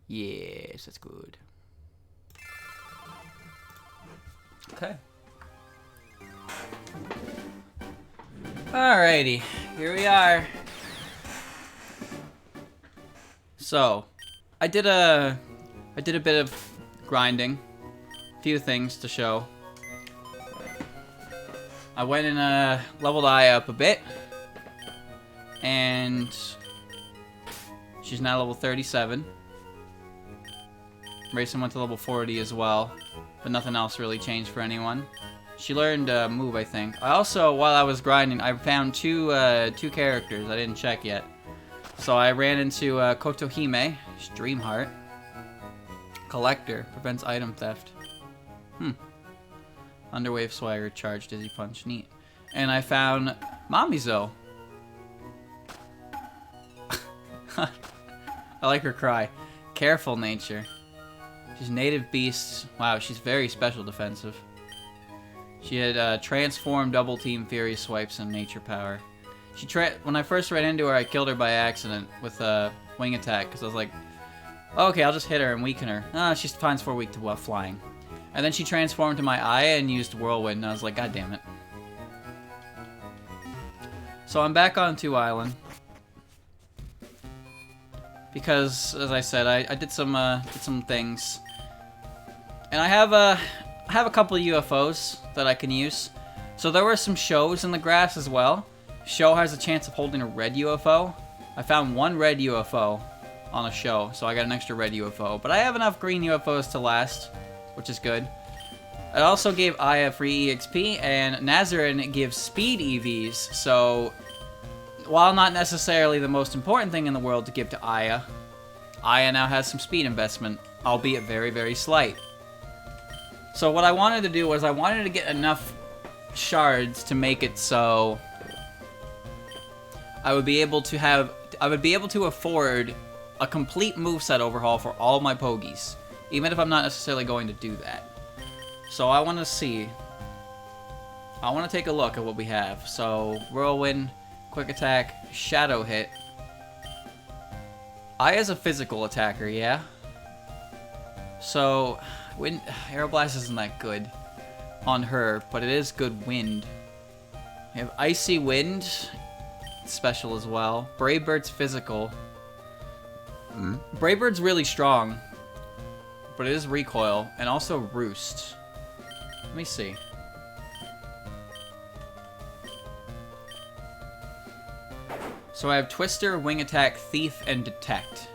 Yes, that's good. Okay. Alrighty, here we are. So, I did a bit of grinding, a few things to show. I went and leveled Aya up a bit, and she's now level 37. Racing went to level 40 as well, but nothing else really changed for anyone. She learned move, I think. I also, while I was grinding, I found two characters I didn't check yet. So I ran into Kotohime, Dreamheart. Collector, prevents item theft. Underwave Swagger, charge, Dizzy Punch, neat. And I found Mamizo. I like her cry. Careful nature. She's native beast. Wow, she's very special defensive. She had transformed double team fury swipes and nature power. When I first ran into her, I killed her by accident with a wing attack because I was like, okay, I'll just hit her and weaken her. She finds 4 weak to flying. And then she transformed to my Aya and used whirlwind, and I was like, god damn it. So I'm back on Touhou Island because, as I said, I did some things, and I have a couple of UFOs that I can use. So there were some shows in the grass as well. Show has a chance of holding a red UFO. I found one red UFO on a show, so I got an extra red UFO. But I have enough green UFOs to last, which is good. It also gave Aya free EXP, and Nazarin gives speed EVs. So while not necessarily the most important thing in the world to give to Aya, Aya now has some speed investment, albeit very, very slight. So what I wanted to do was I wanted to get enough shards to make it so I would be able to afford a complete moveset overhaul for all my pogies, even if I'm not necessarily going to do that. So I want to see. I want to take a look at what we have. So whirlwind, quick attack, shadow hit. Aya's a physical attacker, yeah? So Aeroblast isn't that good on her, but it is good wind. We have Icy Wind, special as well. Brave Bird's physical. Brave Bird's really strong, but it is recoil, and also Roost. Let me see. So I have Twister, Wing Attack, Thief, and Detect.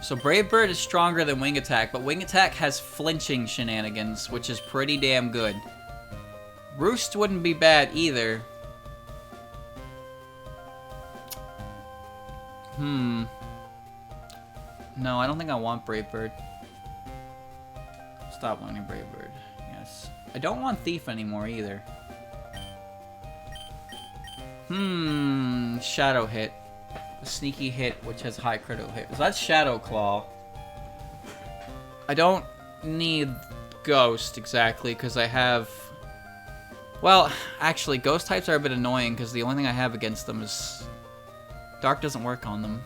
So Brave Bird is stronger than Wing Attack, but Wing Attack has flinching shenanigans, which is pretty damn good. Roost wouldn't be bad either. No, I don't think I want Brave Bird. Stop wanting Brave Bird. Yes. I don't want Thief anymore either. Shadow hit. A sneaky hit, which has high critical hit. So that's Shadow Claw. I don't need Ghost exactly, because I have... Well, actually, Ghost types are a bit annoying, because the only thing I have against them is... Dark doesn't work on them.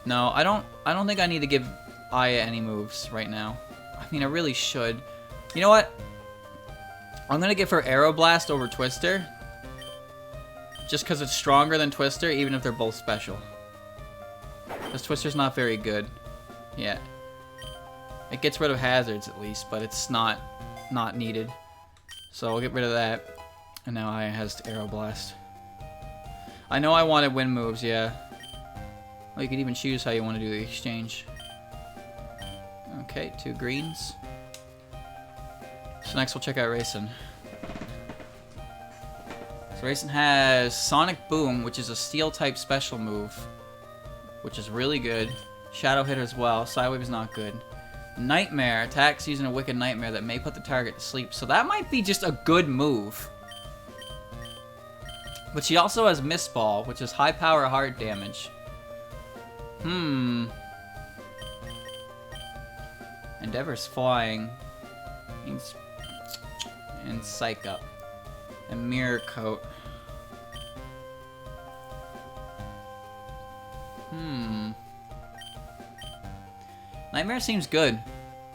No, I don't think I need to give Aya any moves right now. I mean, I really should. You know what? I'm gonna give her Aeroblast over Twister. Just because it's stronger than Twister, even if they're both special. Because Twister's not very good. Yeah. It gets rid of hazards at least, but it's not needed. So we'll get rid of that. And now Aya has Aeroblast. I know I wanted wind moves, yeah. Well, you could even choose how you want to do the exchange. Okay, 2 greens. So next we'll check out Racing. So Racing has Sonic Boom, which is a steel type special move, which is really good. Shadow Hit as well. Sidewave is not good. Nightmare attacks using a Wicked Nightmare that may put the target to sleep. So that might be just a good move. But she also has Mist Ball, which is high power hard damage. Endeavor's flying. And Psych Up. And Mirror Coat. Nightmare seems good.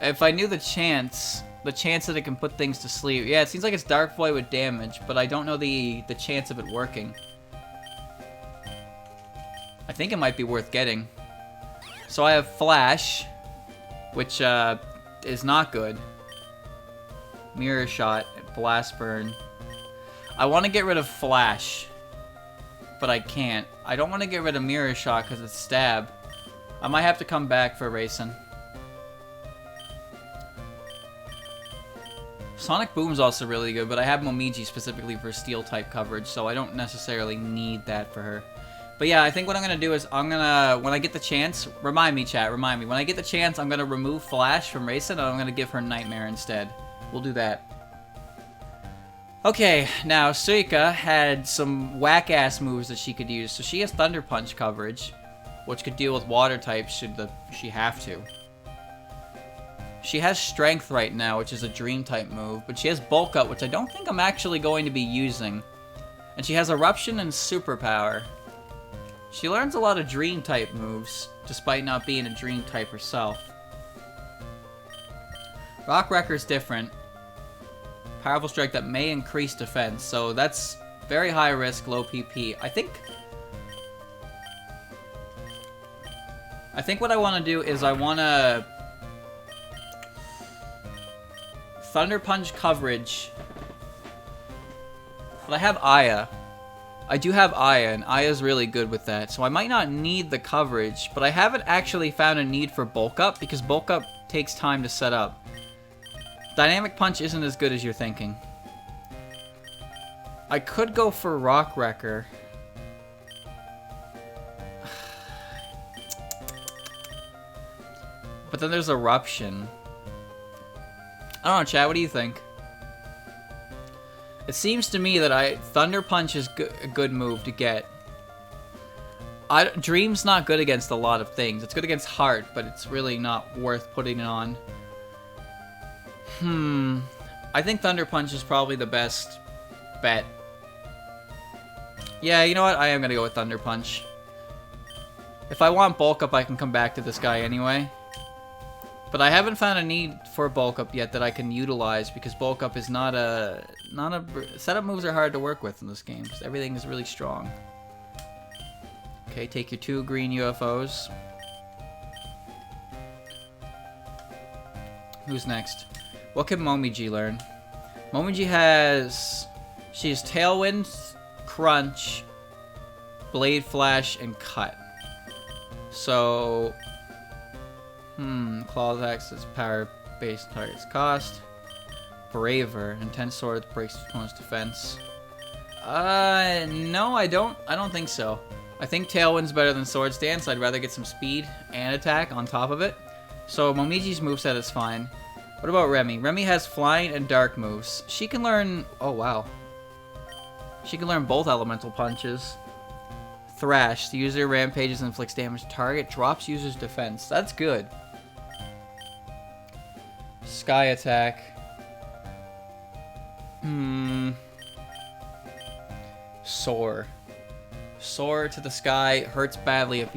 If I knew the chance that it can put things to sleep. Yeah, it seems like it's Dark Void with damage, but I don't know the chance of it working. I think it might be worth getting. So I have Flash, which is not good. Mirror Shot, Blast Burn. I want to get rid of Flash, but I can't. I don't want to get rid of Mirror Shot because it's Stab. I might have to come back for racing. Sonic Boom's also really good, but I have Momiji specifically for Steel type coverage, so I don't necessarily need that for her. But yeah, I think what I'm going to do is when I get the chance, remind me, chat, remind me. When I get the chance, I'm going to remove Flash from Racing, and I'm going to give her Nightmare instead. We'll do that. Okay, now Suika had some whack-ass moves that she could use. So she has Thunder Punch coverage, which could deal with water types should she have to. She has Strength right now, which is a Dream type move, but she has Bulk Up, which I don't think I'm actually going to be using. And she has Eruption and Superpower. She learns a lot of Dream type moves, despite not being a Dream type herself. Rock Wrecker's different. Powerful Strike that may increase defense, so that's very high risk, low PP. I think what I want to do is I want to Thunder Punch coverage. But I have Aya. I do have Aya, and Aya's really good with that, so I might not need the coverage, but I haven't actually found a need for Bulk Up, because Bulk Up takes time to set up. Dynamic Punch isn't as good as you're thinking. I could go for Rock Wrecker. But then there's Eruption. I don't know, chat, what do you think? It seems to me that Thunder Punch is a good move to get. Dream's not good against a lot of things. It's good against Heart, but it's really not worth putting it on. I think Thunder Punch is probably the best bet. Yeah, you know what? I am going to go with Thunder Punch. If I want Bulk Up, I can come back to this guy anyway. But I haven't found a need for Bulk Up yet that I can utilize, because Bulk Up is not a setup moves are hard to work with in this game, because everything is really strong. Okay, take your 2 green UFOs. Who's next? What can Momiji learn? Momiji has Tailwind, Crunch, Blade Flash, and Cut. So Claw attacks is power-based target's cost. Braver, Intense Sword breaks opponent's defense. No, I don't think so. I think Tailwind's better than Sword Stance, so I'd rather get some speed and attack on top of it. So Momiji's moveset is fine. What about Remy? Remy has Flying and Dark moves. She can learn... Oh, wow. She can learn both Elemental Punches. Thrash. The user rampages and inflicts damage to target. Drops user's defense. That's good. Sky Attack. Soar. Soar to the sky. Hurts badly if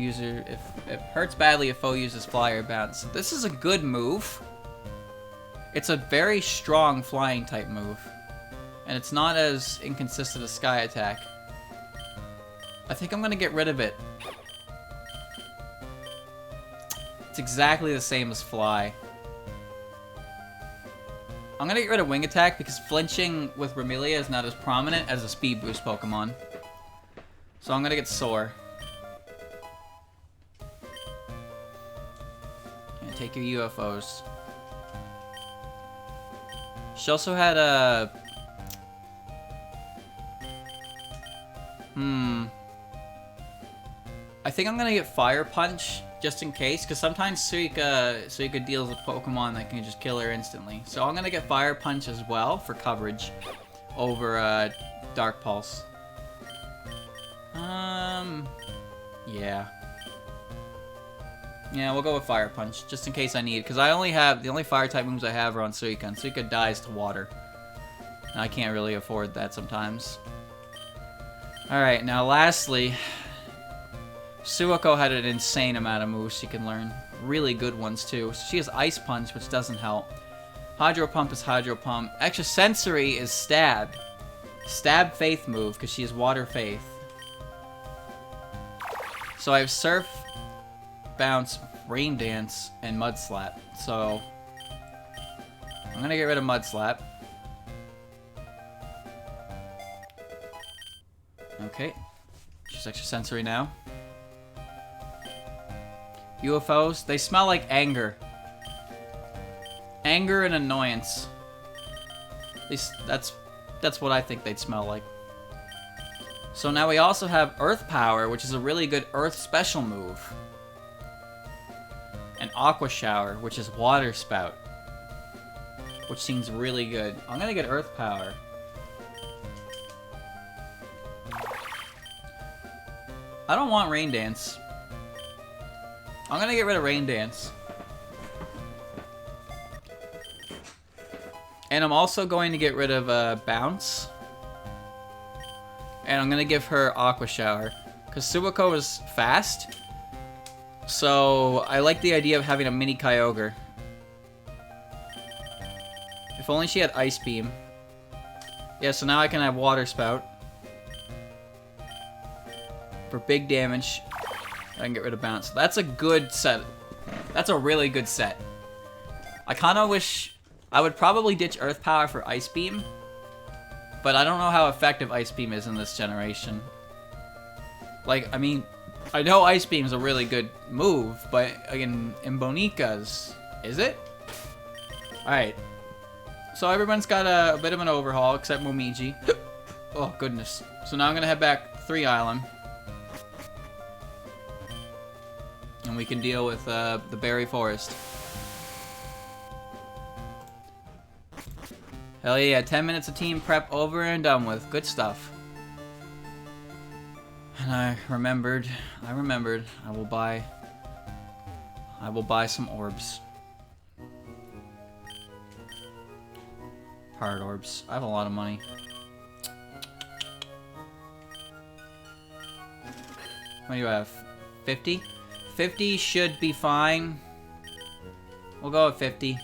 foe uses Fly or Bounce. So this is a good move. It's a very strong flying type move. And it's not as inconsistent as Sky Attack. I think I'm going to get rid of it. It's exactly the same as Fly. I'm going to get rid of Wing Attack because flinching with Remelia is not as prominent as a Speed Boost Pokemon. So I'm going to get Soar. And take your UFOs. She also had a... I think I'm gonna get Fire Punch just in case, because sometimes Suika deals with Pokemon that can just kill her instantly. So I'm gonna get Fire Punch as well for coverage over Dark Pulse. Yeah. Yeah, we'll go with Fire Punch just in case I need it, because the only Fire type moves I have are on Suika, and Suika dies to Water. And I can't really afford that sometimes. Alright, now lastly, Suwako had an insane amount of moves she can learn. Really good ones, too. So she has Ice Punch, which doesn't help. Hydro Pump is Hydro Pump. Extra Sensory is Stab. Stab Faith move, because she has Water Faith. So I have Surf, Bounce, Rain Dance, and Mud Slap. So I'm going to get rid of Mud Slap. Okay. She's Extra Sensory now. UFOs, they smell like anger. Anger and annoyance. At least that's what I think they'd smell like. So now we also have Earth Power, which is a really good Earth special move. And Aqua Shower, which is Water Spout. Which seems really good. I'm gonna get Earth Power. I don't want Rain Dance. I'm gonna get rid of Rain Dance. And I'm also going to get rid of Bounce. And I'm gonna give her Aqua Shower. Because Suwako is fast. So I like the idea of having a mini Kyogre. If only she had Ice Beam. Yeah, so now I can have Water Spout. For big damage. I can get rid of Bounce. That's a good set. That's a really good set. I kind of wish... I would probably ditch Earth Power for Ice Beam. But I don't know how effective Ice Beam is in this generation. Like, I mean... I know Ice Beam is a really good move, but again, in Bonika's... Is it? Alright. So everyone's got a bit of an overhaul, except Momiji. Oh, goodness. So now I'm going to head back 3 Island. And we can deal with the Berry Forest. Hell yeah, 10 minutes of team prep over and done with. Good stuff. And I remembered, I will buy some orbs. Hard orbs. I have a lot of money. What do you have? 50? 50 should be fine. We'll go with 50.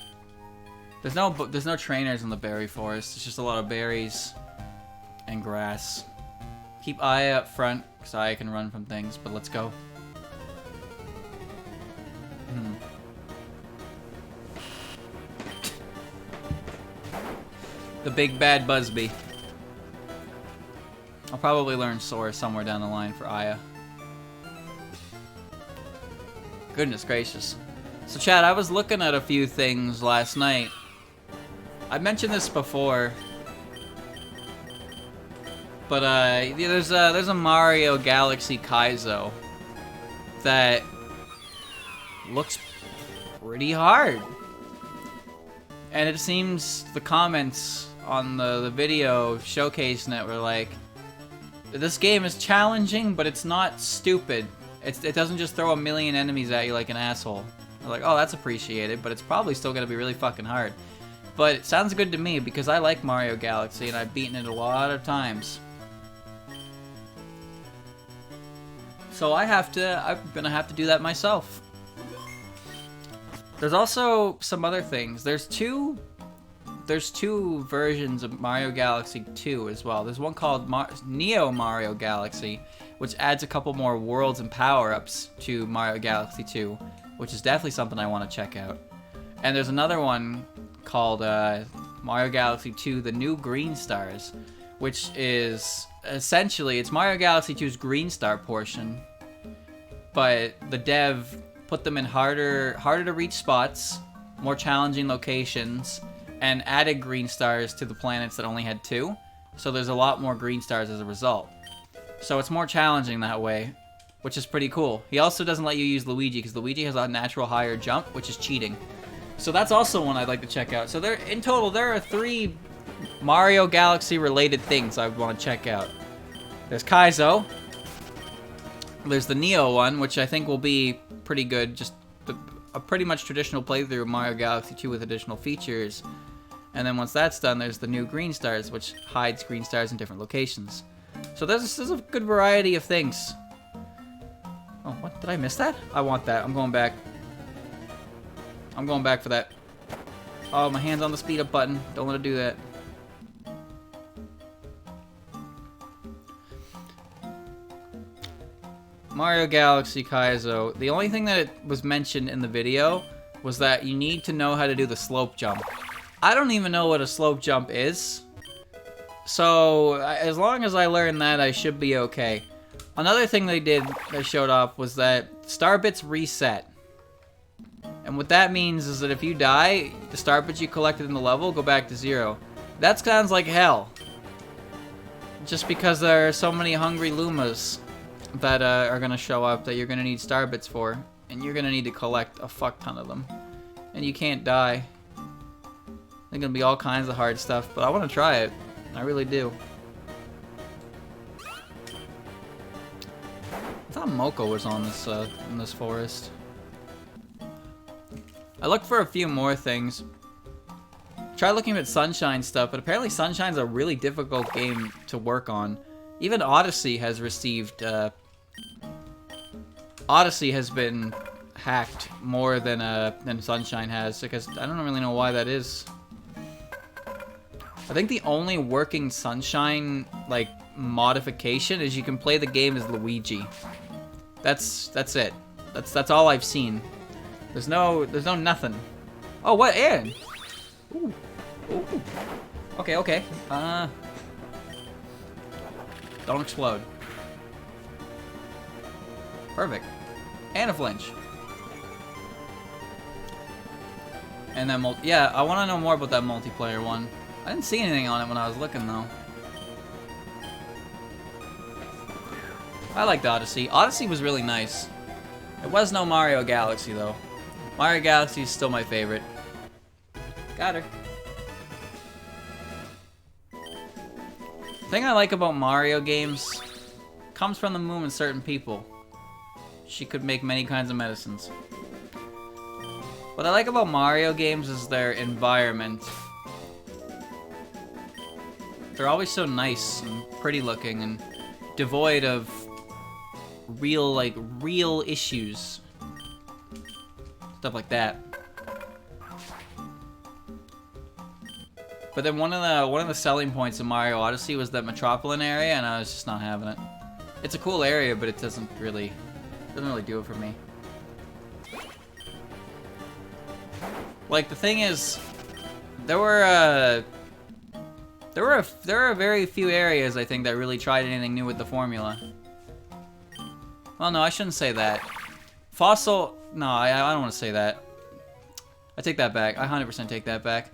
There's no trainers in the berry forest. It's just a lot of berries and grass. Keep Aya up front, because Aya can run from things, but let's go. The big bad Buzzbee. I'll probably learn Soar somewhere down the line for Aya. Goodness gracious. So Chad, I was looking at a few things last night. I mentioned this before. But there's a Mario Galaxy Kaizo that looks pretty hard. And it seems the comments on the video showcasing it were like, this game is challenging, but it's not stupid. It doesn't just throw a million enemies at you like an asshole. I'm like, oh, that's appreciated, but it's probably still gonna be really fucking hard. But it sounds good to me because I like Mario Galaxy and I've beaten it a lot of times. So I'm gonna have to do that myself. There's also some other things. There's two versions of Mario Galaxy 2 as well. There's one called Neo Mario Galaxy, which adds a couple more worlds and power-ups to Mario Galaxy 2, which is definitely something I want to check out. And there's another one called Mario Galaxy 2 The New Green Stars, which is essentially, it's Mario Galaxy 2's Green Star portion, but the dev put them in harder to reach spots, more challenging locations, and added green stars to the planets that only had 2. So there's a lot more green stars as a result. So it's more challenging that way, which is pretty cool. He also doesn't let you use Luigi, because Luigi has a natural higher jump, which is cheating. So that's also one I'd like to check out. So in total, there are 3 Mario Galaxy related things I would want to check out. There's Kaizo. There's the Neo one, which I think will be pretty good. Just a pretty much traditional playthrough of Mario Galaxy 2 with additional features. And then once that's done, there's the new green stars, which hides green stars in different locations. So this is a good variety of things. Oh, what? Did I miss that? I want that. I'm going back. I'm going back for that. Oh, my hand's on the speed up button. Don't want to do that. Mario Galaxy Kaizo. The only thing that was mentioned in the video was that you need to know how to do the slope jump. I don't even know what a slope jump is. So, as long as I learn that, I should be okay. Another thing they showed off was that star bits reset. And what that means is that if you die, the star bits you collected in the level go back to 0. That sounds like hell. Just because there are so many hungry Lumas that are going to show up that you're going to need star bits for. And you're going to need to collect a fuck ton of them. And you can't die. There's going to be all kinds of hard stuff, but I want to try it. I really do. I thought Moko was on this in this forest. I looked for a few more things. Tried looking at Sunshine stuff, but apparently Sunshine's a really difficult game to work on. Even Odyssey has received, Odyssey has been hacked more than Sunshine has, because I don't really know why that is. I think the only working Sunshine, like, modification is you can play the game as Luigi. That's it. That's all I've seen. There's no nothing. Oh, what? Aaron? Ooh. Ooh. Okay. Don't explode. Perfect. And a flinch. And then, yeah, I want to know more about that multiplayer one. I didn't see anything on it when I was looking, though. I liked Odyssey. Odyssey was really nice. It was no Mario Galaxy, though. Mario Galaxy is still my favorite. Got her. The thing I like about Mario games comes from the moon and certain people. She could make many kinds of medicines. What I like about Mario games is their environment. They're always so nice and pretty looking and devoid of real issues. Stuff like that. But then one of the selling points of Mario Odyssey was that Metropolitan area, and I was just not having it. It's a cool area, but it doesn't really do it for me. Like, the thing is, there are very few areas, I think, that really tried anything new with the formula. Well, no, I shouldn't say that. Fossil... No, I don't want to say that. I take that back. I 100% take that back.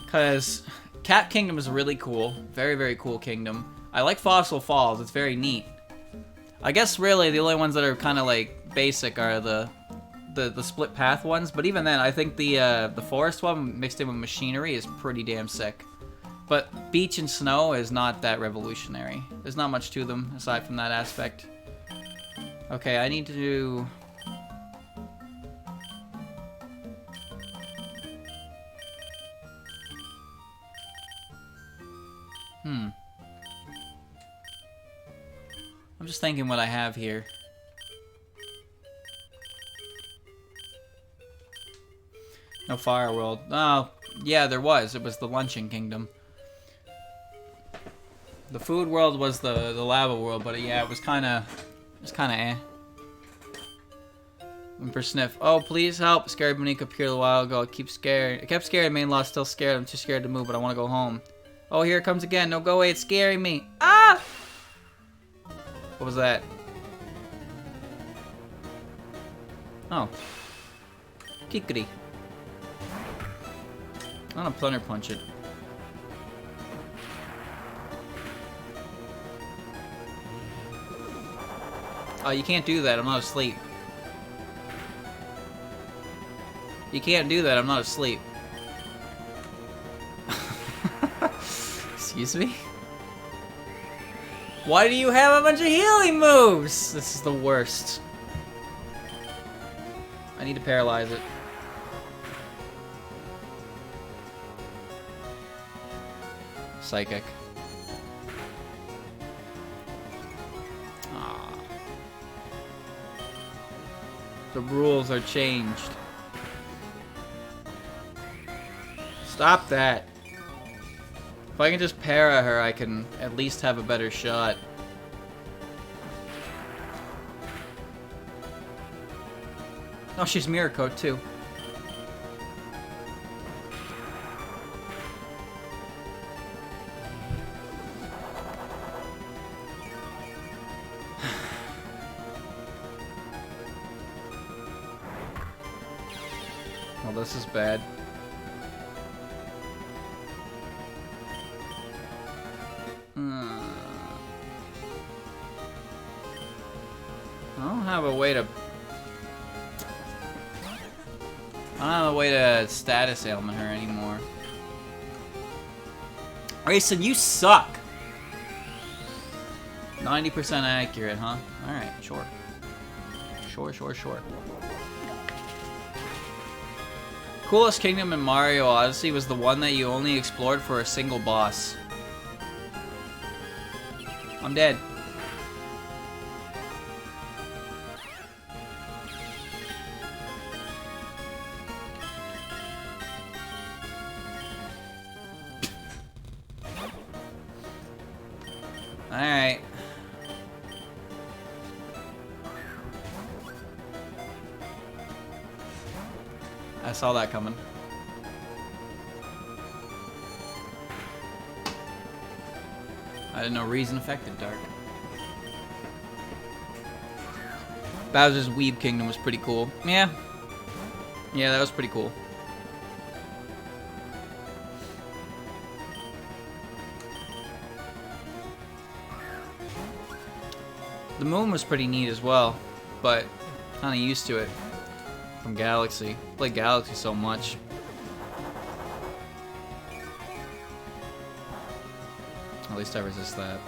Because Cat Kingdom is really cool. Very, very cool kingdom. I like Fossil Falls. It's very neat. I guess, really, the only ones that are kind of, like, basic are the split path ones. But even then, I think the forest one mixed in with machinery is pretty damn sick. But beach and snow is not that revolutionary. There's not much to them aside from that aspect. Okay, I need to do... I'm just thinking what I have here. No Fire World. Oh, yeah, there was. It was the Luncheon Kingdom. The Food World was the Lava World, but yeah, it was kind of eh. Whimper Sniff. Oh, please help. Scared Monica appeared a while ago. I kept scared. Main lost. Still scared. I'm too scared to move, but I want to go home. Oh, here it comes again. No, go away. It's scaring me. Ah! What was that? Oh. Kikiri. I'm gonna Plunder Punch it. Oh, you can't do that. I'm not asleep. You can't do that. I'm not asleep. Excuse me? Why do you have a bunch of healing moves? This is the worst. I need to paralyze it. Psychic. The rules are changed. Stop that. If I can just para her, I can at least have a better shot. Oh, she's mirror coat too. Well, this is bad. I don't have a way to... I don't have a way to status ailment her anymore. Rayson, you suck! 90% accurate, huh? Alright, sure. Sure. Coolest kingdom in Mario Odyssey was the one that you only explored for a single boss. I'm dead. Alright. I saw that coming. I didn't know reason affected Dark. Bowser's Weeb Kingdom was pretty cool. Yeah. Yeah, that was pretty cool. The moon was pretty neat as well, but kind of used to it from Galaxy. Played Galaxy so much. At least I resist that.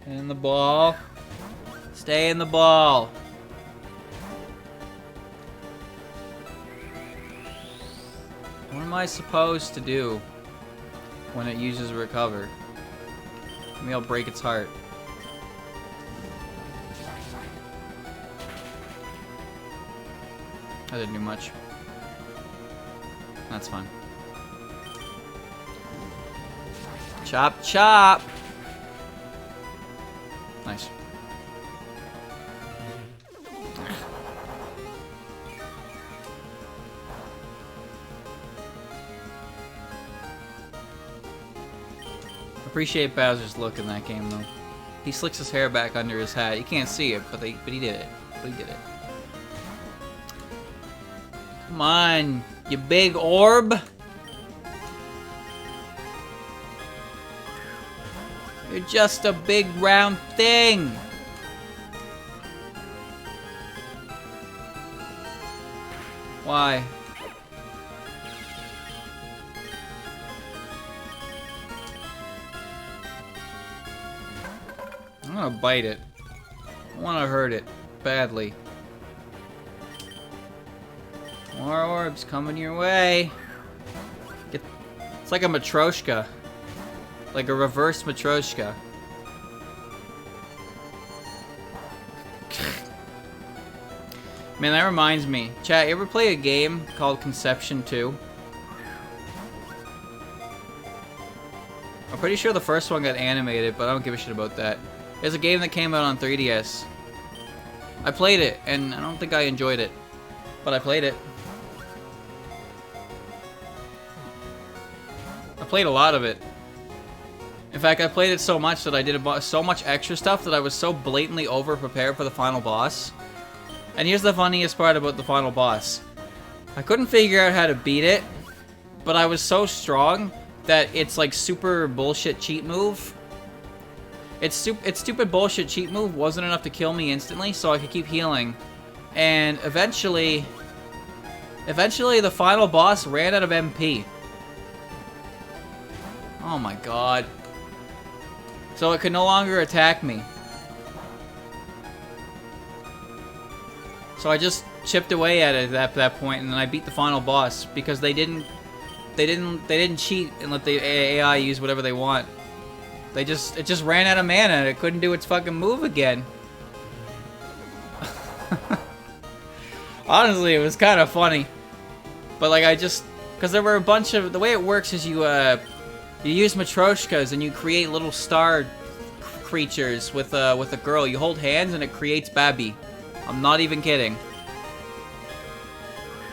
In the ball. Stay in the ball. What am I supposed to do when it uses recover? Maybe I'll break its heart. I didn't do much. That's fine. Chop, chop! Nice. Appreciate Bowser's look in that game, though. He slicks his hair back under his hat. You can't see it, but he did it. But he did it. Come on, you big orb. You're just a big round thing. Why? I'm gonna bite it. I wanna hurt it badly. More orbs coming your way. It's like a Matryoshka. Like a reverse Matryoshka. Man, that reminds me. Chat, you ever play a game called Conception 2? I'm pretty sure the first one got animated, but I don't give a shit about that. There's a game that came out on 3DS. I played it, and I don't think I enjoyed it. But I played it. I played a lot of it. In fact, I played it so much that I did so much extra stuff that I was so blatantly over-prepared for the final boss. And here's the funniest part about the final boss. I couldn't figure out how to beat it, but I was so strong that it's like super bullshit cheat move. Its stupid bullshit cheat move wasn't enough to kill me instantly, so I could keep healing. And eventually the final boss ran out of MP. Oh my god. So it could no longer attack me. So I just chipped away at it at that point, and then I beat the final boss because they didn't cheat and let the AI use whatever they want. It just ran out of mana and it couldn't do its fucking move again. Honestly, it was kind of funny. But like because there were a bunch of, the way it works is you use Matryoshkas and you create little star creatures with a girl. You hold hands and it creates Babby. I'm not even kidding.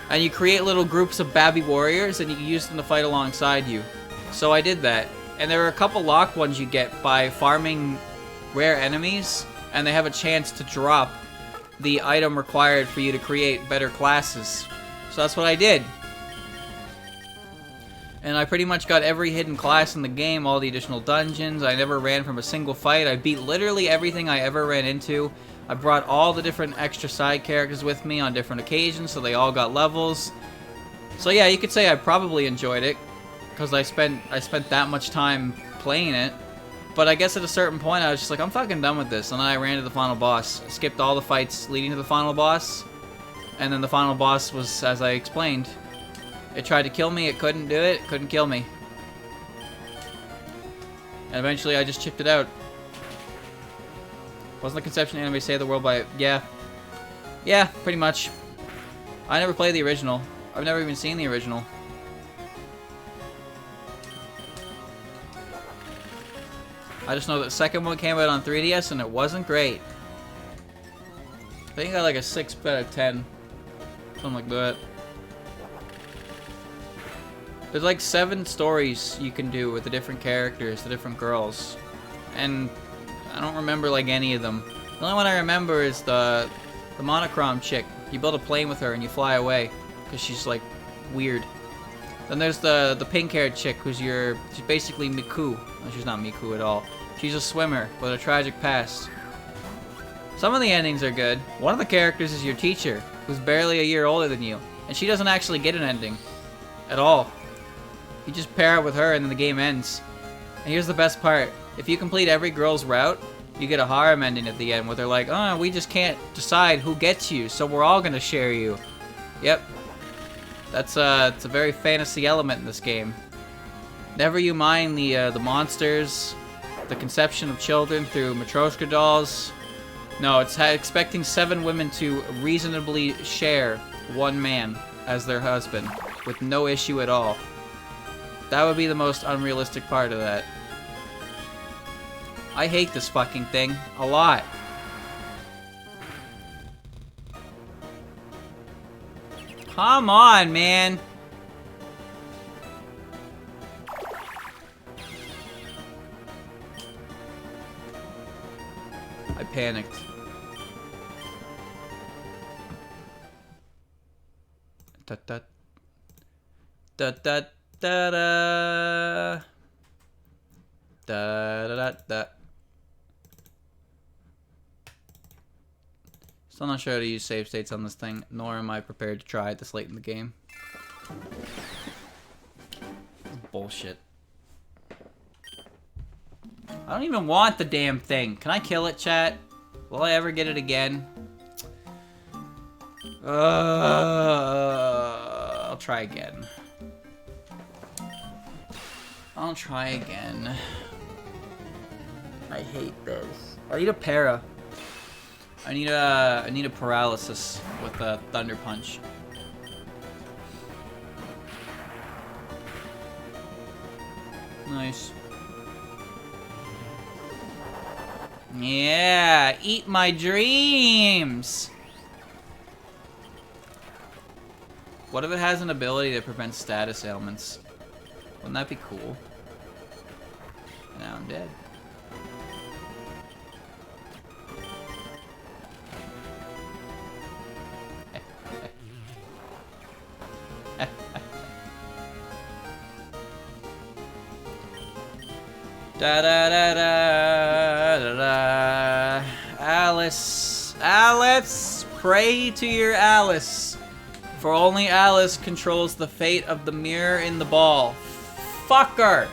And you create little groups of Babby warriors and you can use them to fight alongside you. So I did that. And there are a couple locked ones you get by farming rare enemies, and they have a chance to drop the item required for you to create better classes. So that's what I did. And I pretty much got every hidden class in the game, all the additional dungeons. I never ran from a single fight. I beat literally everything I ever ran into. I brought all the different extra side characters with me on different occasions, so they all got levels. So yeah, you could say I probably enjoyed it, because I spent that much time playing it. But I guess at a certain point I was just like, I'm fucking done with this. And then I ran to the final boss. Skipped all the fights leading to the final boss. And then the final boss was, as I explained, it tried to kill me, it couldn't do it, couldn't kill me. And eventually I just chipped it out. Wasn't the conception anime save the world by... Yeah. Yeah, pretty much. I never played the original. I've never even seen the original. I just know that the second one came out on 3DS and it wasn't great. I think I got like a 6 out of 10. Something like that. There's like 7 stories you can do with the different characters, the different girls. And I don't remember like any of them. The only one I remember is the monochrome chick. You build a plane with her and you fly away. Because she's like weird. Then there's the pink-haired chick who's she's basically Miku. No, she's not Miku at all. She's a swimmer with a tragic past. Some of the endings are good. One of the characters is your teacher, who's barely a year older than you. And she doesn't actually get an ending. At all. You just pair up with her and then the game ends. And here's the best part. If you complete every girl's route, you get a harem ending at the end where they're like, oh, we just can't decide who gets you, so we're all gonna share you. Yep. It's a very fantasy element in this game. Never you mind the monsters, the conception of children through Matryoshka dolls. No, it's expecting 7 women to reasonably share one man as their husband with no issue at all. That would be the most unrealistic part of that. I hate this fucking thing a lot. Come on, man. I panicked. Da da da da da da da da da. Still not sure how to use save states on this thing, nor am I prepared to try it this late in the game. Bullshit. I don't even want the damn thing. Can I kill it, chat? Will I ever get it again? I'll try again. I'll try again. I hate this. I need a para. I need a paralysis with a thunder punch. Nice. Yeah, eat my dreams. What if it has an ability that prevents status ailments? Wouldn't that be cool? Now I'm dead. Da da da da da da. Alice, Alice, pray to your Alice, for only Alice controls the fate of the mirror in the ball. Fucker!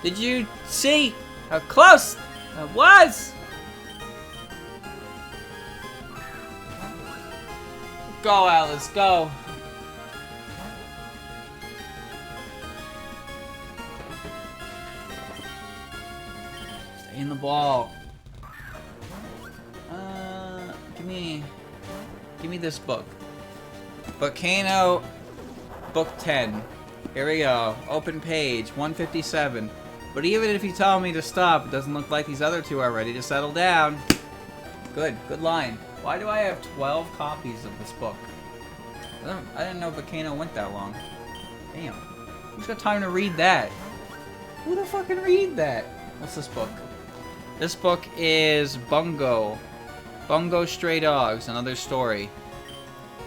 Did you see how close I was? Go, Alice, go. ball. Give me this book. Volcano, book 10. Here we go. Open page 157. But even if you tell me to stop, it doesn't look like these other two are ready to settle down. Good line. Why do I have 12 copies of this book? I didn't know Volcano went that long. Damn. Who's got time to read that? Who the fuck can read that? What's this book? This book is Bungo. Bungo Stray Dogs, another story.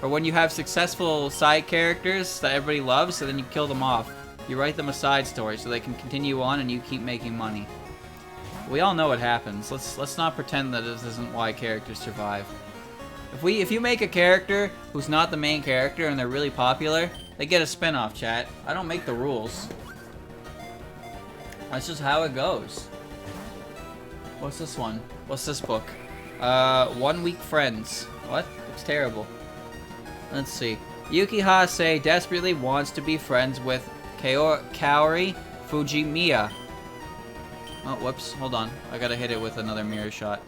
Or when you have successful side characters that everybody loves, so then you kill them off. You write them a side story so they can continue on and you keep making money. We all know what happens. Let's not pretend that this isn't why characters survive. If you make a character who's not the main character and they're really popular, they get a spin-off, chat. I don't make the rules. That's just how it goes. What's this one? What's this book? 1 Week Friends. What? Looks terrible. Let's see. Yuki Hase desperately wants to be friends with Kaori Fujimiya. Oh, whoops. Hold on. I gotta hit it with another mirror shot.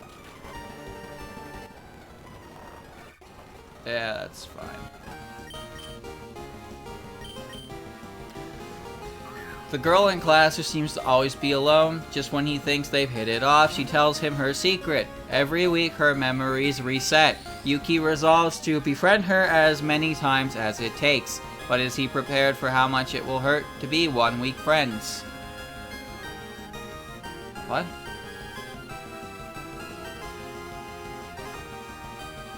Yeah, that's fine. The girl in class who seems to always be alone, just when he thinks they've hit it off, she tells him her secret. Every week, her memories reset. Yuki resolves to befriend her as many times as it takes. But is he prepared for how much it will hurt to be 1 week friends? What?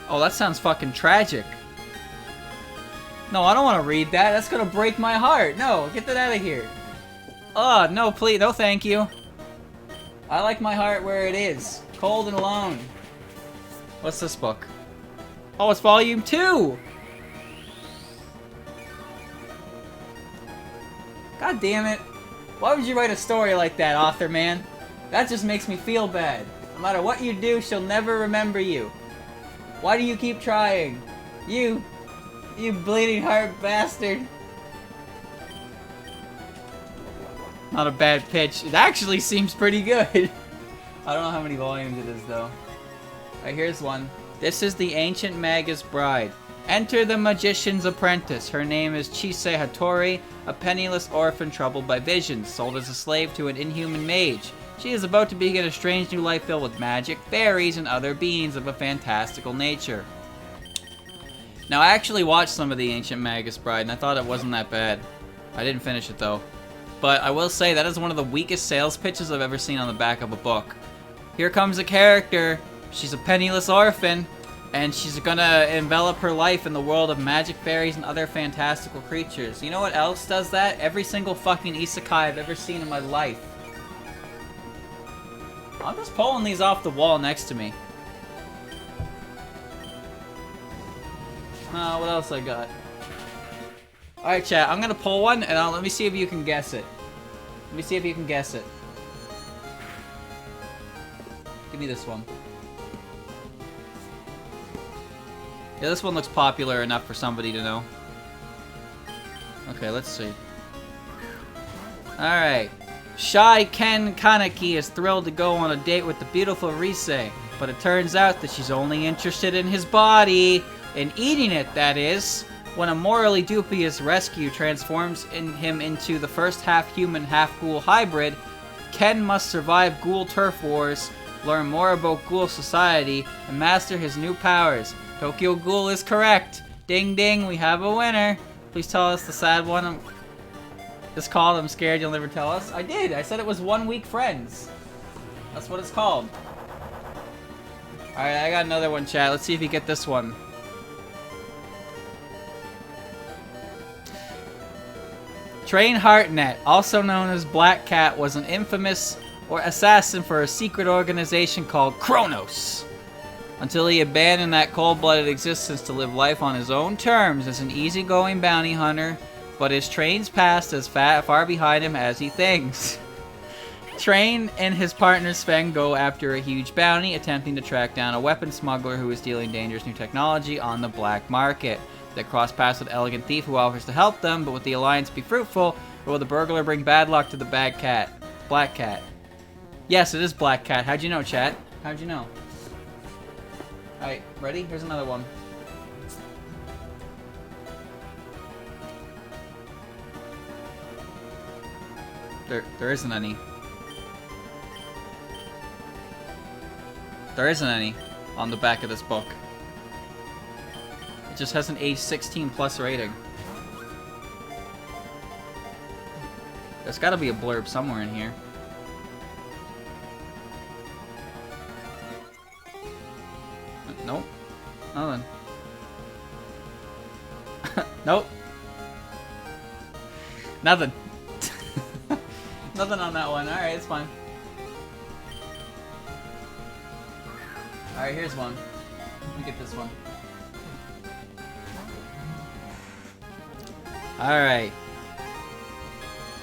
Oh, that sounds fucking tragic. No, I don't want to read that. That's gonna break my heart. No, get that out of here. Oh, no, please. No, thank you. I like my heart where it is. Cold and alone. What's this book? Oh, it's volume 2! God damn it. Why would you write a story like that, author man? That just makes me feel bad. No matter what you do, she'll never remember you. Why do you keep trying? You bleeding heart bastard. Not a bad pitch. It actually seems pretty good. I don't know how many volumes it is, though. Alright, here's one. This is the ancient Maga's bride. Enter the magician's apprentice. Her name is Chise Hattori, a penniless orphan troubled by visions, sold as a slave to an inhuman mage. She is about to begin a strange new life filled with magic, fairies, and other beings of a fantastical nature. Now, I actually watched some of the ancient Maga's bride, and I thought it wasn't that bad. I didn't finish it, though. But I will say that is one of the weakest sales pitches I've ever seen on the back of a book. Here comes a character. She's a penniless orphan. And she's gonna envelop her life in the world of magic, fairies, and other fantastical creatures. You know what else does that? Every single fucking isekai I've ever seen in my life. I'm just pulling these off the wall next to me. What else I got? Alright, chat, I'm gonna pull one, and let me see if you can guess it. Let me see if you can guess it. Give me this one. Yeah, this one looks popular enough for somebody to know. Okay, let's see. Alright. Shy Ken Kaneki is thrilled to go on a date with the beautiful Rise, but it turns out that she's only interested in his body. In eating it, that is. When a morally dubious rescue transforms him into the first half-human, half-ghoul hybrid, Ken must survive ghoul turf wars, learn more about ghoul society, and master his new powers. Tokyo Ghoul is correct. Ding ding, we have a winner. Please tell us the sad one. It's called, I'm scared you'll never tell us. I did. I said it was 1 Week Friends. That's what it's called. Alright, I got another one, chat. Let's see if you get this one. Train Hartnett, also known as Black Cat, was an infamous assassin for a secret organization called Kronos. Until he abandoned that cold-blooded existence to live life on his own terms as an easygoing bounty hunter, but his train's past is far behind him as he thinks. Train and his partner Sven go after a huge bounty, attempting to track down a weapon smuggler who is dealing dangerous new technology on the black market. They cross paths with an elegant thief who offers to help them, but will the alliance be fruitful, or will the burglar bring bad luck to the Black Cat? Yes, it is Black Cat. How'd you know, chat? How'd you know? Alright, ready? Here's another one. There isn't any. There isn't any on the back of this book. It just has an age 16 plus rating. There's gotta be a blurb somewhere in here. Nope. Nothing. Nope. Nothing. Nothing on that one. Alright, it's fine. Alright, here's one. Let me get this one. Alright.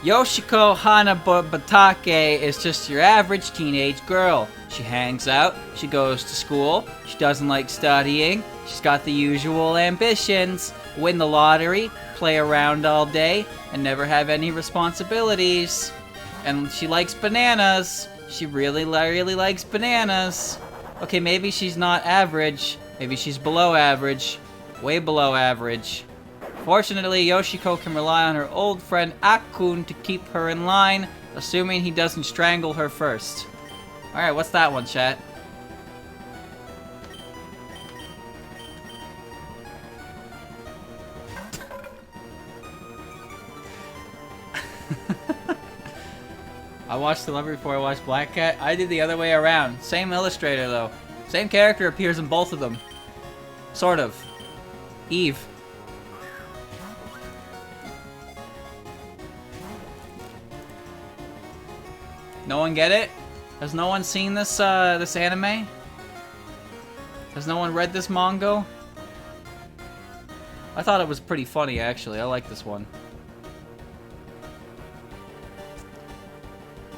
Yoshiko Hanabatake is just your average teenage girl. She hangs out, she goes to school, she doesn't like studying, she's got the usual ambitions, win the lottery, play around all day, and never have any responsibilities. And she likes bananas. She really likes bananas. Okay, maybe she's not average. Maybe she's below average. Way below average. Fortunately, Yoshiko can rely on her old friend Akun to keep her in line, assuming he doesn't strangle her first. Alright, what's that one, chat? I watched the Lover before I watched Black Cat. I did the other way around. Same illustrator, though. Same character appears in both of them. Sort of. Eve. No one get it? Has no one seen this this anime? Has no one read this manga? I thought it was pretty funny, actually. I like this one.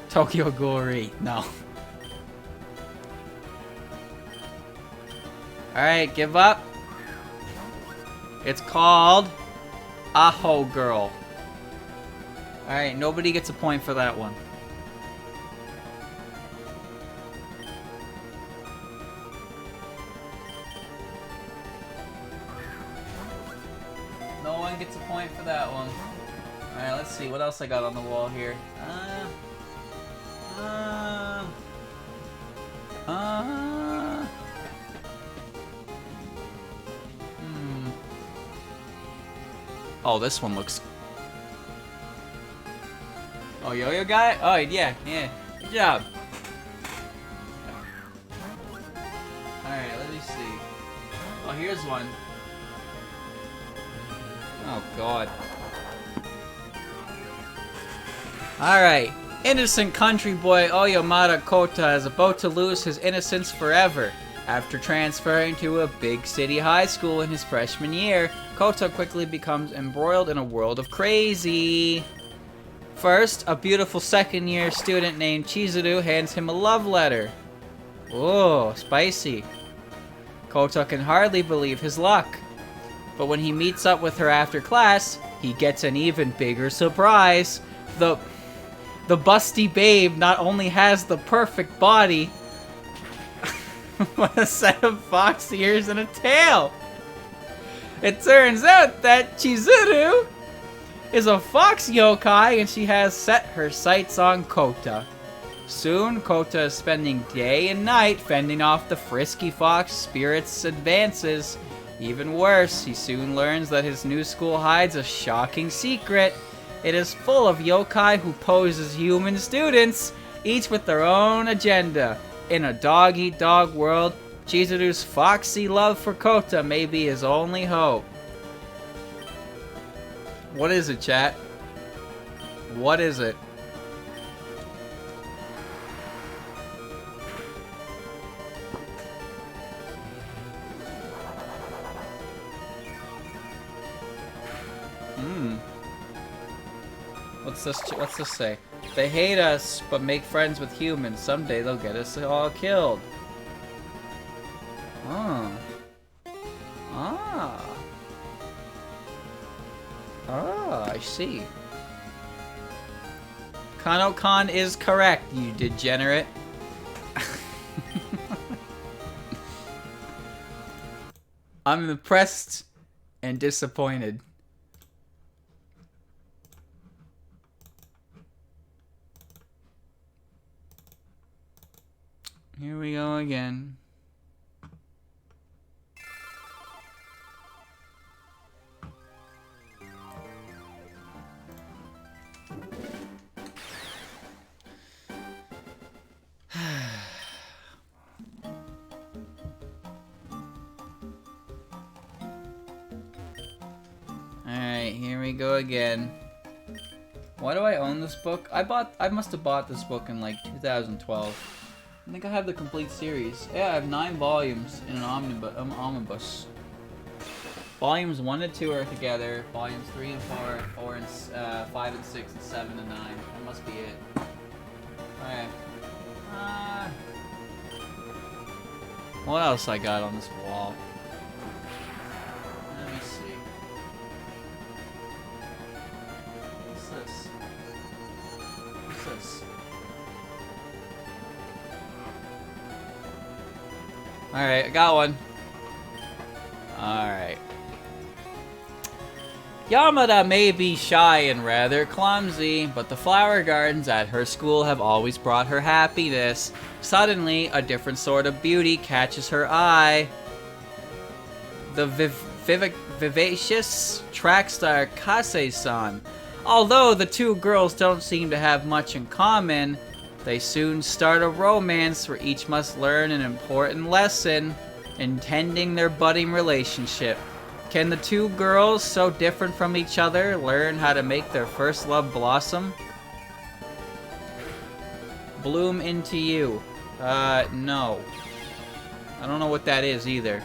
Tokyo Ghoul. No. Alright, give up. It's called Aho Girl. Alright, nobody gets a point for that one. No one gets a point for that one. Alright, let's see what else I got on the wall here. Oh, this one looks... Oh, Yo-Yo guy? Oh, yeah. Good job. Alright, let me see. Oh, here's one. Oh, God. Alright. Innocent country boy Oyamada Kota is about to lose his innocence forever. After transferring to a big city high school in his freshman year, Kota quickly becomes embroiled in a world of crazy. First, a beautiful second-year student named Chizuru hands him a love letter. Oh, spicy. Kota can hardly believe his luck. But when he meets up with her after class, he gets an even bigger surprise. The busty babe not only has the perfect body, but a set of fox ears and a tail. It turns out that Chizuru is a fox yokai and she has set her sights on Kota. Soon, Kota is spending day and night fending off the frisky fox spirit's advances. Even worse, he soon learns that his new school hides a shocking secret. It is full of yokai who pose as human students, each with their own agenda. In a dog-eat-dog world, Chizuru's foxy love for Kota may be his only hope. What is it, chat? What is it? What's this say? They hate us, but make friends with humans. Someday they'll get us all killed. Oh. Ah. Ah, I see. Kano-kan is correct, you degenerate. I'm impressed and disappointed. Here we go again. Alright, here we go again. Why do I own this book? I must have bought this book in like 2012. I think I have the complete series. Yeah, I have 9 volumes in an omnibus. Volumes 1 and 2 are together. Volumes 3 and 4, 4 and 5 and 6 and 7 and 9. That must be it. Alright. What else I got on this wall? Let me see. What's this? What's this? Alright, I got one. Alright. Yamada may be shy and rather clumsy, but the flower gardens at her school have always brought her happiness. Suddenly, a different sort of beauty catches her eye. The vivacious track star Kase-san. Although the two girls don't seem to have much in common, they soon start a romance where each must learn an important lesson, intending their budding relationship. Can the two girls, so different from each other, learn how to make their first love blossom? Bloom into you. No. I don't know what that is either.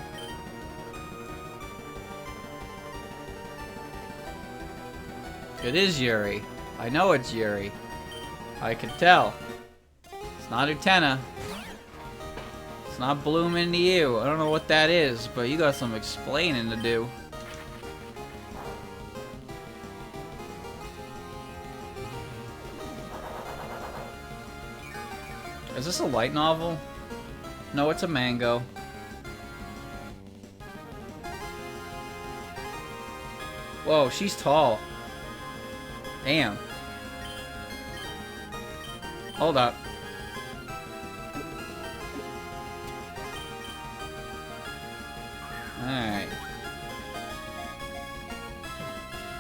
It is Yuri. I know it's Yuri. I can tell. It's not Utena. It's not Bloom into you. I don't know what that is, but you got some explaining to do. Is this a light novel? No, it's a manga. Whoa, she's tall. Damn. Hold up. Alright.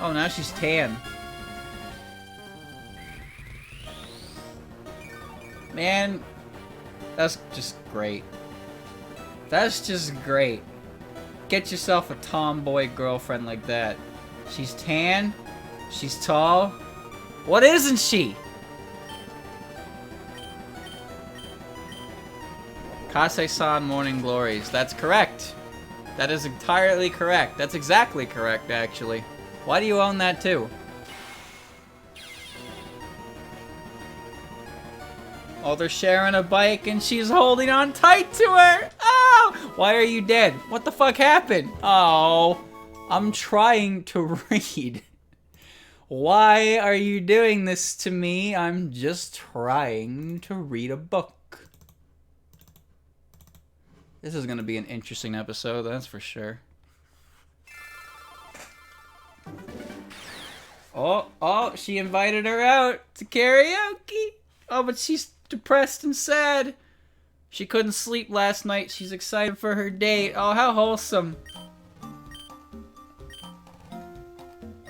Oh, now she's tan. Man, that's just great. That's just great. Get yourself a tomboy girlfriend like that. She's tan. She's tall. What isn't she? Kase-san Morning Glories. That's correct. That is entirely correct. That's exactly correct, actually. Why do you own that too? Oh, they're sharing a bike and she's holding on tight to her. Oh! Why are you dead? What the fuck happened? Oh, I'm trying to read. Why are you doing this to me? I'm just trying to read a book. This is gonna be an interesting episode, that's for sure. Oh, she invited her out to karaoke. Oh, but she's depressed and sad. She couldn't sleep last night. She's excited for her date. Oh, how wholesome.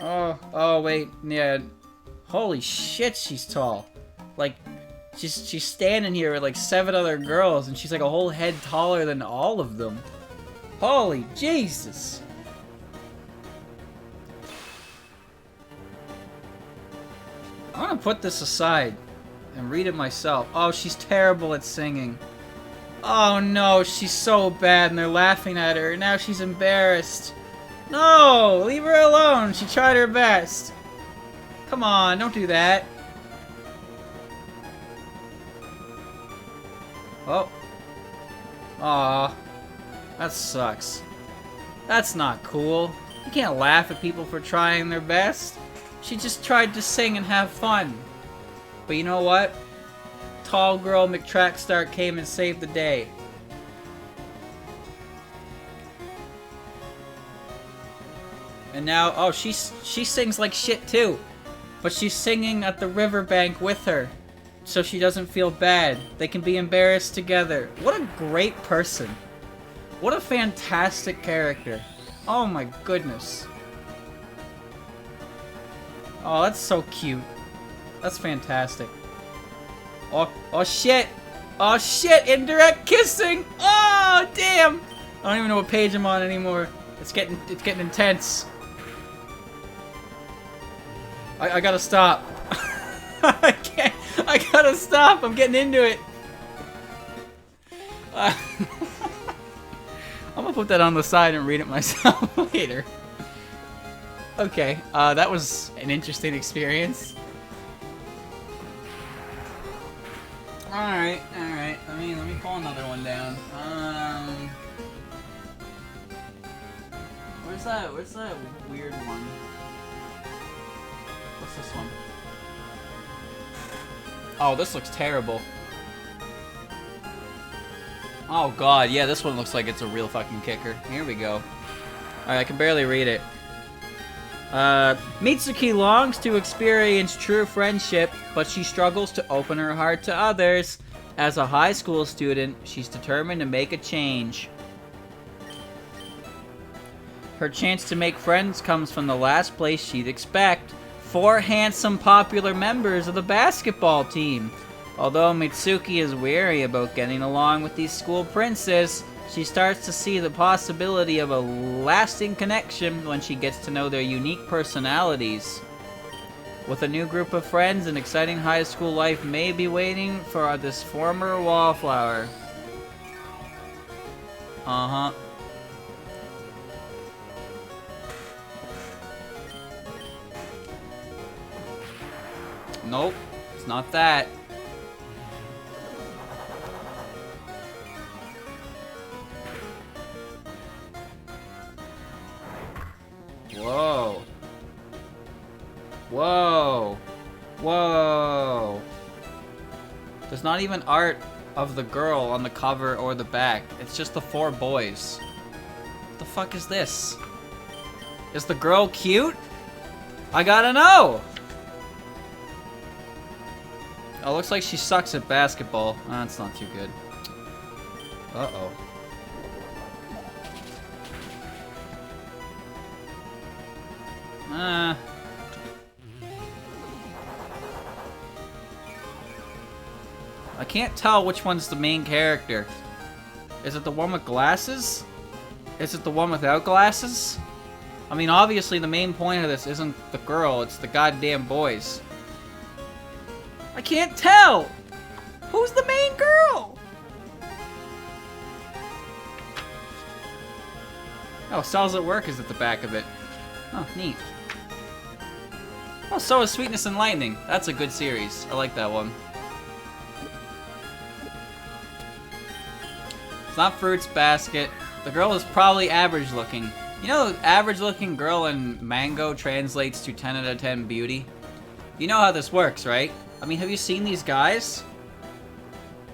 Oh, wait, yeah. Holy shit, she's tall. Like, she's standing here with like 7 other girls, and she's like a whole head taller than all of them. Holy Jesus. I'm gonna put this aside and read it myself. Oh, she's terrible at singing. Oh no, she's so bad and they're laughing at her. Now she's embarrassed. No, leave her alone. She tried her best. Come on, don't do that. Oh. Aw. That sucks. That's not cool. You can't laugh at people for trying their best. She just tried to sing and have fun. But you know what? Tall girl McTrackstar came and saved the day. And now, oh, she sings like shit too. But she's singing at the riverbank with her. So she doesn't feel bad. They can be embarrassed together. What a great person. What a fantastic character. Oh my goodness. Oh, that's so cute. That's fantastic. Oh shit! Oh shit! Indirect kissing! Oh damn! I don't even know what page I'm on anymore. It's getting intense. I gotta stop. I can't. I gotta stop. I'm getting into it. I'm gonna put that on the side and read it myself later. Okay, that was an interesting experience. Alright. Let me pull another one down. Where's that weird one? What's this one? Oh, this looks terrible. Oh god, yeah, this one looks like it's a real fucking kicker. Here we go. Alright, I can barely read it. Mitsuki longs to experience true friendship, but she struggles to open her heart to others. As a high school student, she's determined to make a change. Her chance to make friends comes from the last place she'd expect. 4 handsome, popular members of the basketball team. Although Mitsuki is wary about getting along with these school princes, she starts to see the possibility of a lasting connection when she gets to know their unique personalities. With a new group of friends, an exciting high school life may be waiting for this former wallflower. Uh-huh. Nope, it's not that. Whoa. Whoa. Whoa. There's not even art of the girl on the cover or the back. It's just the 4 boys. What the fuck is this? Is the girl cute? I gotta know! Oh, looks like she sucks at basketball. That's not too good. Uh-oh. I can't tell which one's the main character. Is it the one with glasses? Is it the one without glasses? I mean, obviously the main point of this isn't the girl, it's the goddamn boys. I can't tell! Who's the main girl? Oh, Cells at Work is at the back of it. Oh, neat. Oh, so is Sweetness and Lightning. That's a good series. I like that one. It's not Fruits Basket. The girl is probably average looking. You know, average looking girl in Mango translates to 10 out of 10 beauty? You know how this works, right? I mean, have you seen these guys?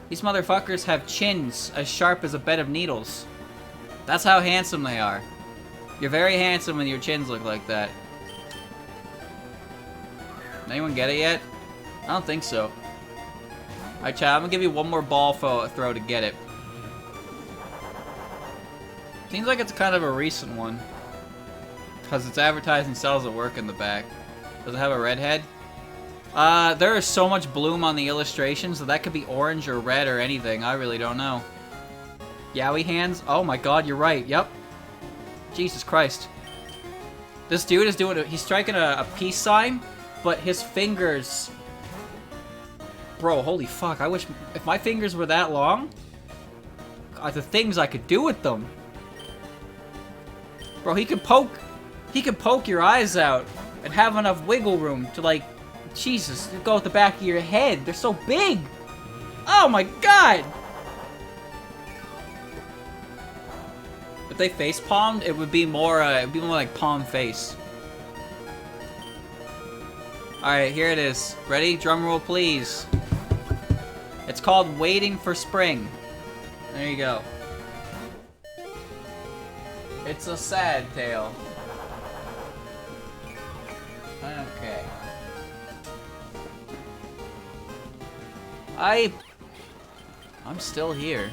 These motherfuckers have chins as sharp as a bed of needles. That's how handsome they are. You're very handsome when your chins look like that. Anyone get it yet? I don't think so. Alright, chat, I'm gonna give you one more ball throw to get it. Seems like it's kind of a recent one. Because it's advertising Cells at Work in the back. Does it have a redhead? There is so much bloom on the illustrations that could be orange or red or anything. I really don't know. Yowie hands? Oh my god, you're right. Yep. Jesus Christ. This dude is doing he's striking a peace sign, but his fingers... Bro, holy fuck. I wish... If my fingers were that long, the things I could do with them. Bro, he could poke your eyes out and have enough wiggle room to, like, Jesus, go with the back of your head. They're so big. Oh my god. If they face palmed, it would be more like palm face. Alright, here it is. Ready? Drum roll, please. It's called Waiting for Spring. There you go. It's a sad tale. Okay. I'm still here.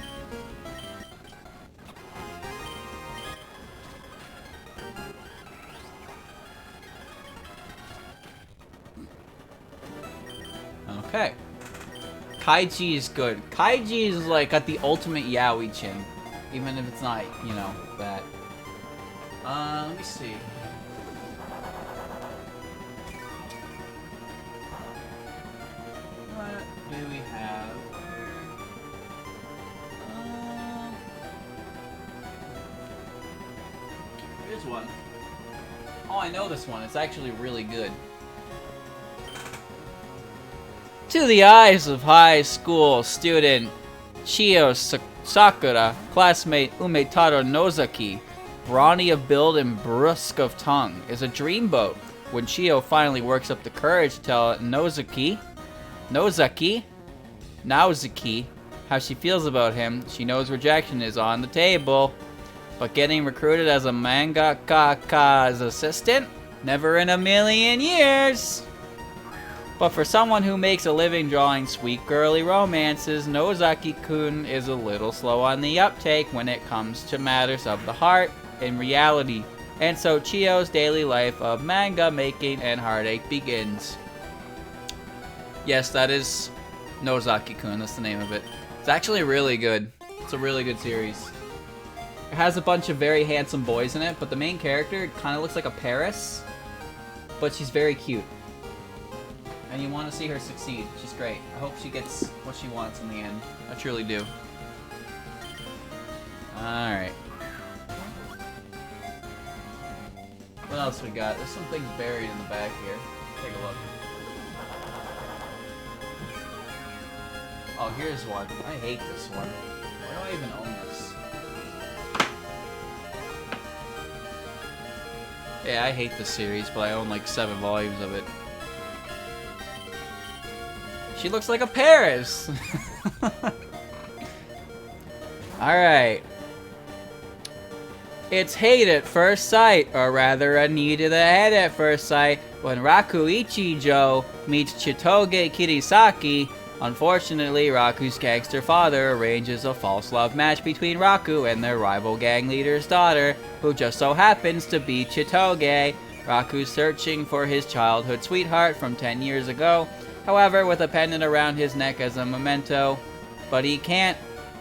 Okay. Kaiji is good. Kaiji is like got the ultimate yaoi chin. Even if it's not, you know, that. Let me see. What do we have? Here's one. Oh, I know this one. It's actually really good. To the eyes of high school student Chiyo Sakura, classmate Umetaro Nozaki, brawny of build and brusque of tongue, is a dreamboat. When Chiyo finally works up the courage to tell Naozaki, how she feels about him, she knows rejection is on the table. But getting recruited as a mangaka's assistant? Never in a million years! But for someone who makes a living drawing sweet girly romances, Nozaki-kun is a little slow on the uptake when it comes to matters of the heart and reality. And so Chiyo's daily life of manga making and heartache begins. Yes, that is Nozaki-kun, that's the name of it. It's actually really good. It's a really good series. It has a bunch of very handsome boys in it, but the main character kind of looks like a Paris, but she's very cute. And you want to see her succeed. She's great. I hope she gets what she wants in the end. I truly do. Alright. What else we got? There's some things buried in the back here. Take a look. Oh, here's one. I hate this one. Why do I even own this? Yeah, I hate this series, but I own like 7 volumes of it. She looks like a Paris! Alright. It's hate at first sight, or rather a knee to the head at first sight, when Rakuichi Joe meets Chitoge Kirisaki. Unfortunately, Raku's gangster father arranges a false love match between Raku and their rival gang leader's daughter, who just so happens to be Chitoge. Raku's searching for his childhood sweetheart from 10 years ago, however, with a pendant around his neck as a memento, but he can't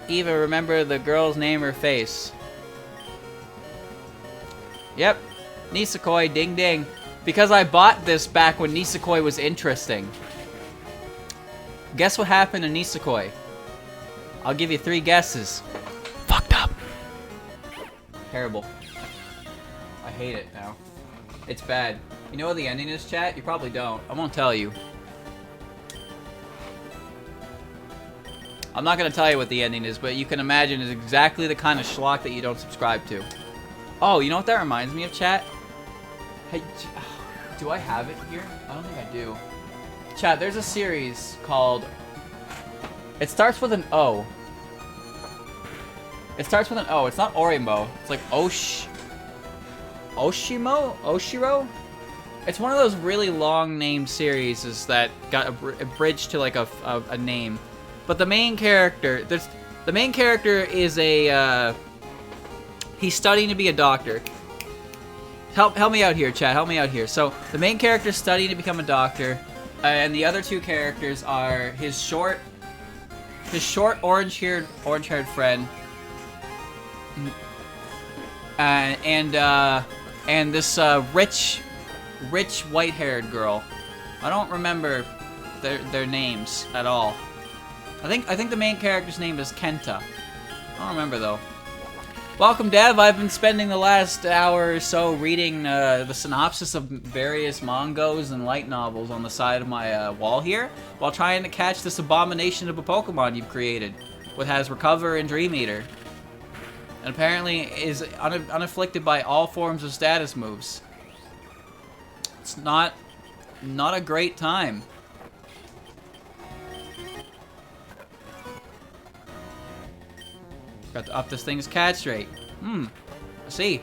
even remember the girl's name or face. Yep, Nisekoi, ding ding. Because I bought this back when Nisekoi was interesting. Guess what happened to Nisekoi? I'll give you 3 guesses. Fucked up. Terrible. I hate it now. It's bad. You know what the ending is, chat? You probably don't. I won't tell you. I'm not going to tell you what the ending is, but you can imagine it's exactly the kind of schlock that you don't subscribe to. Oh, you know what that reminds me of, chat? Hey, do I have it here? I don't think I do. Chat, there's a series called... It starts with an O. It starts with an O. It's not Orimo. It's like Oshimo? Oshiro? It's one of those really long named series that got a bridge to like a name. But the main character, is a, he's studying to be a doctor. Help me out here, chat. Help me out here. So the main character is studying to become a doctor, and the other 2 characters are his short orange-haired friend, and this rich white-haired girl. I don't remember their names at all. I think the main character's name is Kenta. I don't remember though. Welcome, Dev. I've been spending the last hour or so reading the synopsis of various mangas and light novels on the side of my wall here, while trying to catch this abomination of a Pokemon you've created, which has Recover and Dream Eater, and apparently is unafflicted by all forms of status moves. It's not not a great time. Got to up this thing's catch rate. I see.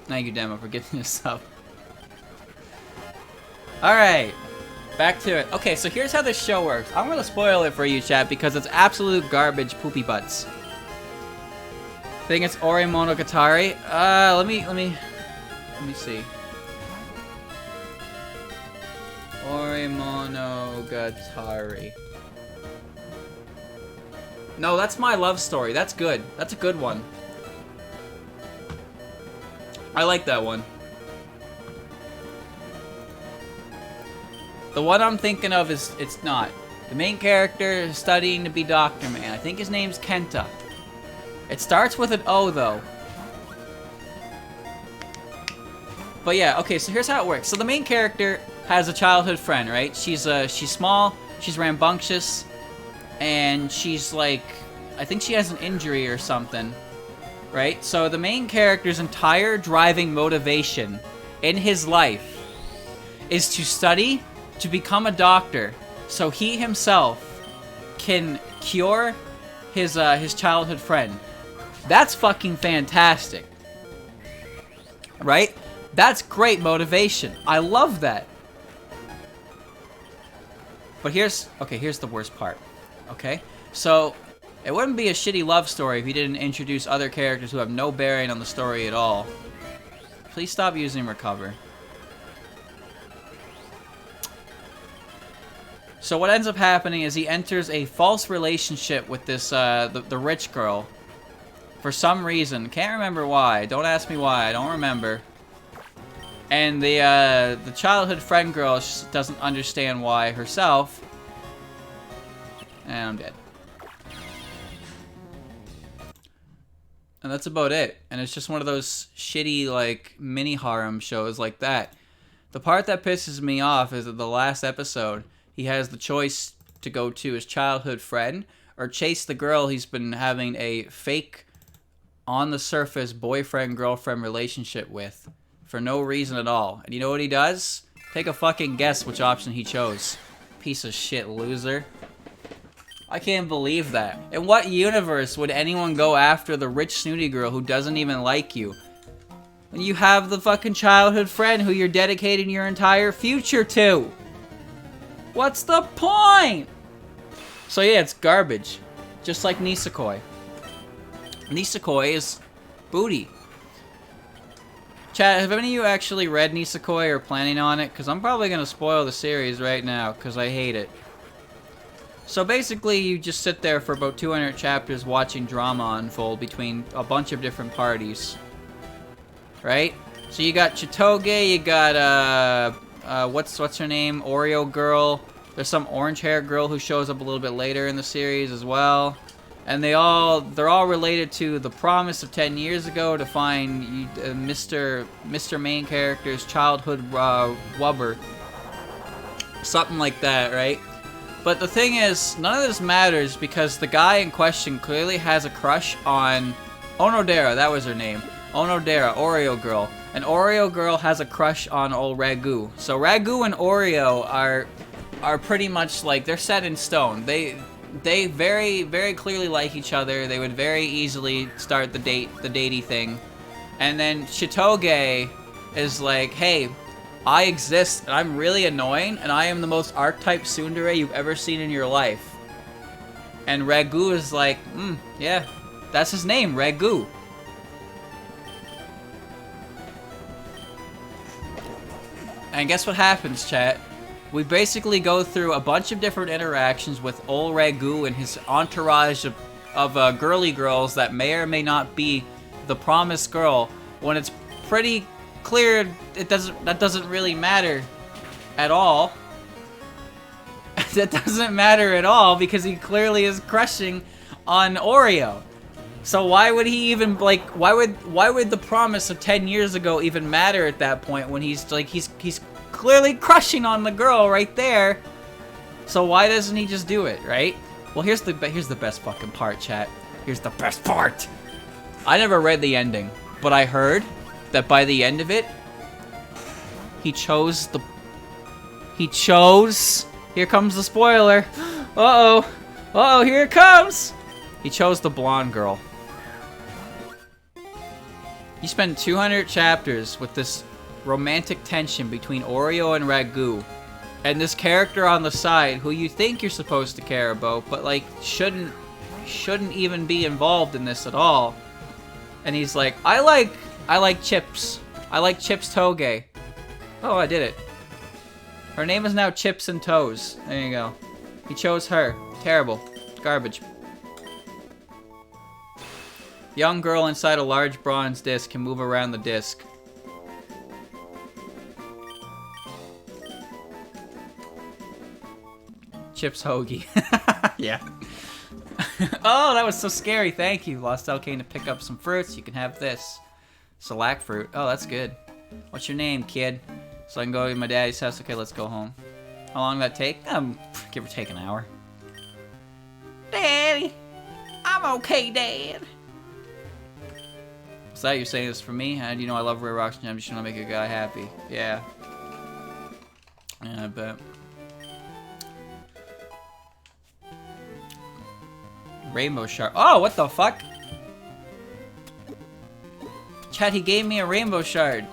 Thank you, Demo, for giving this up. Alright. Back to it. Okay, so here's how this show works. I'm gonna spoil it for you, chat, because it's absolute garbage poopy butts. I think it's Ori Monogatari. Let me see. Ori Monogatari. No, that's My Love Story. That's good. That's a good one. I like that one. The one I'm thinking of is, it's not. The main character is studying to be Dr. Man. I think his name's Kenta. It starts with an O, though. But yeah, okay, so here's how it works. So the main character has a childhood friend, right? She's small, she's rambunctious, and she's like, I think she has an injury or something, right? So the main character's entire driving motivation in his life is to study, to become a doctor, so he himself can cure his childhood friend. That's fucking fantastic, right? That's great motivation. I love that. But here's the worst part, okay? So, it wouldn't be a shitty love story if you didn't introduce other characters who have no bearing on the story at all. Please stop using recover. So what ends up happening is he enters a false relationship with this, the rich girl. For some reason. Can't remember why. Don't ask me why. I don't remember. And the childhood friend girl just doesn't understand why herself. And I'm dead. And that's about it. And it's just one of those shitty, like, mini harem shows like that. The part that pisses me off is that the last episode, he has the choice to go to his childhood friend or chase the girl he's been having a fake, on-the-surface boyfriend-girlfriend relationship with. For no reason at all. And you know what he does? Take a fucking guess which option he chose. Piece of shit loser. I can't believe that. In what universe would anyone go after the rich snooty girl who doesn't even like you? When you have the fucking childhood friend who you're dedicating your entire future to. What's the point? So yeah, it's garbage. Just like Nisekoi. Nisekoi is booty. Chat, have any of you actually read Nisekoi or planning on it? Because I'm probably going to spoil the series right now, because I hate it. So basically, you just sit there for about 200 chapters watching drama unfold between a bunch of different parties. Right? So you got Chitoge, you got, what's her name? Oreo girl. There's some orange-haired girl who shows up a little bit later in the series as well. And they're all related to the promise of 10 years ago to find Mr. Main Character's childhood wubber. Something like that, right? But the thing is, none of this matters because the guy in question clearly has a crush on Onodera, that was her name. Onodera, Oreo girl. And Oreo girl has a crush on old Ragu. So Ragu and Oreo are pretty much like, they're set in stone. They very, very clearly like each other. They would very easily start the datey thing. And then Chitoge is like, hey, I exist and I'm really annoying and I am the most archetype tsundere you've ever seen in your life. And Ragu is like, yeah, that's his name, Ragu. And guess what happens, chat? We basically go through a bunch of different interactions with old Ragu and his entourage of girly girls that may or may not be the promised girl, when it's pretty clear that doesn't really matter at all. That doesn't matter at all because he clearly is crushing on Oreo. So why would he even, like, why would the promise of 10 years ago even matter at that point when he's clearly crushing on the girl right there? So why doesn't he just do it, right? Well, here's the best fucking part, chat. Here's the best part. I never read the ending, but I heard that by the end of it, he chose. Here comes the spoiler. Uh-oh, here it comes. He chose the blonde girl. You spend 200 chapters with this romantic tension between Oreo and Ragu, and this character on the side who you think you're supposed to care about, but like shouldn't even be involved in this at all. And he's like, I like Chips. I like Chips Toge. Oh, I did it. Her name is now Chips and Toes. There you go. He chose her. Terrible. Garbage. Young girl inside a large bronze disc can move around the disc. Chips Hoagie. Yeah. Oh, that was so scary. Thank you. Lost Elle came to pick up some fruits. You can have this. Shellac fruit. Oh, that's good. What's your name, kid? So I can go to my daddy's house. Okay, let's go home. How long did that take? Give or take an hour. Daddy! I'm okay, Dad. Is that you're saying this for me? How do you know I love rare rocks and gems? You want to make a guy happy. Yeah. Yeah, I bet. Rainbow shard. Oh, what the fuck? Chat, he gave me a rainbow shard.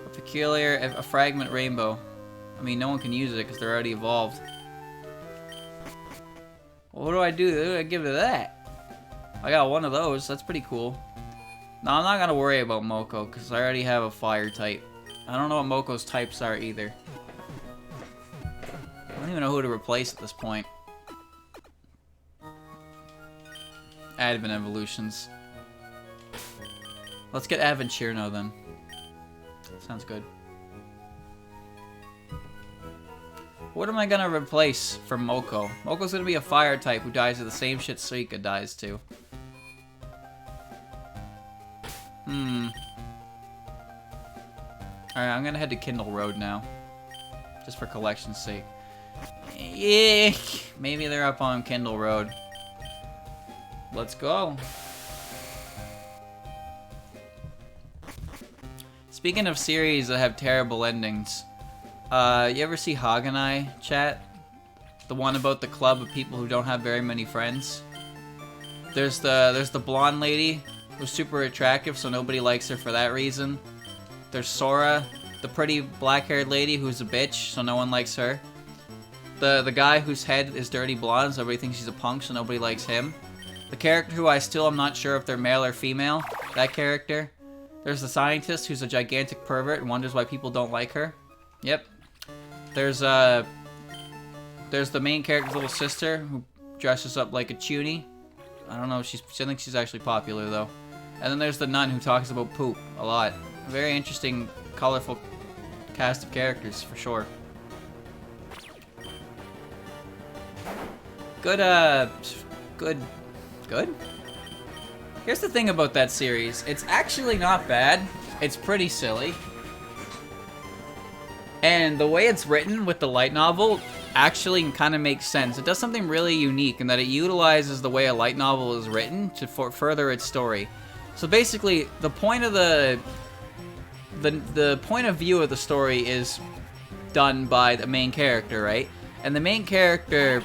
A peculiar, a fragment rainbow. I mean, no one can use it because they're already evolved. Well, what do I do? What do I give to that? I got one of those. That's pretty cool. No, I'm not gonna worry about Moko because I already have a fire type. I don't know what Moko's types are either. I don't even know who to replace at this point. Advent evolutions. Let's get Aventurno then. Sounds good. What am I gonna replace for Moko? Moko's gonna be a fire type who dies to the same shit Suika dies to. Alright, I'm gonna head to Kindle Road now. Just for collection's sake. Yeah, maybe they're up on Kindle Road. Let's go. Speaking of series that have terrible endings, you ever see Haganai, chat? The one about the club of people who don't have very many friends? There's the blonde lady who's super attractive, so nobody likes her for that reason. There's Sora, the pretty black-haired lady who's a bitch, so no one likes her. The guy whose head is dirty blonde, so everybody thinks he's a punk, so nobody likes him. The character who I still am not sure if they're male or female, that character. There's the scientist who's a gigantic pervert and wonders why people don't like her. Yep. There's the main character's little sister who dresses up like a chuny. I don't know, I think she's actually popular though. And then there's the nun who talks about poop a lot. A very interesting, colorful cast of characters for sure. Good. Here's the thing about that series. It's actually not bad. It's pretty silly. And the way it's written with the light novel actually kind of makes sense. It does something really unique in that it utilizes the way a light novel is written to further its story. So basically, the point of the point of view of the story is done by the main character, right? And the main character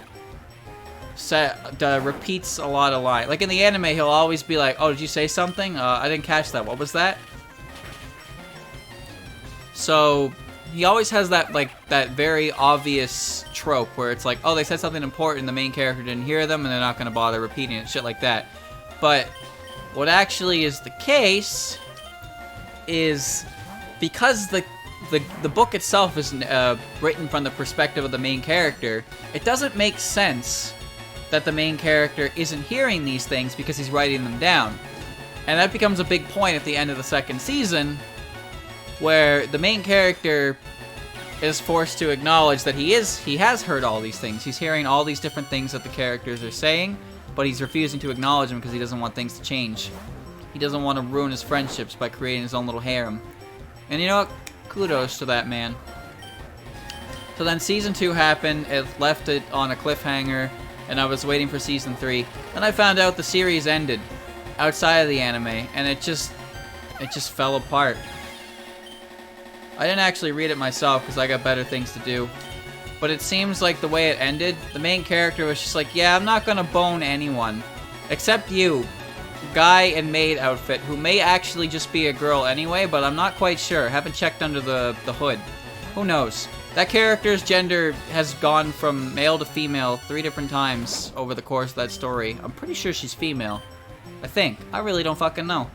repeats a lot of lines. Like in the anime, he'll always be like, "Oh, did you say something? I didn't catch that. What was that?" So he always has that that very obvious trope where it's like, "Oh, they said something important. The main character didn't hear them, and they're not gonna bother repeating it." Shit like that. But what actually is the case is because the book itself is written from the perspective of the main character, it doesn't make sense that the main character isn't hearing these things because he's writing them down. And that becomes a big point at the end of the second season, where the main character is forced to acknowledge that he has heard all these things. He's hearing all these different things that the characters are saying, but he's refusing to acknowledge them because he doesn't want things to change. He doesn't want to ruin his friendships by creating his own little harem. And you know what? Kudos to that man. So then season 2 happened, it left it on a cliffhanger, and I was waiting for season 3. Then I found out the series ended outside of the anime, and it just fell apart. I didn't actually read it myself because I got better things to do. But it seems like the way it ended, the main character was just like, yeah, I'm not gonna bone anyone. Except you, guy in maid outfit, who may actually just be a girl anyway, but I'm not quite sure. Haven't checked under the hood. Who knows? That character's gender has gone from male to female 3 different times over the course of that story. I'm pretty sure she's female. I think. I really don't fucking know.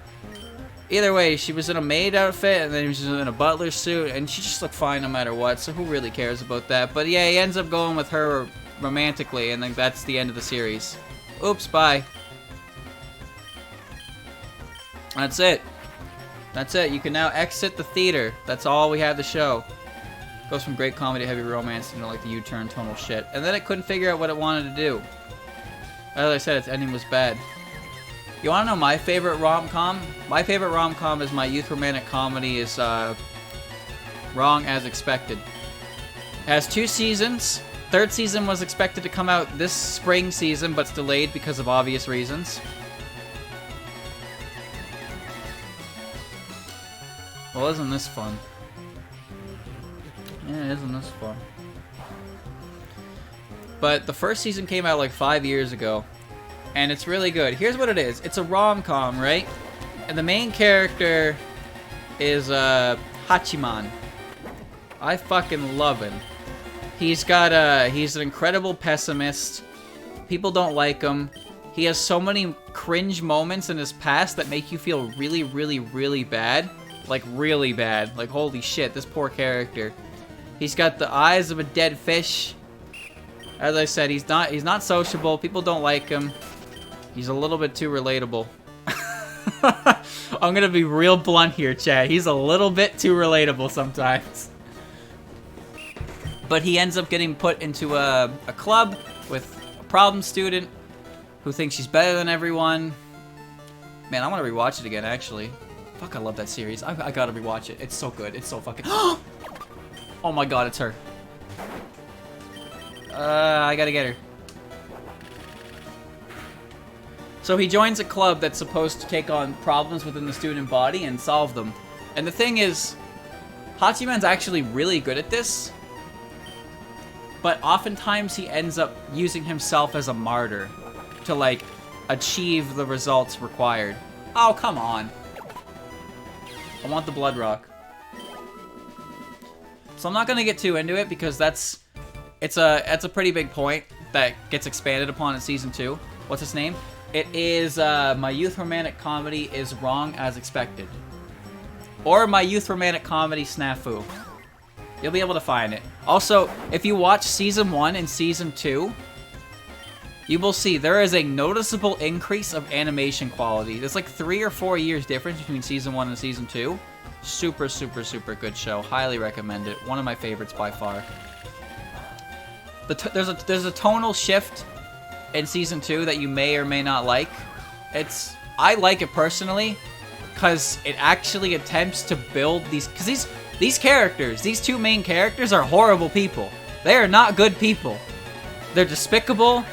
Either way, she was in a maid outfit, and then she was in a butler suit, and she just looked fine no matter what, so who really cares about that? But yeah, he ends up going with her romantically, and then that's the end of the series. Oops, bye. That's it. That's it. You can now exit the theater. That's all we have to show. Goes from great comedy to heavy romance into like the U-turn tonal shit. And then it couldn't figure out what it wanted to do. As I said, its ending was bad. You want to know my favorite rom-com? My favorite rom-com is my youth romantic comedy is Wrong as Expected. It has 2 seasons. 3rd season was expected to come out this spring season, but it's delayed because of obvious reasons. Well, isn't this fun? Yeah, isn't this fun? But the 1st season came out like 5 years ago. And it's really good. Here's what it is. It's a rom-com, right? And the main character is Hachiman. I fucking love him. He's an incredible pessimist. People don't like him. He has so many cringe moments in his past that make you feel really, really, really bad. Like, really bad. Like, holy shit, this poor character. He's got the eyes of a dead fish. As I said, he's not sociable. People don't like him. He's a little bit too relatable. I'm gonna be real blunt here, Chad. He's a little bit too relatable sometimes. But he ends up getting put into a club with a problem student who thinks she's better than everyone. Man, I want to rewatch it again, actually. Fuck, I love that series. I gotta rewatch it. It's so good. It's so fucking... Oh my god, it's her. I gotta get her. So he joins a club that's supposed to take on problems within the student body and solve them. And the thing is, Hachiman's actually really good at this. But oftentimes he ends up using himself as a martyr to, like, achieve the results required. Oh, come on. I want the blood rock. So I'm not gonna get too into it because that's a pretty big point that gets expanded upon in season 2. What's its name? It is my youth romantic comedy is Wrong as Expected, or my youth romantic comedy Snafu. You'll be able to find it. Also, if you watch season 1 and season 2, you will see there is a noticeable increase of animation quality. There's like 3 or 4 years difference between season 1 and season 2. Super, super, super good show. Highly recommend it. One of my favorites by far. There's a tonal shift in season 2 that you may or may not like. I like it personally because it actually attempts to build these characters, these 2 main characters are horrible people. They are not good people. They're despicable,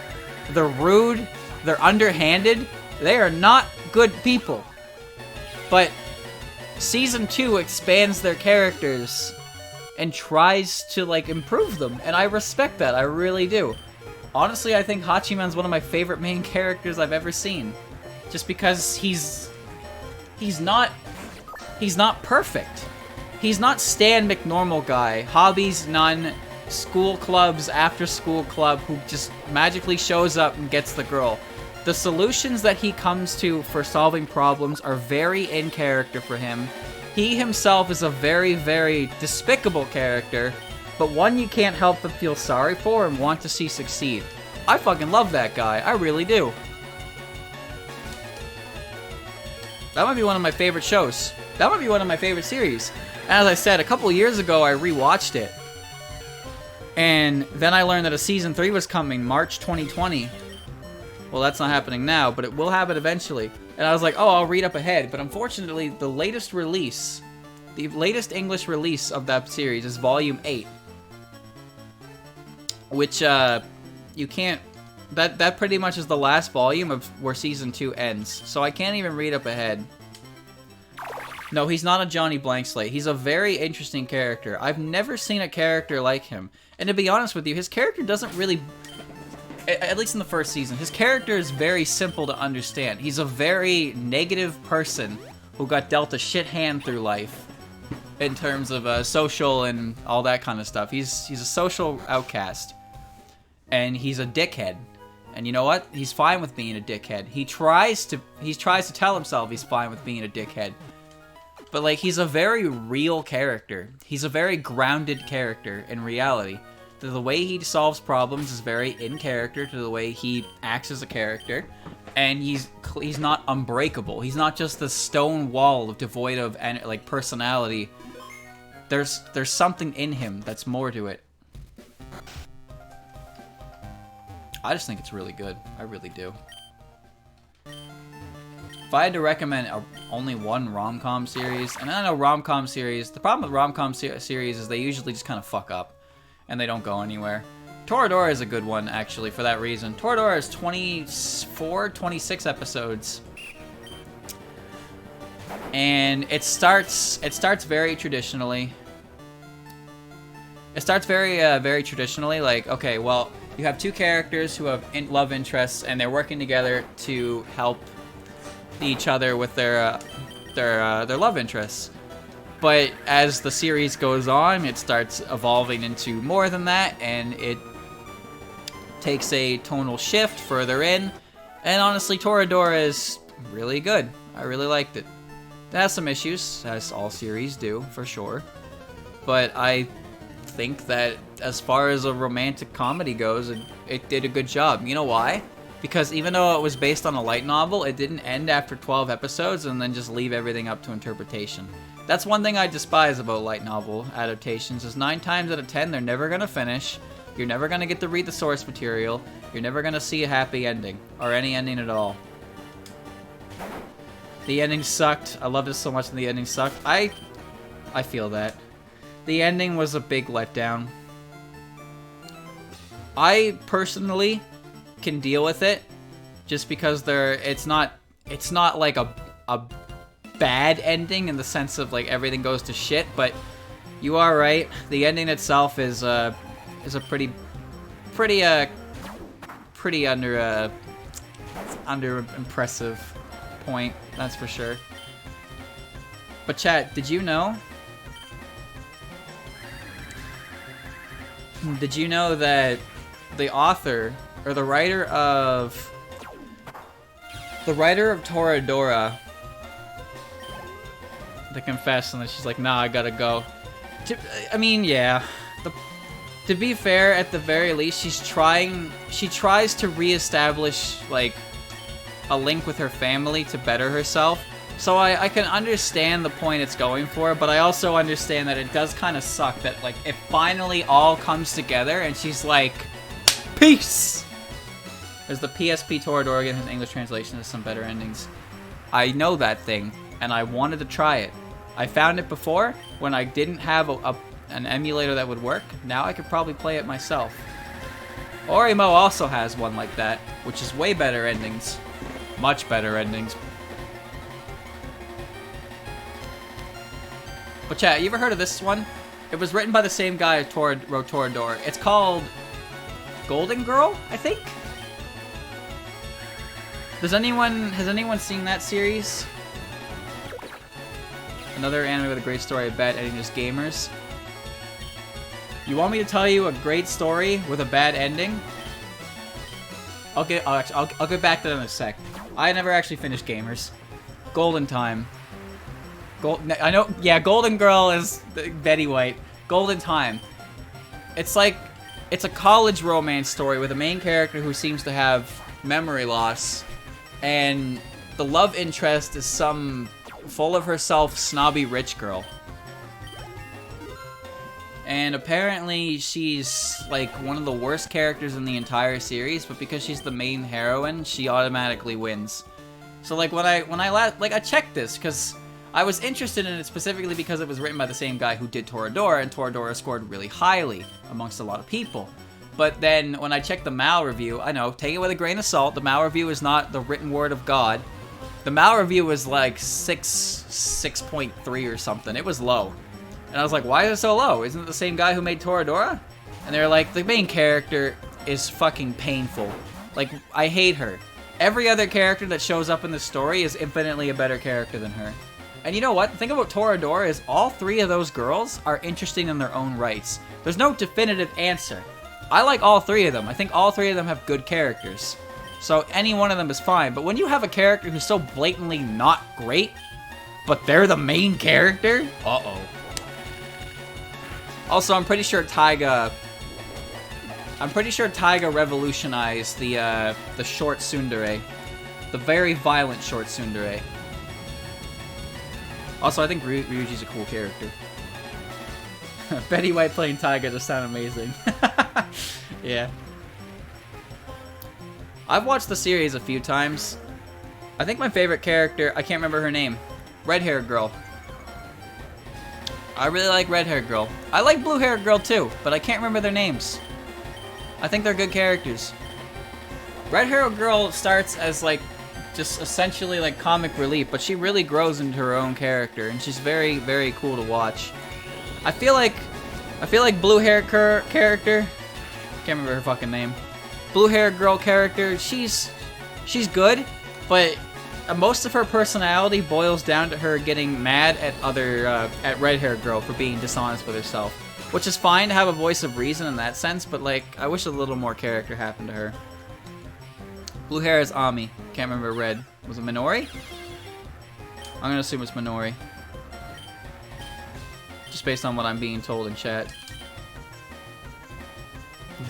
they're rude, they're underhanded. They are not good people. But season 2 expands their characters and tries to, like, improve them, and I respect that. I really do. Honestly, I think Hachiman's one of my favorite main characters I've ever seen. Just because he's not perfect. He's not Stan McNormal guy. Hobbies, none. School clubs, after school club, who just magically shows up and gets the girl. The solutions that he comes to for solving problems are very in character for him. He himself is a very, very despicable character, but one you can't help but feel sorry for and want to see succeed. I fucking love that guy. I really do. That might be one of my favorite shows. That might be one of my favorite series. As I said, a couple years ago, I rewatched it. And then I learned that a season 3 was coming, March 2020. Well, that's not happening now, but it will happen eventually. And I was like, oh, I'll read up ahead. But unfortunately, the latest release The latest English release of that series is Volume 8. Which, you can't... That pretty much is the last volume of where Season 2 ends. So I can't even read up ahead. No, he's not a Johnny Blankslate. He's a very interesting character. I've never seen a character like him. And to be honest with you, his character doesn't really... At least in the first season, his character is very simple to understand. He's a very negative person who got dealt a shit hand through life. In terms of social and all that kind of stuff. He's a social outcast. And he's a dickhead. And you know what? He's fine with being a dickhead. He tries to tell himself he's fine with being a dickhead. But like, he's a very real character. He's a very grounded character in reality. The way he solves problems is very in character to the way he acts as a character. And he's not unbreakable. He's not just the stone wall devoid of like personality. There's something in him that's more to it. I just think it's really good. I really do. If I had to recommend only one rom-com series, and I know rom-com series, the problem with rom-com series is they usually just kind of fuck up. And they don't go anywhere. Toradora is a good one, actually, for that reason. Toradora is 24, 26 episodes. And it starts very traditionally. It starts very traditionally, like, okay, well, you have two characters who have love interests, and they're working together to help each other with their love interests. But as the series goes on, it starts evolving into more than that, and it takes a tonal shift further in. And honestly, Toradora is really good. I really liked it. It has some issues, as all series do, for sure. But I think that as far as a romantic comedy goes, it did a good job. You know why? Because even though it was based on a light novel, it didn't end after 12 episodes and then just leave everything up to interpretation. That's one thing I despise about light novel adaptations, is 9 times out of 10, they're never going to finish. You're never going to get to read the source material. You're never going to see a happy ending, or any ending at all. The ending sucked. I loved it so much and the ending sucked. I feel that. The ending was a big letdown. I personally can deal with it, just because it's not like a bad ending in the sense of like everything goes to shit, but you are right. The ending itself is a pretty under impressive point, that's for sure. But chat, did you know that the author or the writer of Toradora, to confess, and then she's like, nah, I gotta go. I mean, yeah. To be fair, at the very least, she tries to reestablish, like, a link with her family to better herself. So I can understand the point it's going for, but I also understand that it does kind of suck that, like, it finally all comes together and she's like, peace! There's the PSP Toradora, again, his English translation has some better endings. I know that thing, and I wanted to try it. I found it before when I didn't have an emulator that would work. Now I could probably play it myself. Orimo also has one like that, which is way better endings. Much better endings. But chat, you ever heard of this one? It was written by the same guy who wrote Toradora. It's called Golden Girl, I think? Has anyone seen that series? Another anime with a great story, I bet, and just gamers. You want me to tell you a great story with a bad ending? I'll get back to that in a sec. I never actually finished Gamers. Golden Time. I know, yeah, Golden Girl is Betty White. Golden Time. It's like, it's a college romance story with a main character who seems to have memory loss, and the love interest is some full of herself snobby rich girl. And apparently she's like one of the worst characters in the entire series, but because she's the main heroine, she automatically wins. So like when I checked this, because I was interested in it specifically because it was written by the same guy who did Toradora, and Toradora scored really highly amongst a lot of people. But then when I checked the Mal review, I know, take it with a grain of salt, the Mal review is not the written word of God. The Mal review was like 6.3 or something. It was low. And I was like, why is it so low? Isn't it the same guy who made Toradora? And they're like, the main character is fucking painful. Like, I hate her. Every other character that shows up in the story is infinitely a better character than her. And you know what? The thing about Toradora is all three of those girls are interesting in their own rights. There's no definitive answer. I like all three of them. I think all three of them have good characters. So any one of them is fine. But when you have a character who's so blatantly not great, but they're the main character? Uh-oh. Also, I'm pretty sure Taiga revolutionized the short tsundere. The very violent short tsundere. Also, I think Ryuji's a cool character. Betty White playing Taiga just sound amazing. Yeah. I've watched the series a few times. I think my favorite character, I can't remember her name. Red-haired girl. I really like red-haired girl. I like blue-haired girl too, but I can't remember their names. I think they're good characters. Red-haired girl starts as like just essentially like comic relief, but she really grows into her own character, and she's very, very cool to watch. I feel like blue-haired character. Can't remember her fucking name. Blue-haired girl character. She's good, but most of her personality boils down to her getting mad at at red-haired girl for being dishonest with herself, which is fine to have a voice of reason in that sense, but like I wish a little more character happened to her. Blue hair is Ami. Can't remember red. Was it Minori? I'm gonna assume it's Minori, just based on what I'm being told in chat.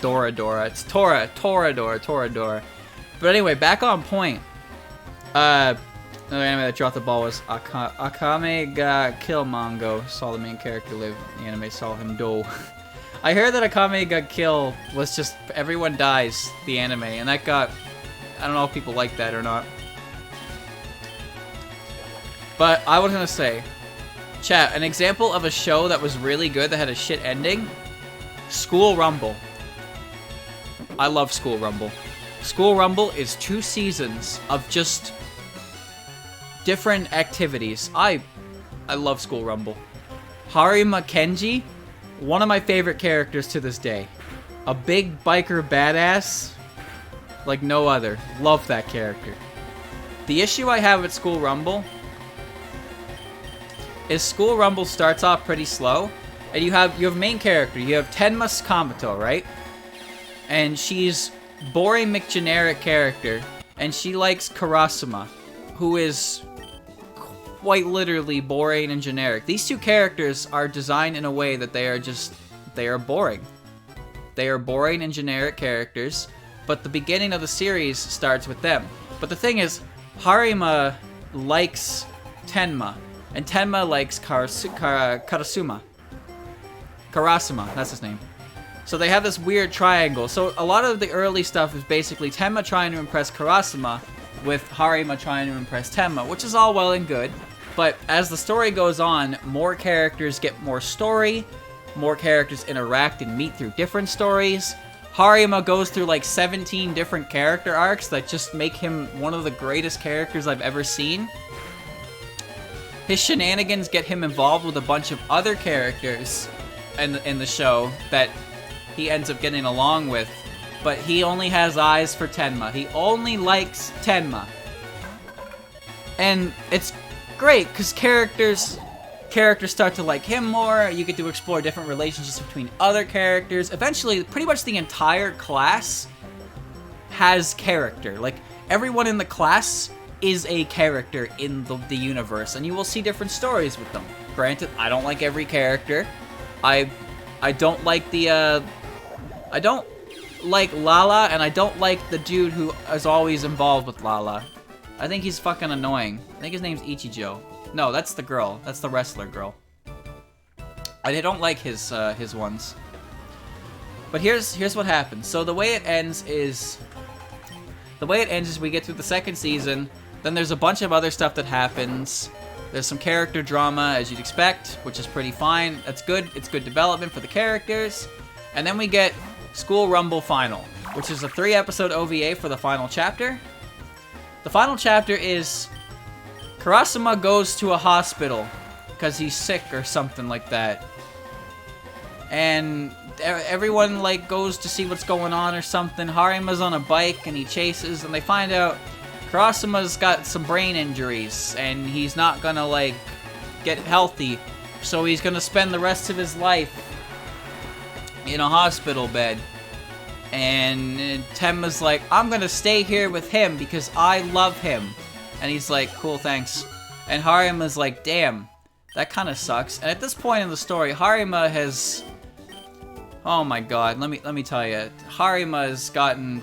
Dora. It's Toradora. But anyway, back on point. Another anime that dropped the ball was Akame ga Kill Mango. Saw the main character live. The anime saw him do. I heard that Akame ga Kill was just everyone dies, the anime, and that got... I don't know if people like that or not. But I was gonna say, chat, an example of a show that was really good that had a shit ending, School Rumble. I love School Rumble. School Rumble is 2 seasons of just different activities. I love School Rumble. Harima Kenji, one of my favorite characters to this day. A big biker badass like no other. Love that character. The issue I have with School Rumble is School Rumble starts off pretty slow, and you have main character. You have Tenma Sakamoto, right? And she's boring McGeneric character, and she likes Karasuma, who is quite literally boring and generic. These two characters are designed in a way that they are boring. They are boring and generic characters, but the beginning of the series starts with them. But the thing is, Harima likes Tenma, and Tenma likes Karasuma, that's his name. So they have this weird triangle. So a lot of the early stuff is basically Tenma trying to impress Karasuma with Harima trying to impress Tenma, which is all well and good. But as the story goes on, more characters get more story, more characters interact and meet through different stories. Harima goes through like 17 different character arcs that just make him one of the greatest characters I've ever seen. His shenanigans get him involved with a bunch of other characters in the show that he ends up getting along with, but he only has eyes for Tenma. He only likes Tenma. And it's great, because characters start to like him more. You get to explore different relationships between other characters. Eventually, pretty much the entire class has character. Like, everyone in the class is a character in the universe, and you will see different stories with them. Granted, I don't like every character. I don't like I don't like Lala, and I don't like the dude who is always involved with Lala. I think he's fucking annoying. I think his name's Ichijo. No, that's the girl. That's the wrestler girl. I don't like his ones. But here's what happens. So the way it ends is we get through the second season. Then there's a bunch of other stuff that happens. There's some character drama, as you'd expect, which is pretty fine. That's good. It's good development for the characters. And then we get School Rumble Final, which is a 3-episode OVA for the final chapter. The final chapter is Karasuma goes to a hospital because he's sick or something like that. And everyone, like, goes to see what's going on or something. Harima's on a bike and he chases, and they find out Karasuma's got some brain injuries and he's not gonna, like, get healthy. So he's gonna spend the rest of his life in a hospital bed. And Tenma's like, I'm gonna stay here with him because I love him. And he's like, cool, thanks. And Harima's like, damn, that kind of sucks. And at this point in the story, Harima has... Oh my god, let me tell you. Harima has gotten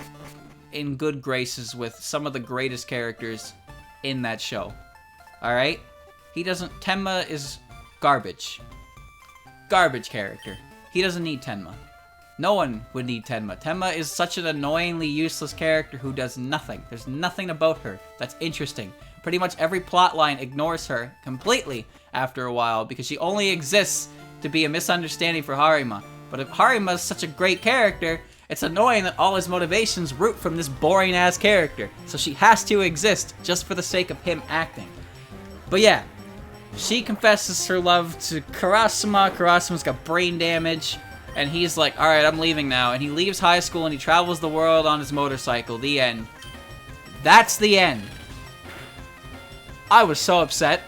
in good graces with some of the greatest characters in that show. Alright? He doesn't... Tenma is garbage. Garbage character. He doesn't need Tenma. No one would need Tenma. Tenma is such an annoyingly useless character who does nothing. There's nothing about her that's interesting. Pretty much every plotline ignores her completely after a while because she only exists to be a misunderstanding for Harima. But if Harima is such a great character, it's annoying that all his motivations root from this boring-ass character. So she has to exist just for the sake of him acting. But yeah, she confesses her love to Karasuma. Karasuma's got brain damage. And he's like, alright, I'm leaving now. And he leaves high school and he travels the world on his motorcycle. The end. That's the end. I was so upset.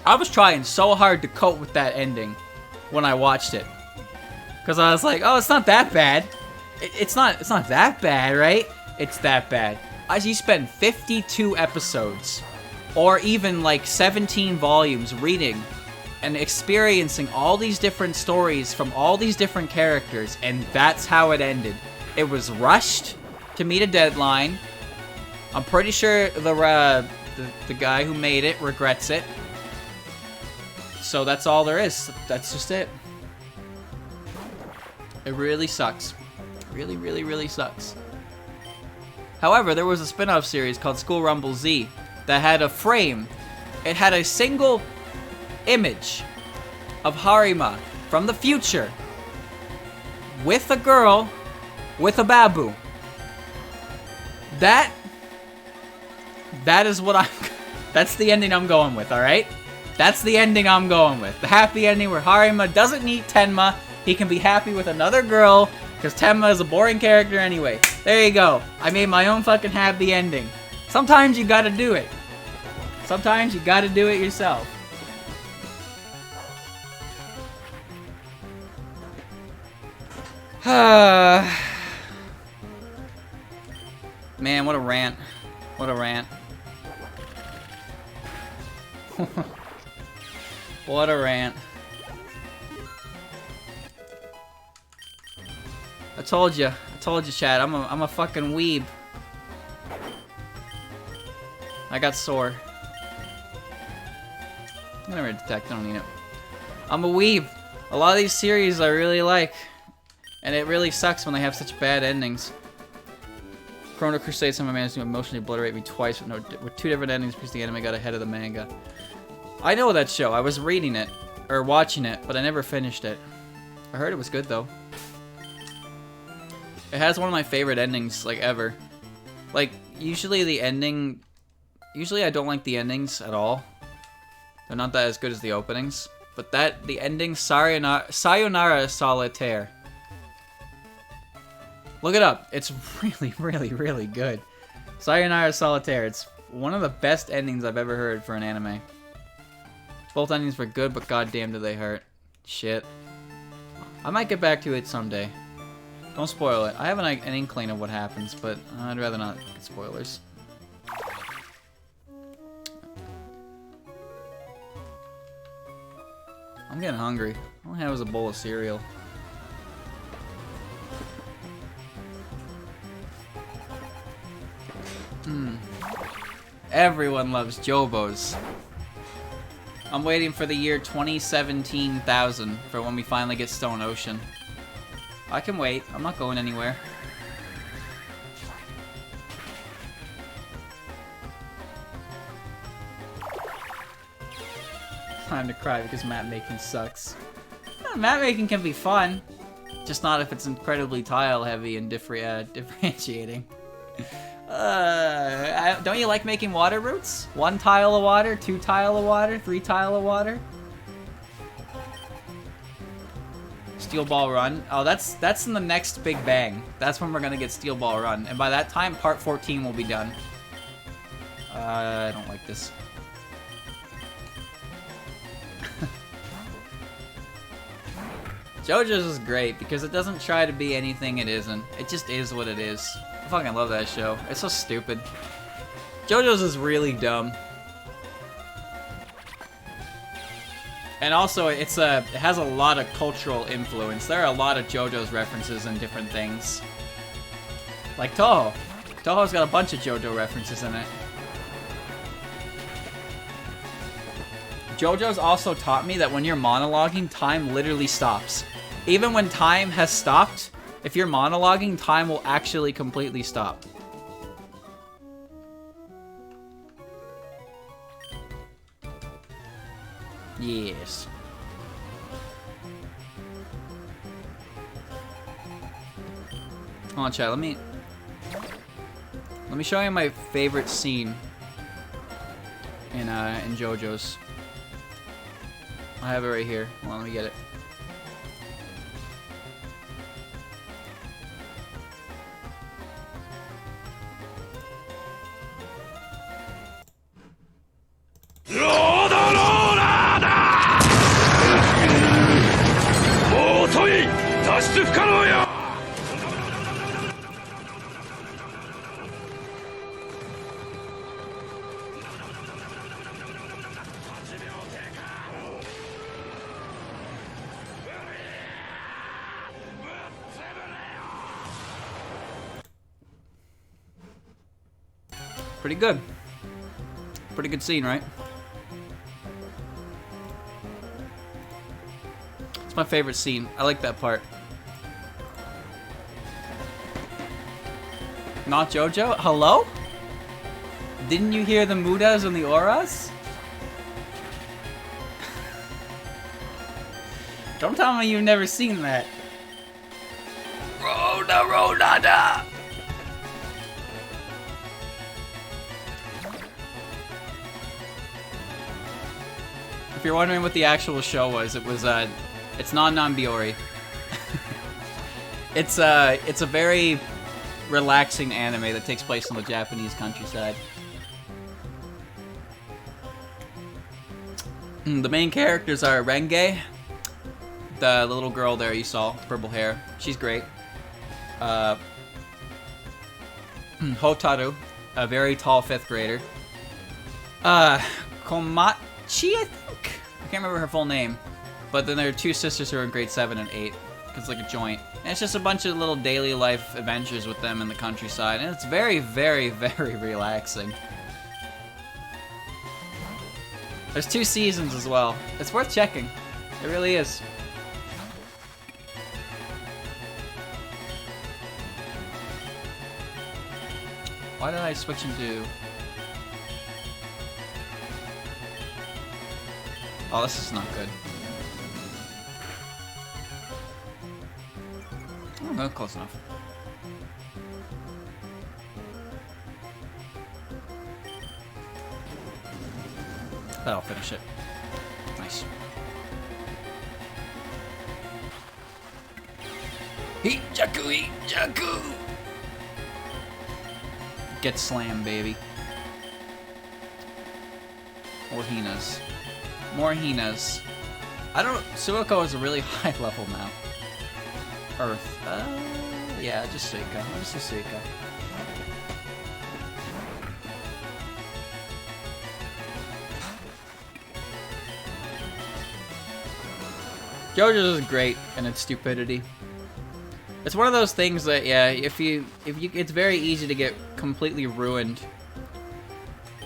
I was trying so hard to cope with that ending when I watched it. Because I was like, oh, it's not that bad. It's not that bad, right? It's that bad. You spend 52 episodes, or even like 17 volumes reading and experiencing all these different stories from all these different characters, and that's how it ended. It was rushed to meet a deadline. I'm pretty sure the guy who made it regrets it. So that's all there is. That's just it. It really sucks. Really, really, really sucks. However, there was a spin-off series called School Rumble Z that had a frame. It had a single image of Harima from the future with a girl with a babu. That is what that's the ending I'm going with, alright? That's the ending I'm going with. The happy ending where Harima doesn't need Tenma. He can be happy with another girl because Tenma is a boring character anyway. There you go. I made my own fucking happy ending. Sometimes you gotta do it. Sometimes you gotta do it yourself. Man, what a rant. What a rant. What a rant. I told you, Chad. I'm a fucking weeb. I got sore. I'm gonna detect. I don't need it. I'm a weeb. A lot of these series I really like, and it really sucks when they have such bad endings. Chrono Crusade somehow managed to emotionally obliterate me twice with 2 different endings because the anime got ahead of the manga. I know that show. I was reading it or watching it, but I never finished it. I heard it was good though. It has one of my favorite endings, like, ever. Like, usually I don't like the endings at all. They're not that as good as the openings. But the ending, Sayonara Solitaire. Look it up. It's really, really, really good. Sayonara Solitaire. It's one of the best endings I've ever heard for an anime. Both endings were good, but goddamn do they hurt. Shit. I might get back to it someday. Don't spoil it. I have an inkling of what happens, but I'd rather not get spoilers. I'm getting hungry. All I have is a bowl of cereal. Everyone loves Jobos. I'm waiting for the year 2017,000 for when we finally get Stone Ocean. I can wait. I'm not going anywhere. time to cry because map making sucks. Map making can be fun, just not if it's incredibly tile heavy and differentiating. Don't you like making water routes? 1 tile of water, 2 tile of water, 3 tile of water? Steel Ball Run. Oh, that's in the next Big Bang. That's when we're gonna get Steel Ball Run, and by that time, part 14 will be done. I don't like this. JoJo's is great because it doesn't try to be anything it isn't. It just is what it is. I fucking love that show. It's so stupid. JoJo's is really dumb. And also, it has a lot of cultural influence. There are a lot of JoJo's references in different things. Like Touhou. Touhou's got a bunch of JoJo references in it. JoJo's also taught me that when you're monologuing, time literally stops. Even when time has stopped, if you're monologuing, time will actually completely stop. Yes. Hold on, chat. Let me show you my favorite scene in JoJo's. I have it right here. Hold on, let me get it. Pretty good. Pretty good scene, right? It's my favorite scene. I like that part. Not JoJo? Hello? Didn't you hear the mudas and the auras? Don't tell me you've never seen that. Roda. If you're wondering what the actual show was, it's non-Biori. It's a very relaxing anime that takes place in the Japanese countryside. The main characters are Renge, the little girl there you saw, purple hair. She's great. Hotaru, a very tall 5th grader. Komachi, I think? I can't remember her full name. But then there are 2 sisters who are in grade 7 and 8. It's like a joint. And it's just a bunch of little daily life adventures with them in the countryside. And it's very, very, very relaxing. There's 2 seasons as well. It's worth checking. It really is. Why did I switch into... Oh, this is not good. Oh, no, close enough. That'll finish it. Nice. Jaku! Get slammed, baby. More Hinas. More Hinas. I don't... Suiko is a really high level now. Earth. Yeah, just Suiko. I'll just say Suiko. JoJo's is great in its stupidity. It's one of those things that, yeah, if you, it's very easy to get completely ruined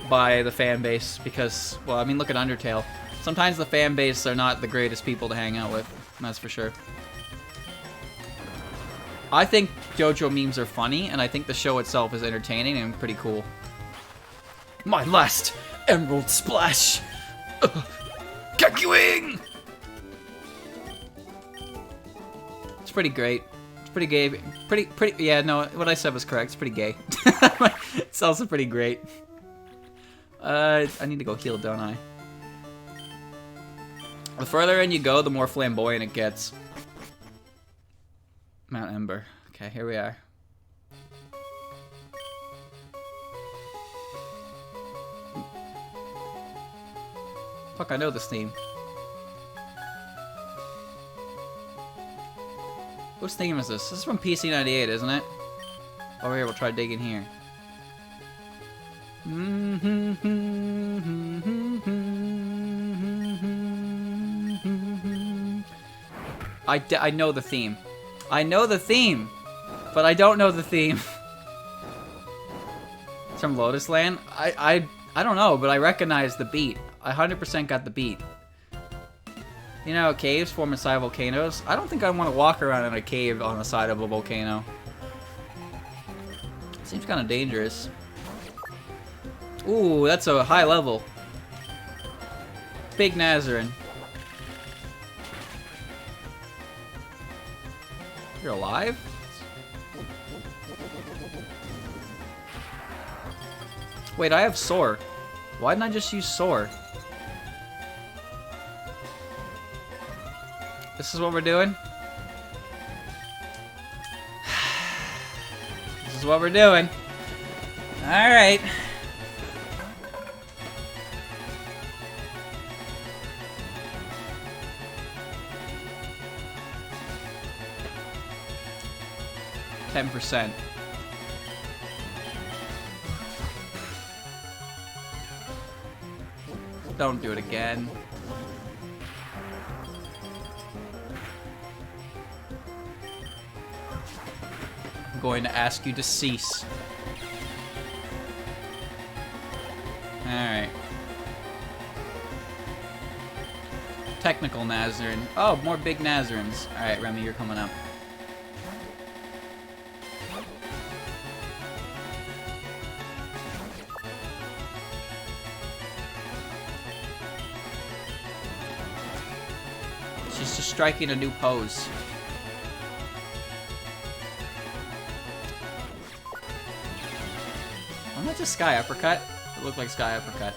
by the fan base because, well, I mean, look at Undertale. Sometimes the fan base are not the greatest people to hang out with, that's for sure. I think JoJo memes are funny, and I think the show itself is entertaining and pretty cool. My last Emerald Splash! Vacuuming! It's pretty great. It's pretty gay. Pretty, yeah, no, what I said was correct. It's pretty gay. It's also pretty great. I need to go heal, don't I? The further in you go, the more flamboyant it gets. Mount Ember. Okay, here we are. Fuck, I know this theme. Whose theme is this? This is from PC98, isn't it? Over here, we'll try digging here. I know the theme. I know the theme, but I don't know the theme. It's from Lotus Land? I don't know, but I recognize the beat. I 100% got the beat. You know, caves form inside volcanoes. I don't think I want to walk around in a cave on the side of a volcano. Seems kind of dangerous. Ooh, that's a high level. Big Nazarene. You're alive? Wait, I have Soar. Why didn't I just use Soar? This is what we're doing? This is what we're doing. Alright. %. Don't do it again. I'm going to ask you to cease. Alright. Technical Nazarene. Oh, more big Nazarenes. Alright, Remy, you're coming up. She's just striking a new pose. Wasn't that just Sky Uppercut? It looked like Sky Uppercut.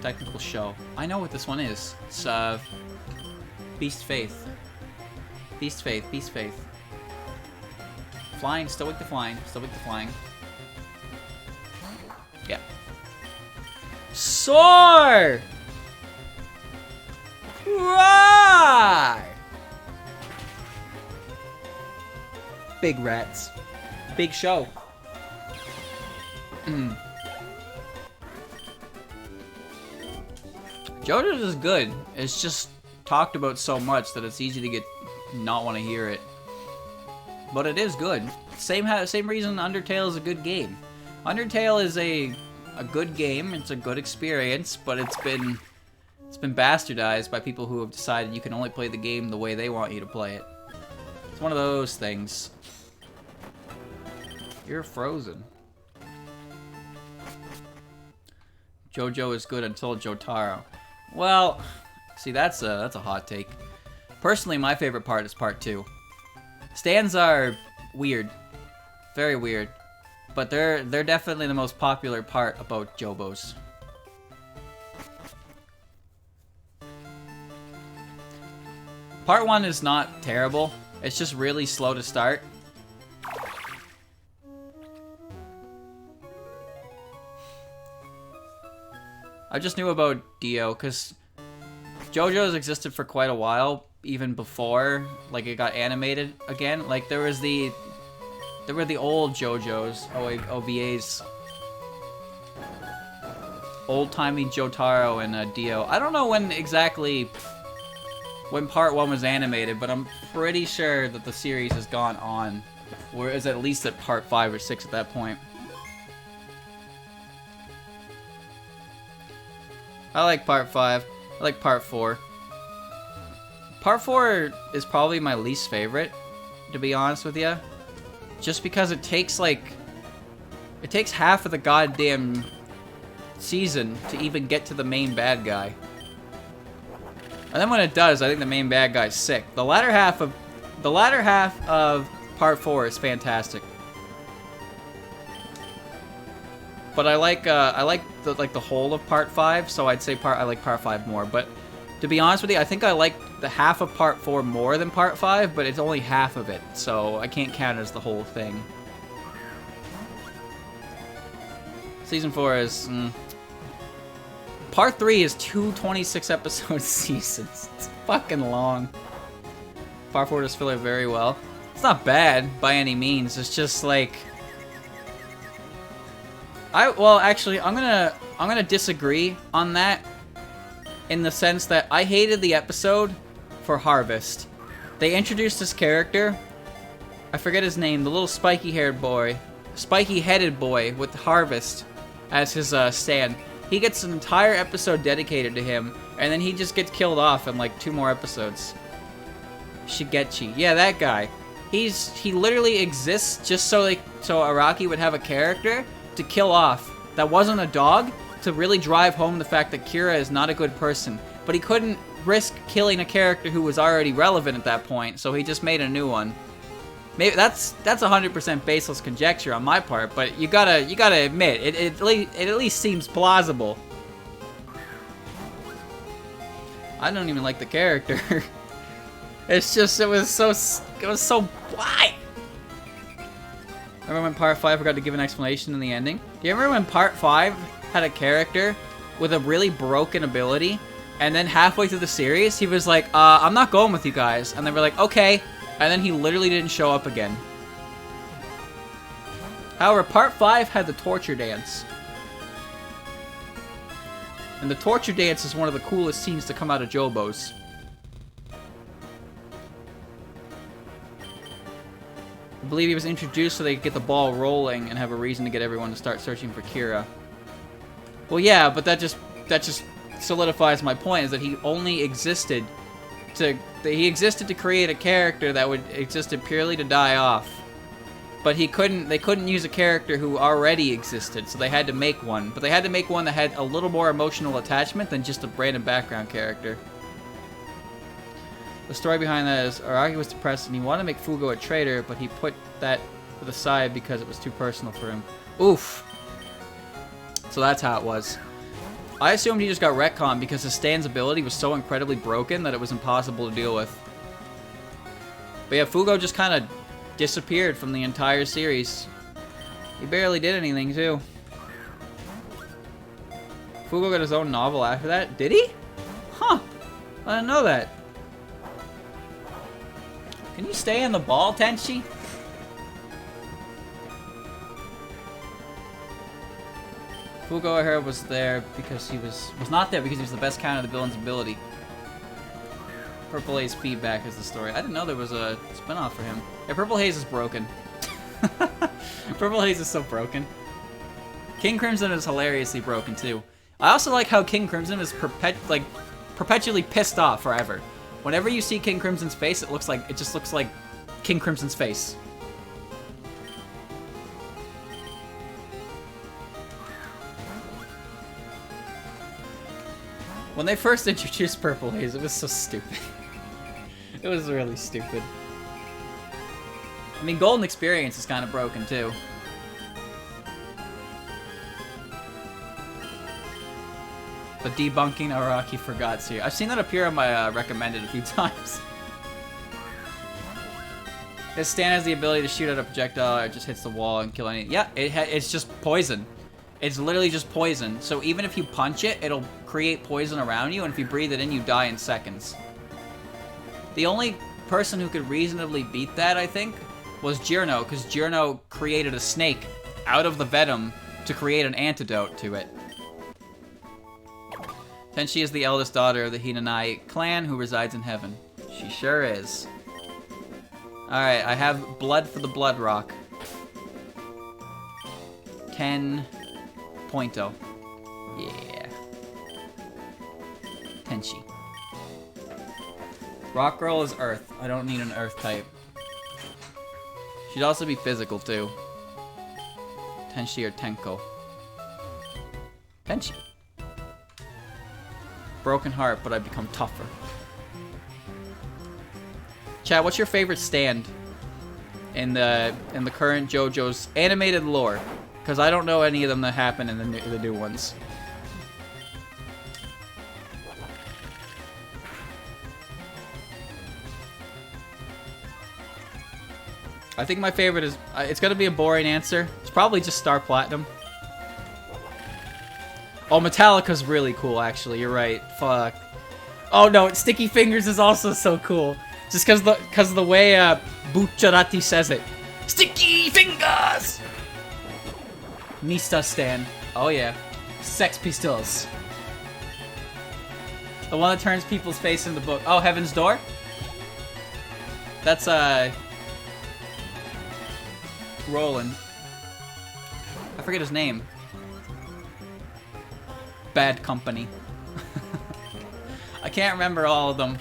Technical show. I know what this one is. It's, Beast Faith. Beast Faith, Beast Faith. Flying, still weak to flying, still weak to flying. Yeah. Soar! Roar! Big rats. Big show. JoJo's is good. It's just talked about so much that it's easy to get not want to hear it. But it is good. Same reason Undertale is a good game. Undertale is a good game. It's a good experience, but it's been bastardized by people who have decided you can only play the game the way they want you to play it. It's one of those things. You're frozen. JoJo is good until Jotaro. Well, see, that's a hot take. Personally, my favorite part is part 2. Stands are weird, very weird, but they're definitely the most popular part about JoBos. Part 1 is not terrible. It's just really slow to start. I just knew about Dio because JoJo's existed for quite a while, even before like it got animated again. Like there were the old JoJo's, OVAs, old-timey Jotaro and Dio. I don't know when exactly when part 1 was animated, but I'm pretty sure that the series has gone on, or is at least at part 5 or 6 at that point. I like part 5. I like part 4. Part 4 is probably my least favorite, to be honest with you. Just because it takes half of the goddamn season to even get to the main bad guy. And then when it does, I think the main bad guy's sick. The latter half of part 4 is fantastic. But I like the whole of part 5, so I'd say I like part 5 more. But to be honest with you, I think I like the half of part 4 more than part 5, but it's only half of it, so I can't count it as the whole thing. Season 4 is... Part 3 is 2 26-episode seasons. It's fucking long. Part 4 does filler very well. It's not bad by any means. It's just like... Well, actually, I'm gonna disagree on that in the sense that I hated the episode for Harvest. They introduced this character. I forget his name. The little spiky-headed boy with Harvest as his stand. He gets an entire episode dedicated to him, and then he just gets killed off in like 2 more episodes. Shigechi. Yeah, that guy. He literally exists just so Araki would have a character to kill off that wasn't a dog, to really drive home the fact that Kira is not a good person. But he couldn't risk killing a character who was already relevant at that point, so he just made a new one. Maybe that's 100% baseless conjecture on my part, but you gotta admit it at least seems plausible. I don't even like the character. It's just it was so why? Remember when part 5 forgot to give an explanation in the ending? Do you remember when part 5 had a character with a really broken ability, and then halfway through the series he was like, I'm not going with you guys, and they were like, okay. And then he literally didn't show up again. However, part 5 had the torture dance. And the torture dance is one of the coolest scenes to come out of JoJo's. I believe he was introduced so they could get the ball rolling and have a reason to get everyone to start searching for Kira. Well, yeah, but that just solidifies my point, is that he only existed to create a character that would existed purely to die off. But they couldn't use a character who already existed, so they had to make one. But they had to make one that had a little more emotional attachment than just a random background character. The story behind that is Araki was depressed and he wanted to make Fugo a traitor, but he put that to the side because it was too personal for him. Oof. So that's how it was. I assumed he just got retconned because his Stan's ability was so incredibly broken that it was impossible to deal with. But yeah, Fugo just kind of disappeared from the entire series. He barely did anything, too. Fugo got his own novel after that? Did he? Huh. I didn't know that. Can you stay in the ball, Tenchi? Fugo O'Hara was there because he was not there because he was the best counter of the villain's ability. Purple Haze feedback is the story. I didn't know there was a spinoff for him. Yeah, Purple Haze is broken. Purple Haze is so broken. King Crimson is hilariously broken too. I also like how King Crimson is perpetually pissed off forever. Whenever you see King Crimson's face, it just looks like King Crimson's face. When they first introduced Purple Haze, it was so stupid. It was really stupid. I mean, Golden Experience is kind of broken too. The debunking Araki forgot series. I've seen that appear on my recommended a few times. His Stan has the ability to shoot out a projectile, it just hits the wall and kill anything. Yeah, it's just poison. It's literally just poison. So even if you punch it, it'll create poison around you, and if you breathe it in, you die in seconds. The only person who could reasonably beat that, I think, was Jirno, because Jirno created a snake out of the venom to create an antidote to it. Tenchi is the eldest daughter of the Hinanai clan who resides in heaven. She sure is. Alright, I have blood for the blood rock. 10 pointo. Yeah. Tenchi. Rock Girl is earth. I don't need an earth type. She'd also be physical too. Tenchi or Tenko. Tenchi. Broken heart, but I become tougher. Chat, what's your favorite stand in the current JoJo's animated lore? Because I don't know any of them that happen in the new ones. I think my favorite is... it's gonna be a boring answer. It's probably just Star Platinum. Oh, Metallica's really cool, actually. You're right. Fuck. Oh, no. Sticky Fingers is also so cool. Just because the way Bucciarati says it. Sticky Fingers! Mista Stan. Oh, yeah. Sex Pistols. The one that turns people's face in the book. Oh, Heaven's Door? That's, Roland. I forget his name. Bad Company. I can't remember all of them.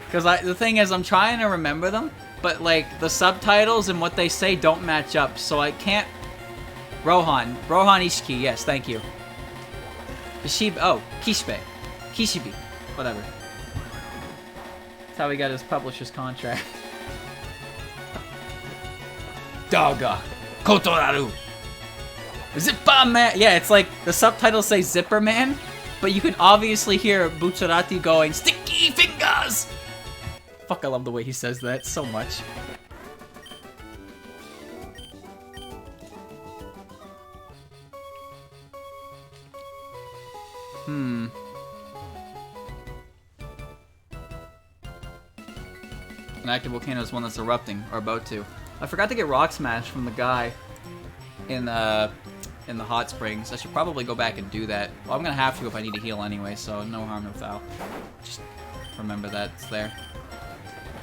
Because the thing is, I'm trying to remember them, but like the subtitles and what they say don't match up, so I can't. Rohan Ishiki, yes, thank you. Kishibe, oh, Kishibe, whatever. That's how he got his publisher's contract. Daga, Kotoraru. Zipper Man! Yeah, it's like the subtitles say Zipper Man, but you can obviously hear Bucciarati going, Sticky Fingers! Fuck, I love the way he says that so much. An active volcano is one that's erupting, or about to. I forgot to get Rock Smash from the guy in the hot springs. I should probably go back and do that. Well, I'm gonna have to if I need to heal anyway, so no harm, no foul. Just remember that it's there.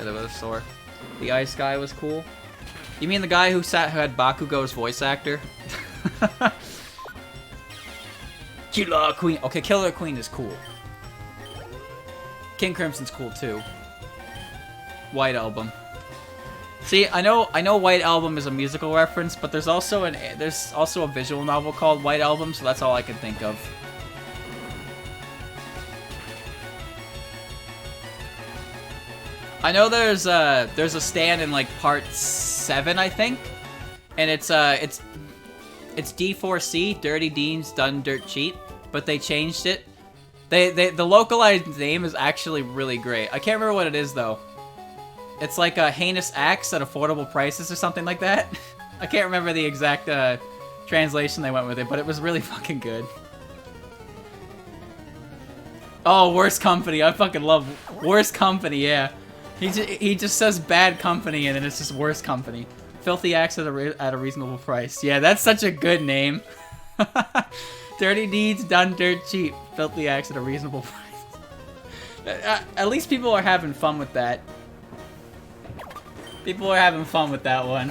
It was sore. The ice guy was cool. You mean the guy who had Bakugo's voice actor? Killer Queen. Okay, Killer Queen is cool. King Crimson's cool too. White Album. See, I know White Album is a musical reference, but there's also a visual novel called White Album, so that's all I can think of. I know there's a stand in like part 7, I think, and it's D4C, Dirty Deeds Done Dirt Cheap, but they changed it. The localized name is actually really great. I can't remember what it is though. It's like a heinous acts at affordable prices or something like that. I can't remember the exact translation they went with it, but it was really fucking good. Oh, Worst Company. I fucking love Worst Company, yeah. He just says Bad Company and then it's just Worst Company. Filthy acts at a reasonable price. Yeah, that's such a good name. Dirty Deeds Done Dirt Cheap. Filthy acts at a reasonable price. At least people are having fun with that. People are having fun with that one.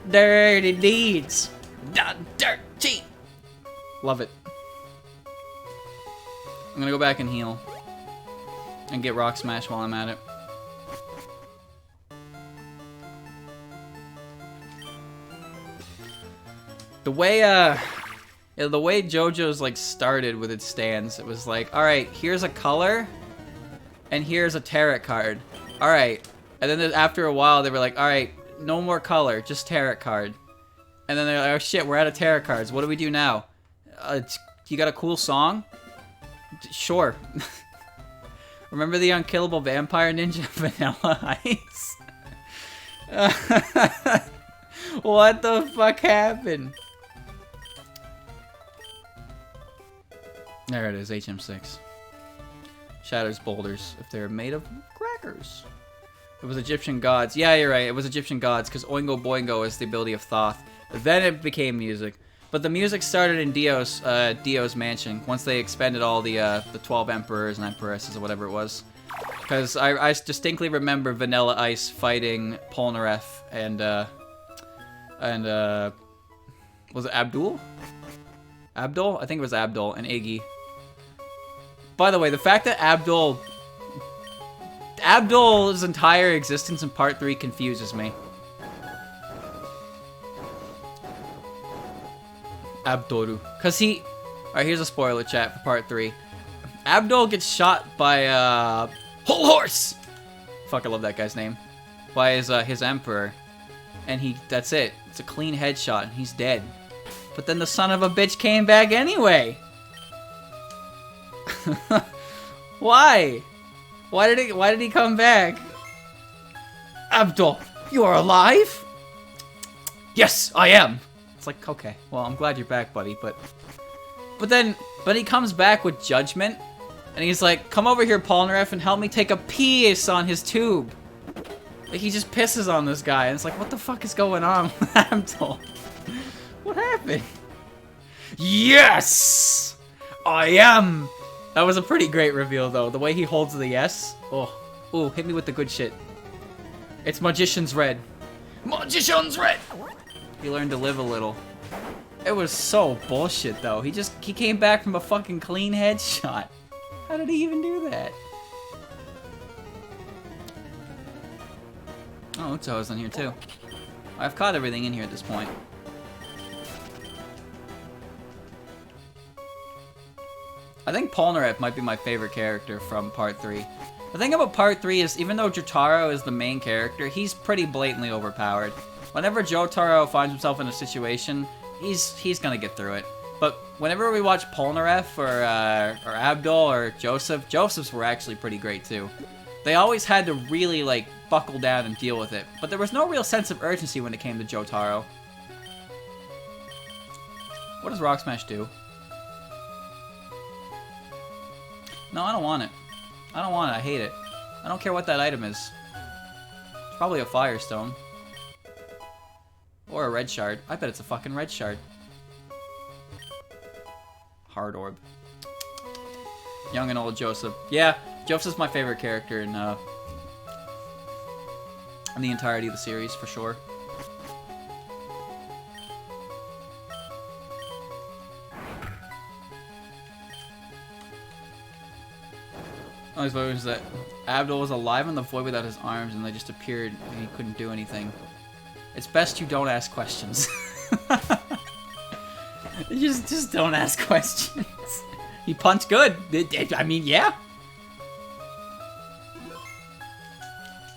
Dirty Deeds Done Dirt Cheap. Love it. I'm gonna go back and heal. And get Rock Smash while I'm at it. The way JoJo's like started with its stands, it was like, all right, here's a color, and here's a tarot card. All right, and then after a while, they were like, all right, no more color, just tarot card. And then they're like, oh shit, we're out of tarot cards. What do we do now? You got a cool song? Sure. Remember the Unkillable Vampire Ninja Vanilla Ice? What the fuck happened? There it is, HM6. Shatters boulders if they're made of crackers. It was Egyptian gods. Yeah, you're right. It was Egyptian gods because Oingo Boingo is the ability of Thoth. Then it became music. But the music started in Dio's mansion once they expended all the 12 emperors and empresses or whatever it was. Because I distinctly remember Vanilla Ice fighting Polnareff and was it Abdul? Abdul? I think it was Abdul and Iggy. By the way, the fact that Abdul's entire existence in Part 3 confuses me. Abdulu. Because he... Alright, here's a spoiler chat for Part 3. Abdul gets shot by, Whole Horse! Fuck, I love that guy's name. by his emperor, and that's it. It's a clean headshot, and he's dead. But then the son of a bitch came back anyway. Why? Why did he come back? Abdul, you are alive? Yes, I am. It's like, okay, well, I'm glad you're back, buddy, but he comes back with judgment, and he's like, come over here, Polnareff, and help me take a piss on his tube. Like, he just pisses on this guy, and it's like, what the fuck is going on with Abdul? What happened? Yes! I am! That was a pretty great reveal, though. The way he holds the yes. Oh. Ooh, hit me with the good shit. It's Magician's Red. Magician's Red! He learned to live a little. It was so bullshit, though. He came back from a fucking clean headshot. How did he even do that? Oh, Touhou's in here, too. I've caught everything in here at this point. I think Polnareff might be my favorite character from Part 3. The thing about Part 3 is, even though Jotaro is the main character, he's pretty blatantly overpowered. Whenever Jotaro finds himself in a situation, he's gonna get through it. But whenever we watch Polnareff or Abdul or Joseph's were actually pretty great too. They always had to really, like, buckle down and deal with it. But there was no real sense of urgency when it came to Jotaro. What does Rock Smash do? No, I don't want it. I don't want it. I hate it. I don't care what that item is. It's probably a Firestone. Or a red shard. I bet it's a fucking red shard. Hard orb. Young and old Joseph. Yeah, Joseph's my favorite character in the entirety of the series, for sure. Oh, his vote was that Abdul was alive in the void without his arms, and they just appeared, and he couldn't do anything. It's best you don't ask questions. just don't ask questions. He punched good. I mean, yeah.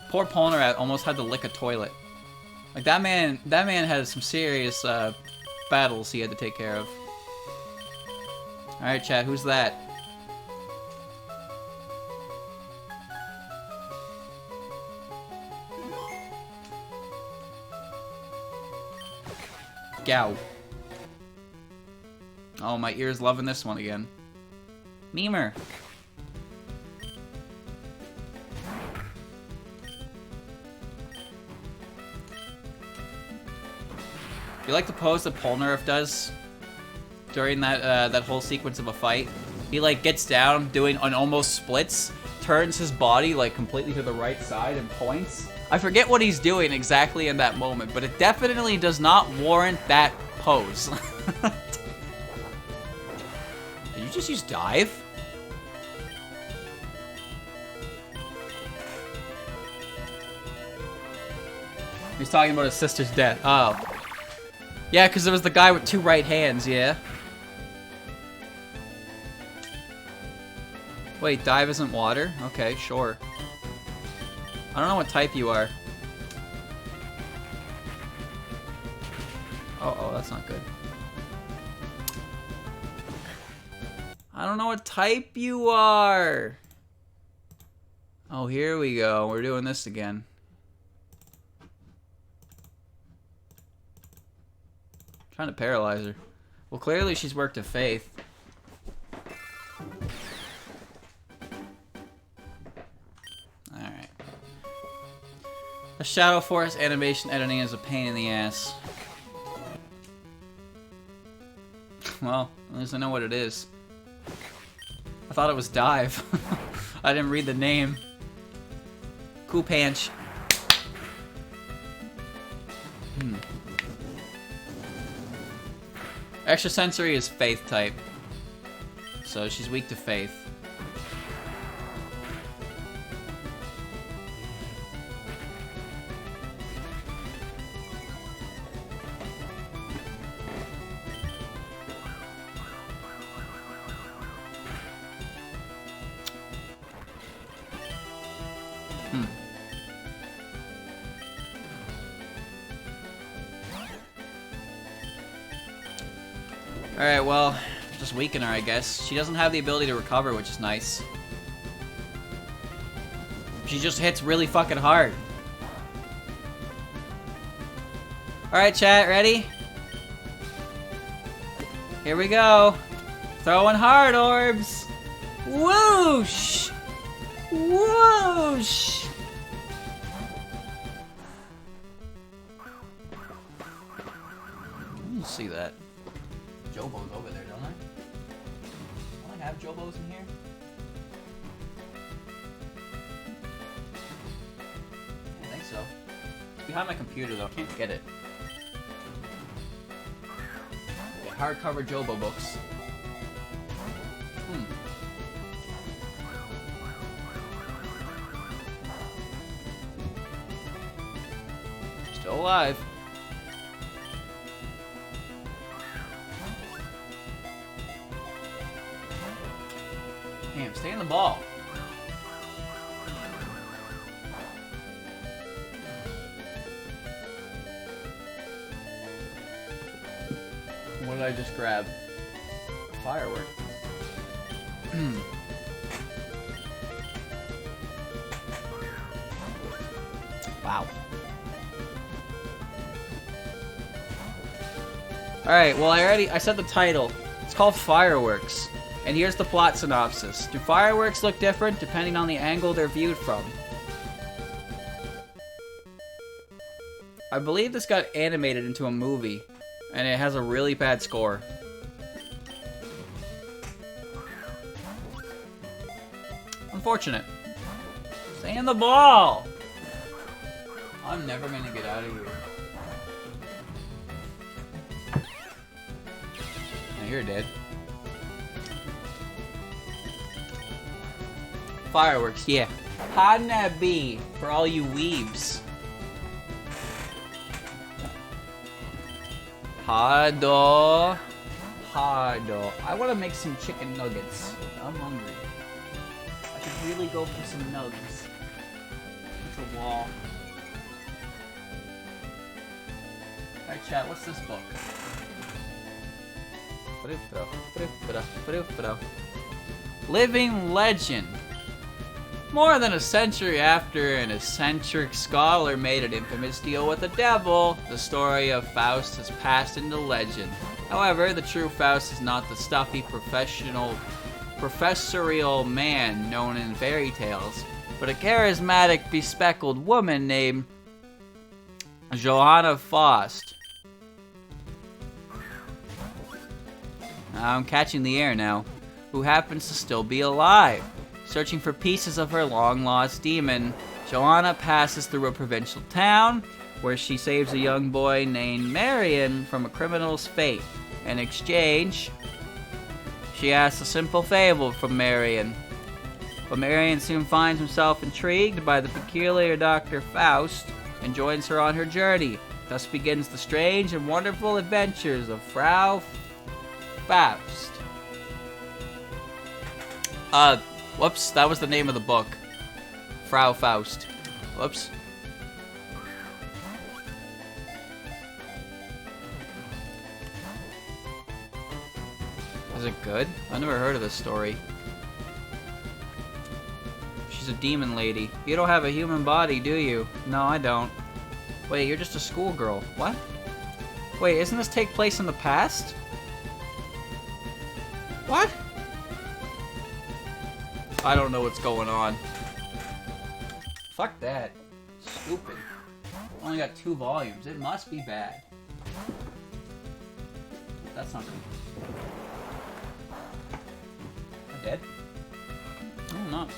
Poor Polnareff almost had to lick a toilet. Like, that man had some serious battles he had to take care of. All right, chat. Who's that? Gow. Oh, my ear's loving this one again. Memer. You like the pose that Polnareff does during that whole sequence of a fight? He, like, gets down doing an almost splits, turns his body, like, completely to the right side and points. I forget what he's doing exactly in that moment, but it definitely does not warrant that pose. Did you just use dive? He's talking about his sister's death. Oh. Yeah, because there was the guy with 2 right hands, yeah? Wait, dive isn't water? Okay, sure. I don't know what type you are. Oh, that's not good. I don't know what type you are. Oh, here we go. We're doing this again. Trying to paralyze her. Well, clearly she's worked a faith. Alright. The Shadow Forest animation editing is a pain in the ass. Well, at least I know what it is. I thought it was dive. I didn't read the name. Cool Panch. Extrasensory is faith type. So she's weak to faith. Alright, well, just weaken her, I guess. She doesn't have the ability to recover, which is nice. She just hits really fucking hard. Alright, chat, ready? Here we go. Throwing hard orbs. Whoosh! Whoosh! You see that. Jobo's over there, don't I? Don't I have Jobos in here? I think so. It's behind my computer though, can't get it. Okay, hardcover Jobo books. Still alive. Damn, stay in the ball. What did I just grab? A firework. Wow. Alright, well I said the title. It's called Fireworks. And here's the plot synopsis. Do fireworks look different depending on the angle they're viewed from? I believe this got animated into a movie, and it has a really bad score. Unfortunate. Stay in the ball! I'm never gonna get out of here. Now you're dead. Fireworks, yeah. How'd that be for all you weebs? Hado. Hado. I want to make some chicken nuggets. I'm hungry. I could really go for some nugs. It's a wall. Alright, chat, what's this book? Living Legend. More than a century after an eccentric scholar made an infamous deal with the devil, the story of Faust has passed into legend. However, the true Faust is not the stuffy professorial man known in fairy tales, but a charismatic, bespectacled woman named Johanna Faust. I'm catching the air now. Who happens to still be alive. Searching for pieces of her long-lost demon, Joanna passes through a provincial town where she saves a young boy named Marion from a criminal's fate. In exchange, she asks a simple favor from Marion. But Marion soon finds himself intrigued by the peculiar Dr. Faust and joins her on her journey. Thus begins the strange and wonderful adventures of Frau Faust. Whoops, that was the name of the book. Frau Faust. Whoops. Is it good? I've never heard of this story. She's a demon lady. You don't have a human body, do you? No, I don't. Wait, you're just a schoolgirl. What? Wait, isn't this take place in the past? What? I don't know what's going on. Fuck that. Stupid. Only got 2 volumes. It must be bad. That's not good. Am I dead? No, I'm not.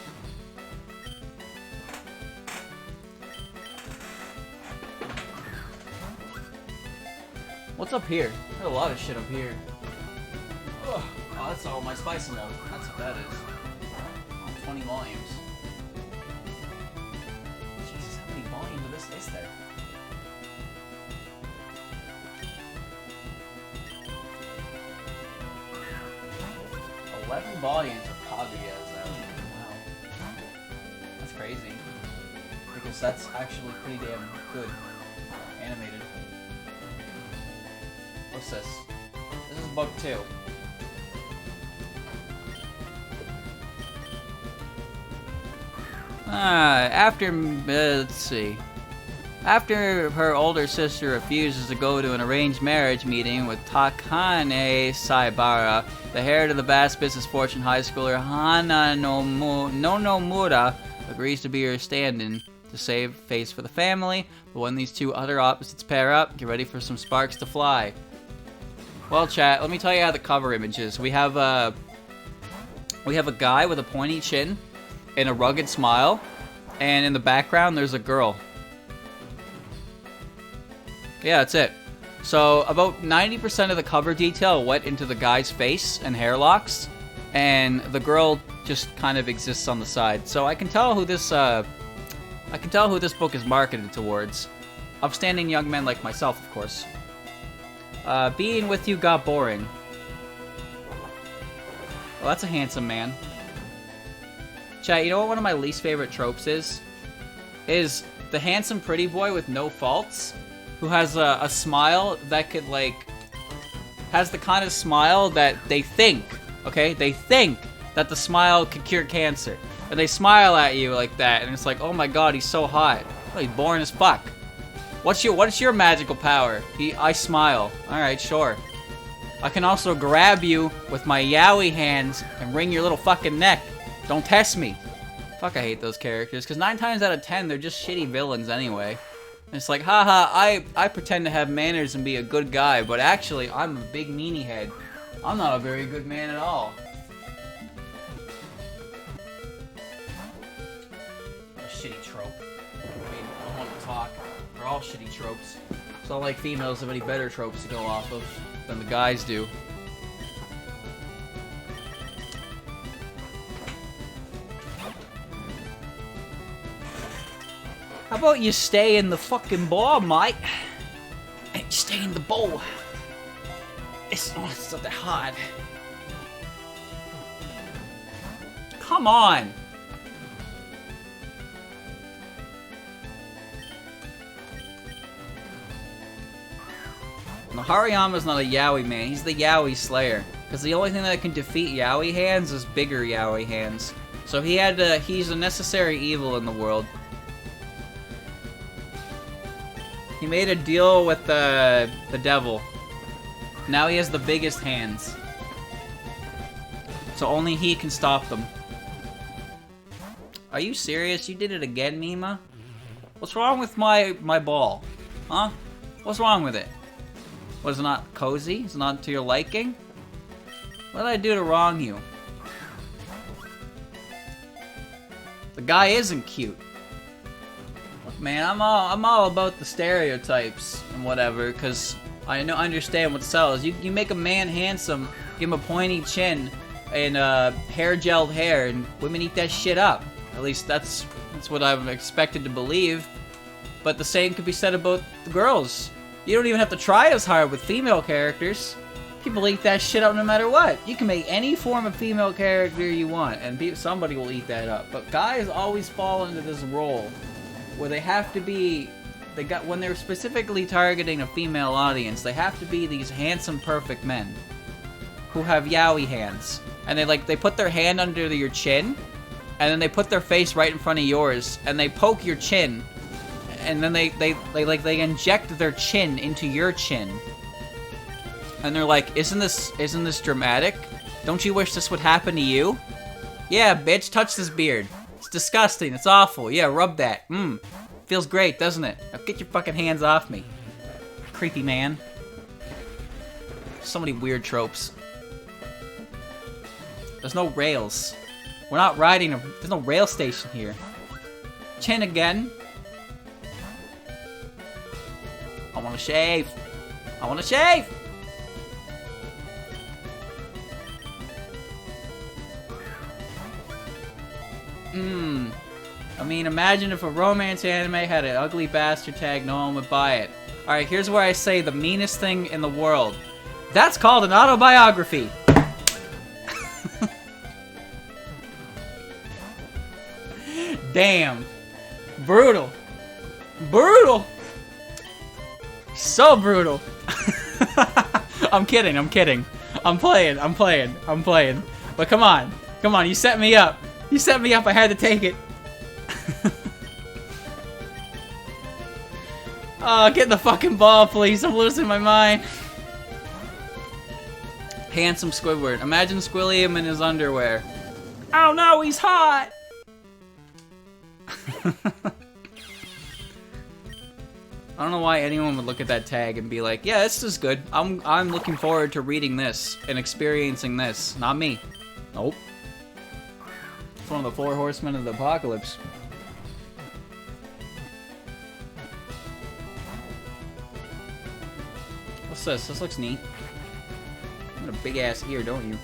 What's up here? There's a lot of shit up here. Ugh. Oh, that's all my spice milk. That's what that is. 20 volumes. Jesus, how many volumes of this is there? $11 volumes of Kaguya's out. Wow. That's crazy. Because that's actually pretty damn good. Animated. What's this? This is book 2. Let's see. After her older sister refuses to go to an arranged marriage meeting with Takane Saibara, the heir to the vast business fortune high schooler Hana Nonomura agrees to be her stand-in to save face for the family. But when these two utter opposites pair up, get ready for some sparks to fly. Well, chat, let me tell you how the cover image is. We have a guy with a pointy chin and a rugged smile, and in the background there's a girl. Yeah, that's it. So about 90% of the cover detail went into the guy's face and hair locks, and the girl just kind of exists on the side. So I can tell who this book is marketed towards. Upstanding young men like myself, of course. Being with you got boring. Well, that's a handsome man. Chat, you know what one of my least favorite tropes is? Is the handsome pretty boy with no faults, who has a smile that could, like, has the kind of smile that they think, okay? They think that the smile could cure cancer. And they smile at you like that, and it's like, oh my god, he's so hot. Oh, he's boring as fuck. What's your magical power? I smile. Alright, sure. I can also grab you with my yaoi hands and wring your little fucking neck. Don't test me. Fuck, I hate those characters, because 9 times out of 10, they're just shitty villains anyway. And it's like, haha, I pretend to have manners and be a good guy, but actually, I'm a big meanie head. I'm not a very good man at all. What a shitty trope. I mean, I don't want to talk. They're all shitty tropes. It's not like females have any better tropes to go off of than the guys do. How about you stay in the fucking bowl, mate? Hey, stay in the bowl. It's not so that hard. Come on. No, Hariyama's not a yaoi man. He's the yaoi slayer. Because the only thing that can defeat yaoi hands is bigger yaoi hands. So he's a necessary evil in the world. He made a deal with the devil. Now he has the biggest hands. So only he can stop them. Are you serious? You did it again, Mima? What's wrong with my ball? Huh? What's wrong with it? Was it not cozy? Is it not to your liking? What did I do to wrong you? The guy isn't cute. Look, man, I'm all about the stereotypes and whatever, because I understand what sells. You make a man handsome, give him a pointy chin and hair gelled hair, and women eat that shit up. At least that's what I'm expected to believe. But the same could be said about the girls. You don't even have to try as hard with female characters. People eat that shit up no matter what. You can make any form of female character you want, and somebody will eat that up. But guys always fall into this role where they have to be, when they're specifically targeting a female audience, they have to be these handsome, perfect men who have yaoi hands, and they put their hand under your chin, and then they put their face right in front of yours, and they poke your chin, and then they inject their chin into your chin, and they're like, isn't this dramatic? Don't you wish this would happen to you? Yeah, bitch, touch this beard. It's disgusting. It's awful. Yeah, rub that. Feels great, doesn't it? Now get your fucking hands off me. Creepy man. So many weird tropes. There's no rails. We're not riding there's no rail station here. Chin again. I wanna shave. I wanna shave! I mean, imagine if a romance anime had an ugly bastard tag, no one would buy it. Alright, here's where I say the meanest thing in the world. That's called an autobiography! Damn. Brutal. Brutal! So brutal. I'm kidding, I'm kidding. I'm playing. But come on. Come on, you set me up. You set me up, I had to take it. Oh, get the fucking ball, please. I'm losing my mind. Handsome Squidward. Imagine Squilliam in his underwear. Oh no, he's hot! I don't know why anyone would look at that tag and be like, yeah, this is good. I'm looking forward to reading this and experiencing this. Not me. Nope. It's one of the 4 horsemen of the apocalypse. What's this? This looks neat. You got a big ass ear, don't you?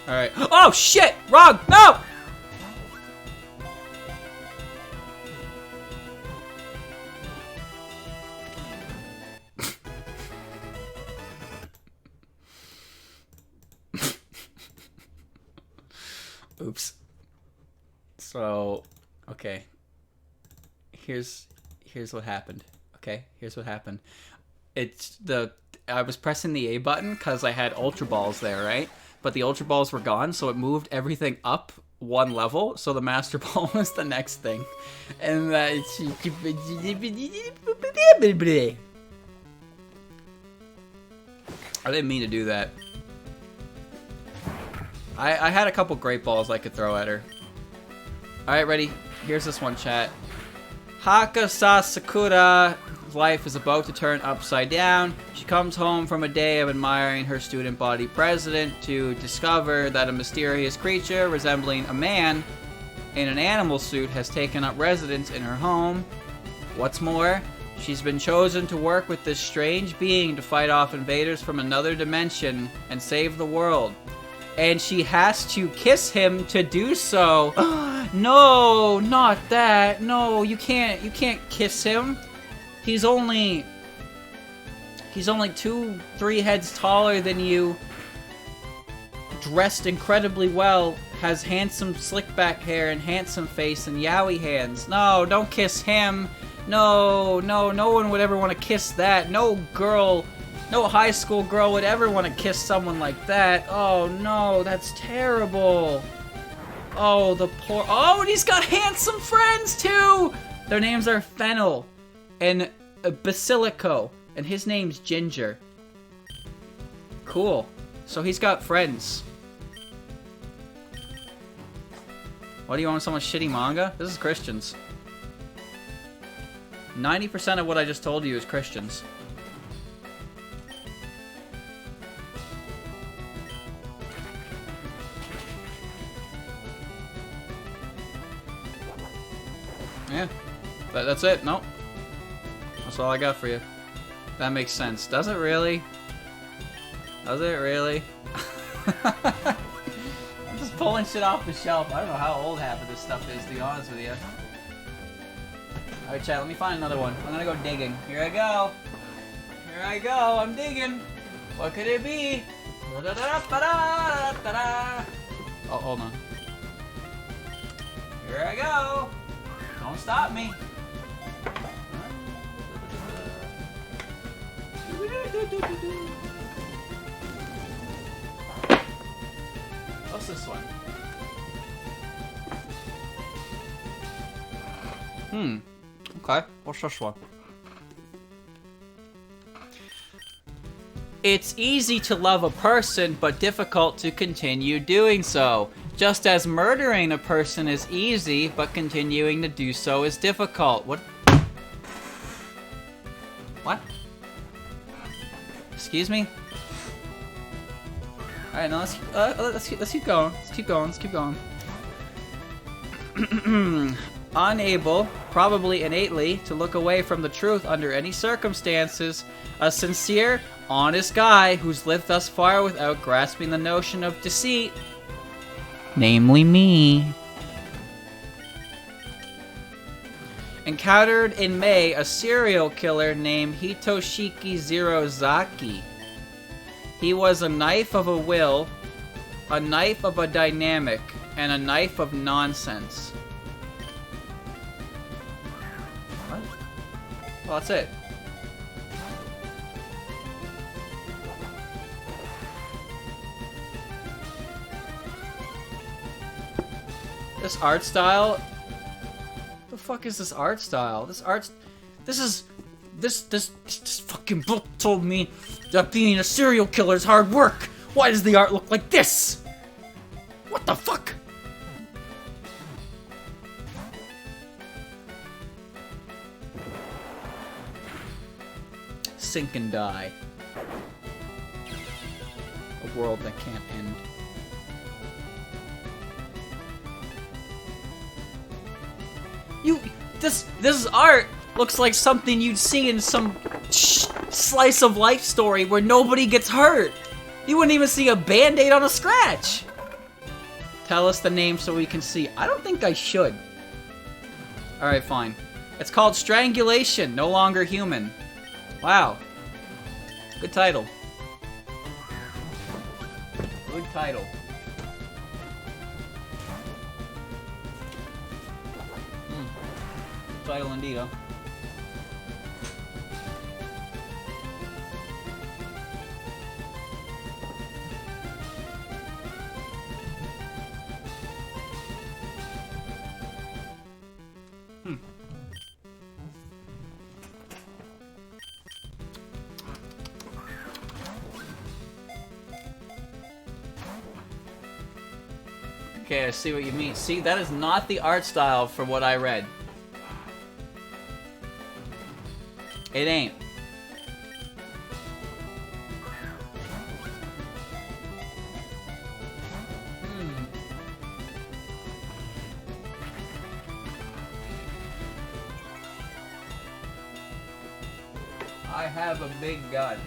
Alright. Oh shit! Wrong! No! Oops. So, okay. Here's what happened. Okay, here's what happened. I was pressing the A button because I had Ultra Balls there, right? But the Ultra Balls were gone, so it moved everything up 1 level, so the Master Ball was the next thing. And I didn't mean to do that. I had a couple great balls I could throw at her. Alright, ready? Here's this one, chat. Hakasa Sakura's life is about to turn upside down. She comes home from a day of admiring her student body president to discover that a mysterious creature resembling a man in an animal suit has taken up residence in her home. What's more, she's been chosen to work with this strange being to fight off invaders from another dimension and save the world. And she has to kiss him to do so. No, not that. No, you can't kiss him. He's only 2-3 heads taller than you. Dressed incredibly well, has handsome slick back hair and handsome face and yaoi hands. No, don't kiss him. No one would ever want to kiss that. No high school girl would ever want to kiss someone like that. Oh no, that's terrible. Oh, the poor... Oh, and he's got handsome friends too! Their names are Fennel and Basilico, and his name's Ginger. Cool. So he's got friends. What do you want, someone shitty manga? This is Christians. 90% of what I just told you is Christians. Yeah, that's it. Nope. That's all I got for you. That makes sense. Does it really? Does it really? I'm just pulling shit off the shelf. I don't know how old half of this stuff is, to be honest with you. Alright, chat, let me find another one. I'm gonna go digging. Here I go. Here I go. I'm digging. What could it be? Oh, hold on. Here I go. Don't stop me. What's this one? Okay. What's this one? It's easy to love a person, but difficult to continue doing so. Just as murdering a person is easy, but continuing to do so is difficult. What? What? Excuse me? Alright, now let's keep going. Let's keep going. Unable, probably innately, to look away from the truth under any circumstances, a sincere, honest guy who's lived thus far without grasping the notion of deceit. Namely me. Encountered in May a serial killer named Hitoshiki Zirozaki. He was a knife of a will, a knife of a dynamic, and a knife of nonsense. What? Well, that's it. This art style? The fuck is this art style? This fucking book told me that being a serial killer is hard work. Why does the art look like this? What the fuck? Sink and die. A world that can't end. This art looks like something you'd see in some slice of life story where nobody gets hurt. You wouldn't even see a band-aid on a scratch. Tell us the name so we can see. I don't think I should. Alright, fine. It's called Strangulation, No Longer Human. Wow. Good title. Good title. Title indeed, huh? Okay, I see what you mean. See, that is not the art style for what I read. It ain't. I have a big gun.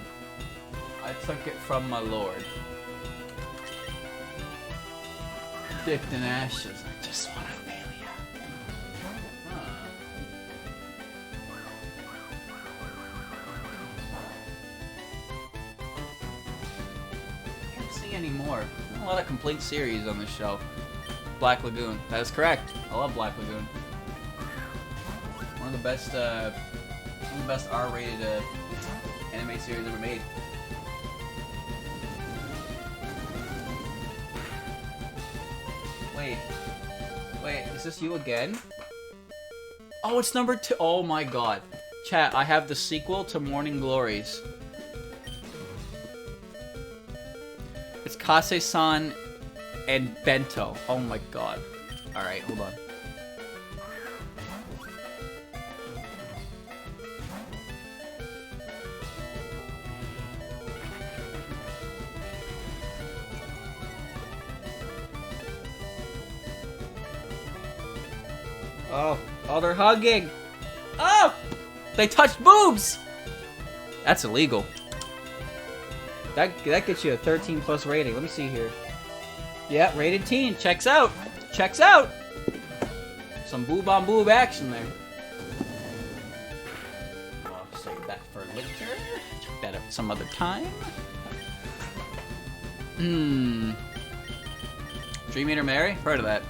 I took it from my lord. Dipped in ashes. I just want to fail you. I can't see anymore. There's a lot of complete series on this show. Black Lagoon. That is correct. I love Black Lagoon. One of the best R-rated anime series ever made. Wait, is this you again? Oh, it's number 2. Oh my god. Chat, I have the sequel to Morning Glories. It's Kase-san and Bento. Oh my god. Alright, hold on. Oh, they're hugging. Oh, they touched boobs. That's illegal. That gets you a 13 plus rating. Let me see here. Yeah, rated teen. Checks out. Checks out. Some boob on boob action there. I'll save that for later. Check that out some other time. Dream Eater Mary? Heard of that.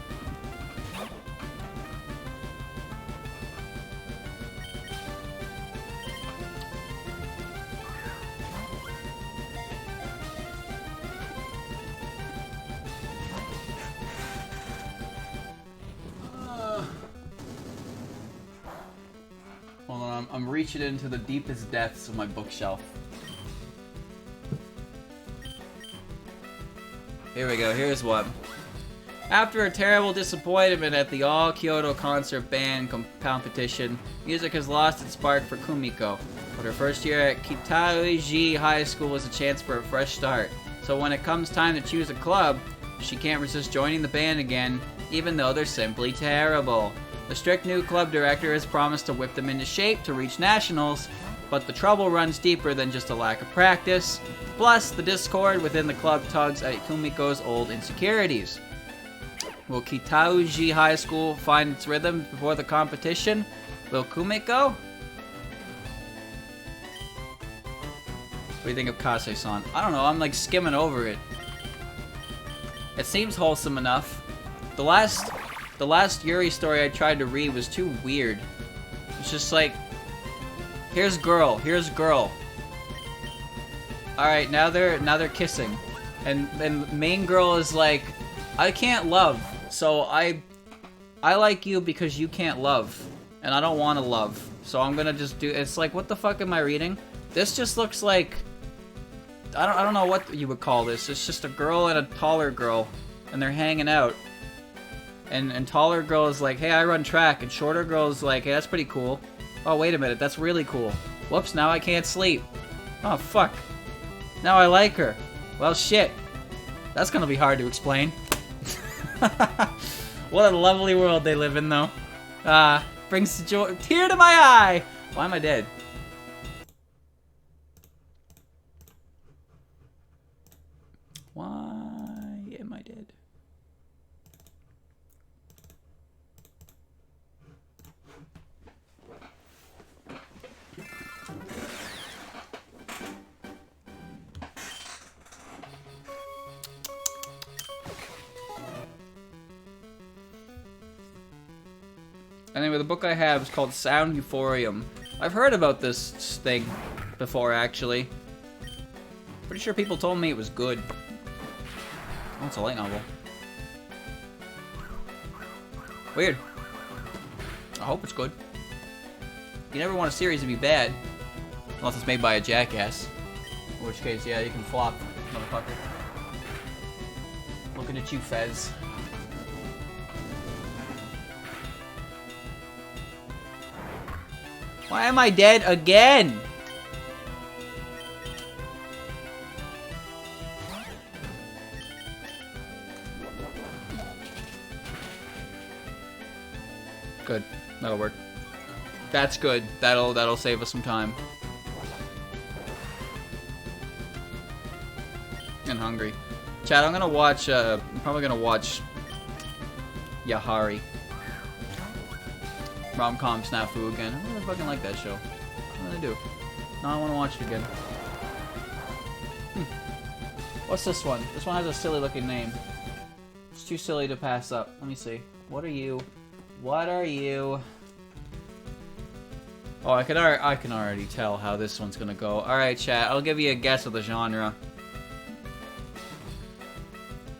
Hold on, I'm reaching into the deepest depths of my bookshelf. Here we go, here's one. After a terrible disappointment at the All Kyoto Concert Band competition, music has lost its spark for Kumiko. But her first year at Kitauji High School was a chance for a fresh start. So when it comes time to choose a club, she can't resist joining the band again, even though they're simply terrible. The strict new club director has promised to whip them into shape to reach nationals, but the trouble runs deeper than just a lack of practice. Plus, the discord within the club tugs at Kumiko's old insecurities. Will Kitauji High School find its rhythm before the competition? Will Kumiko? What do you think of Kase-san? I don't know, I'm like skimming over it. It seems wholesome enough. The last Yuri story I tried to read was too weird. It's just like, Here's girl. Here's girl. All right, now they're kissing, and main girl is like, I can't love, so I like you because you can't love, and I don't want to love, so I'm gonna just do. It's like, what the fuck am I reading? This just looks like, I don't know what you would call this. It's just a girl and a taller girl, and they're hanging out. And taller girl is like, hey, I run track, and shorter girl is like, hey, that's pretty cool. Oh, wait a minute, that's really cool. Whoops, now I can't sleep. Oh, fuck. Now I like her. Well, shit. That's gonna be hard to explain. What a lovely world they live in, though. Brings joy, tear to my eye. Why am I dead? Why am I dead? Anyway, the book I have is called Sound Euphorium. I've heard about this thing before, actually. Pretty sure people told me it was good. Oh, it's a light novel. Weird. I hope it's good. You never want a series to be bad. Unless it's made by a jackass. In which case, yeah, you can flop, motherfucker. Looking at you, Fez. Why am I dead again? Good. That'll work. That's good. That'll save us some time. And hungry. Chad, I'm gonna watch, I'm probably gonna watch Yahari. Rom-com snafu again. I really fucking like that show. What did I do? Now I want to watch it again. What's this one? This one has a silly looking name. It's too silly to pass up. Let me see. What are you? What are you? Oh, I can already tell how this one's gonna go. Alright, chat. I'll give you a guess of the genre.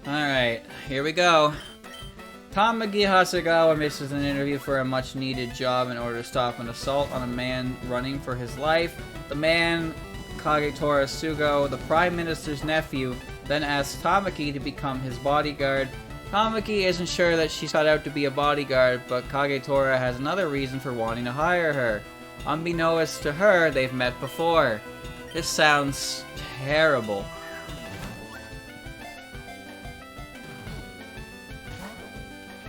Alright, here we go. Tamagi Hasegawa misses an interview for a much-needed job in order to stop an assault on a man running for his life. The man, Kagetora Sugo, the Prime Minister's nephew, then asks Tamaki to become his bodyguard. Tamaki isn't sure that she's cut out to be a bodyguard, but Kagetora has another reason for wanting to hire her. Unbeknownst to her, they've met before. This sounds terrible.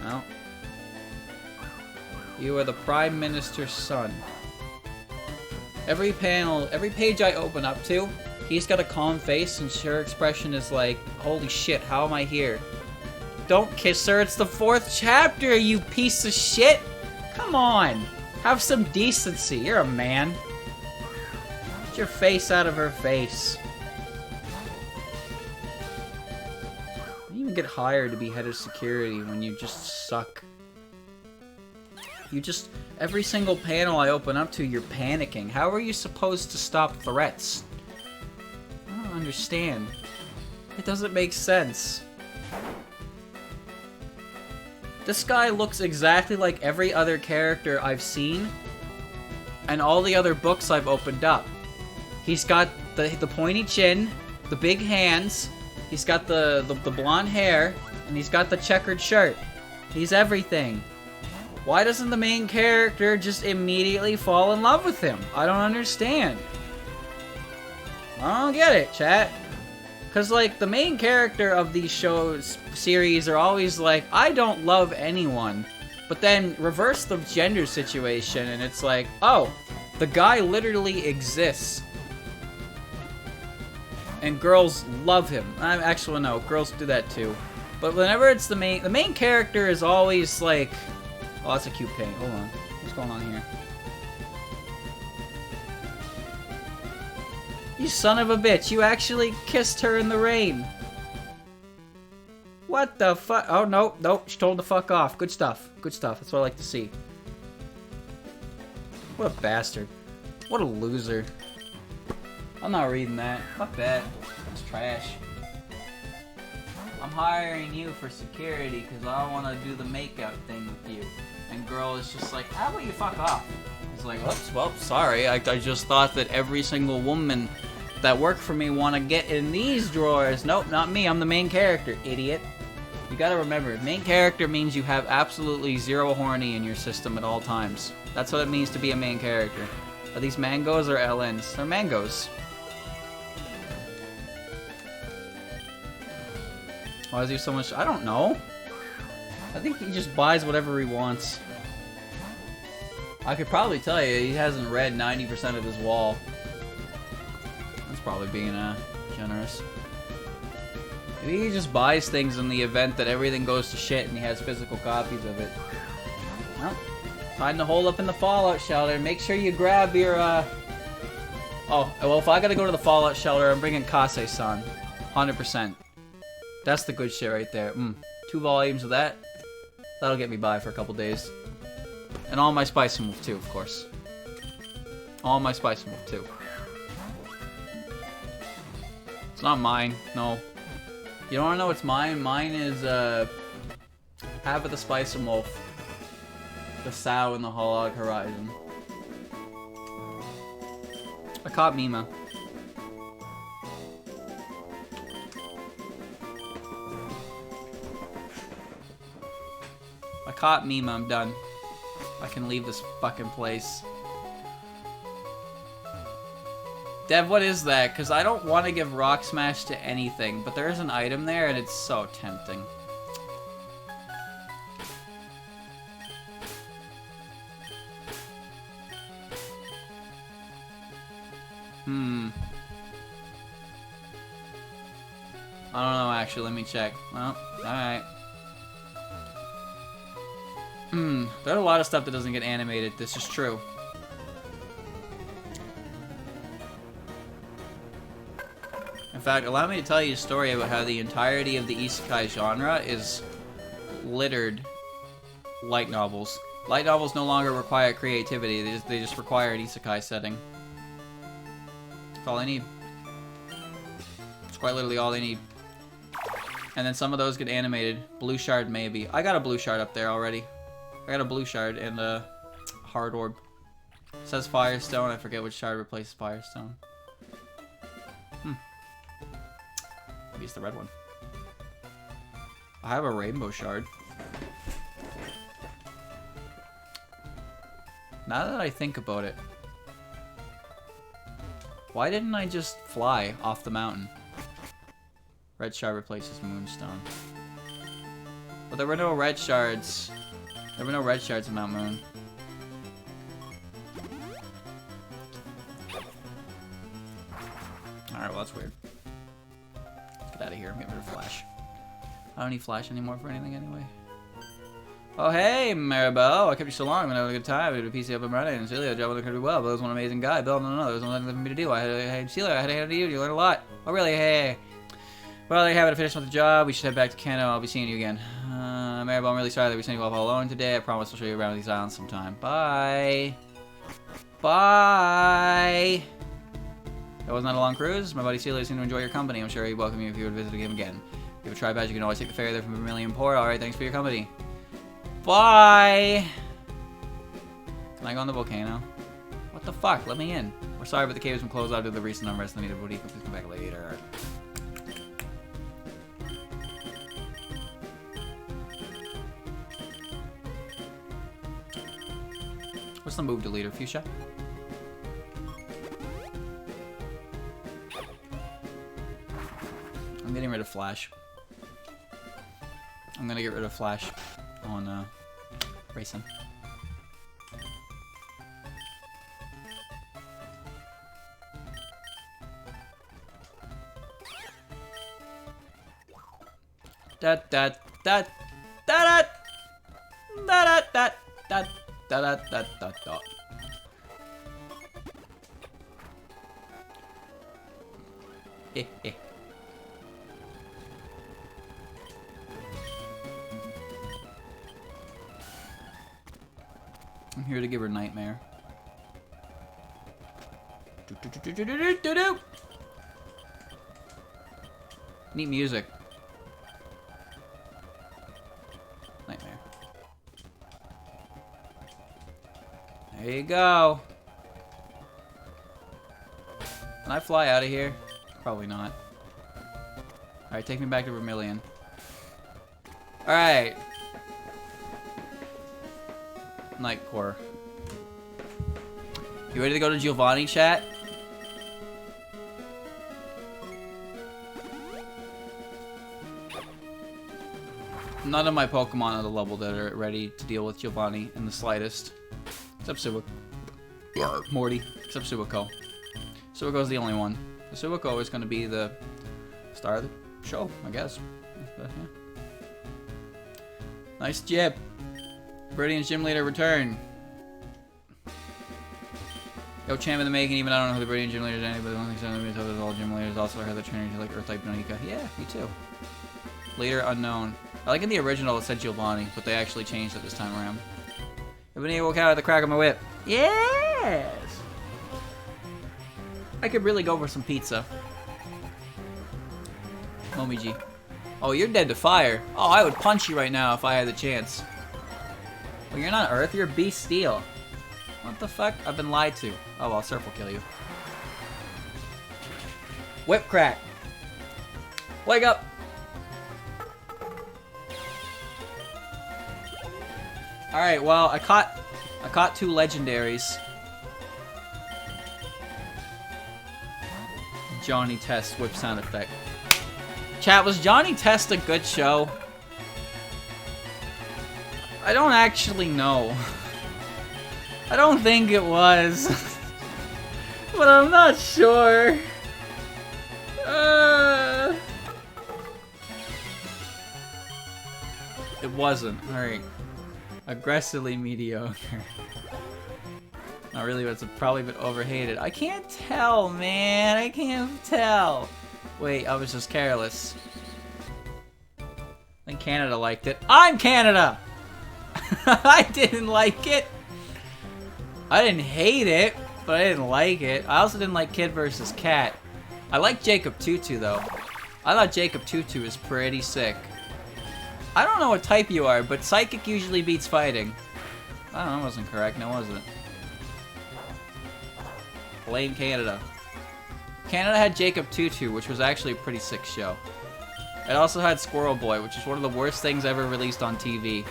No. You are the Prime Minister's son. Every panel, every page I open up to, he's got a calm face and her expression is like, holy shit, how am I here? Don't kiss her, it's the 4th chapter, you piece of shit! Come on! Have some decency, you're a man. Get your face out of her face. You even get hired to be head of security when you just suck. You just, every single panel I open up to, you're panicking. How are you supposed to stop threats? I don't understand. It doesn't make sense. This guy looks exactly like every other character I've seen and all the other books I've opened up. He's got the pointy chin, the big hands, he's got the blonde hair, and he's got the checkered shirt. He's everything. Why doesn't the main character just immediately fall in love with him? I don't understand. I don't get it, chat. Because, like, the main character of these series are always like, I don't love anyone. But then reverse the gender situation and it's like, oh, the guy literally exists. And girls love him. Actually, no, girls do that too. But whenever it's the main character is always like, oh, that's a cute paint. Hold on. What's going on here? You son of a bitch, you actually kissed her in the rain. What the fuck? Oh, no, no, she told him to fuck off. Good stuff. Good stuff. That's what I like to see. What a bastard. What a loser. I'm not reading that. Fuck that. That's trash. I'm hiring you for security because I want to do the makeout thing with you. And girl is just like, how about you fuck off? He's like, oops, well, sorry. I just thought that every single woman that worked for me want to get in these drawers. Nope, not me. I'm the main character, idiot. You gotta remember, main character means you have absolutely zero horny in your system at all times. That's what it means to be a main character. Are these mangoes or LNs? They're mangoes. Why is he so much? I don't know. I think he just buys whatever he wants. I could probably tell you he hasn't read 90% of his wall. That's probably being generous. Maybe he just buys things in the event that everything goes to shit and he has physical copies of it. Well, time to hole up in the Fallout shelter. Make sure you grab your, Oh, well, if I gotta go to the Fallout shelter, I'm bringing Kase-san. 100%. That's the good shit right there. 2 volumes of that. That'll get me by for a couple days. And all my spice move too, of course. All my spice move too. It's not mine, no. You don't wanna know what's mine? Mine is, Half of the Spice and Wolf. The Sow in the Holog Horizon. I caught Mima. I caught Mima, I'm done. I can leave this fucking place. Dev, what is that? Because I don't want to give Rock Smash to anything, but there is an item there and it's so tempting. I don't know, actually. Let me check. Well, alright. There's a lot of stuff that doesn't get animated. This is true. In fact, allow me to tell you a story about how the entirety of the isekai genre is littered light novels. Light novels no longer require creativity. They just require an isekai setting. That's all they need. It's quite literally all they need. And then some of those get animated. Blue Shard, maybe. I got a Blue Shard up there already. I got a Blue Shard and a Hard Orb. It says Firestone. I forget which shard replaces Firestone. Maybe it's the red one. I have a Rainbow Shard. Now that I think about it, why didn't I just fly off the mountain? Red Shard replaces Moonstone. But there were no red shards. There were no red shards in Mount Moon. Alright, well that's weird. Let's get out of here. I'm getting rid of Flash. I don't need Flash anymore for anything anyway. Oh hey, Maribel. I kept you so long. I'm having a good time. I did a PC up and running. And Celia, the job went incredibly well. Bill was one amazing guy. Bill, no. There was nothing for me to do. I had Celia. I had to hand it to you. You learned a lot. Oh really? Hey. Well, there you have it. I finished with the job. We should head back to Kano. I'll be seeing you again. Maribel, I'm really sorry that we sent you off all alone today. I promise I'll show you around these islands sometime. Bye. Bye. That was not a long cruise. My buddy Celia seemed to enjoy your company. I'm sure he'd welcome you if you would visit him again. If you have a try badge, you can always take the ferry there from Vermilion Port. Alright, thanks for your company. Bye. Can I go on the volcano? What the fuck? Let me in. We're sorry, but the cave has been closed out due to the recent unrest in the native boutique. Please come back later. What's the move deleter, Fuchsia? I'm getting rid of Flash. I'm gonna get rid of Flash on racing. Da da da da da da da da. Da da da da da. I'm here to give her nightmare. Neat music. Nightmare. There you go. Can I fly out of here? Probably not. Alright, take me back to Vermilion. Alright. Nightcore. You ready to go to Giovanni, chat? None of my Pokemon are the level that are ready to deal with Giovanni in the slightest. Except Morty. Except Suiko. Suiko's the only one. Suiko is going to be the star of the show, I guess. But, yeah. Nice jib. Viridian's gym leader return. Yo, champ in the making, even I don't know who the Viridian gym leader is anybody. The only thing that means all gym leaders also heard the trainer to like Earth-type Nonika. Yeah, me too. Leader unknown. I like in the original it said Giovanni, but they actually changed it this time around. I've been able to count at the crack of my whip. Yes! I could really go for some pizza. Momiji. Oh, you're dead to fire. Oh, I would punch you right now if I had the chance. Well, you're not Earth, you're Beast Steel. What the fuck? I've been lied to. Oh well, Surf will kill you. Whip crack. Wake up! Alright, well, I caught 2 legendaries. Johnny Test whip sound effect. Chat, was Johnny Test a good show? I don't actually know. I don't think it was. But I'm not sure. It wasn't. Alright. Aggressively mediocre. Not really, but it's probably a bit overhated. I can't tell, man. I can't tell. Wait, I was just careless. I think Canada liked it. I'm Canada! I didn't like it. I didn't hate it, but I didn't like it. I also didn't like Kid vs. Cat. I like Jacob Tutu, though. I thought Jacob Tutu was pretty sick. I don't know what type you are, but Psychic usually beats Fighting. I don't know, that wasn't correct, now was it? Blame Canada. Canada had Jacob Tutu, which was actually a pretty sick show. It also had Squirrel Boy, which is one of the worst things ever released on TV.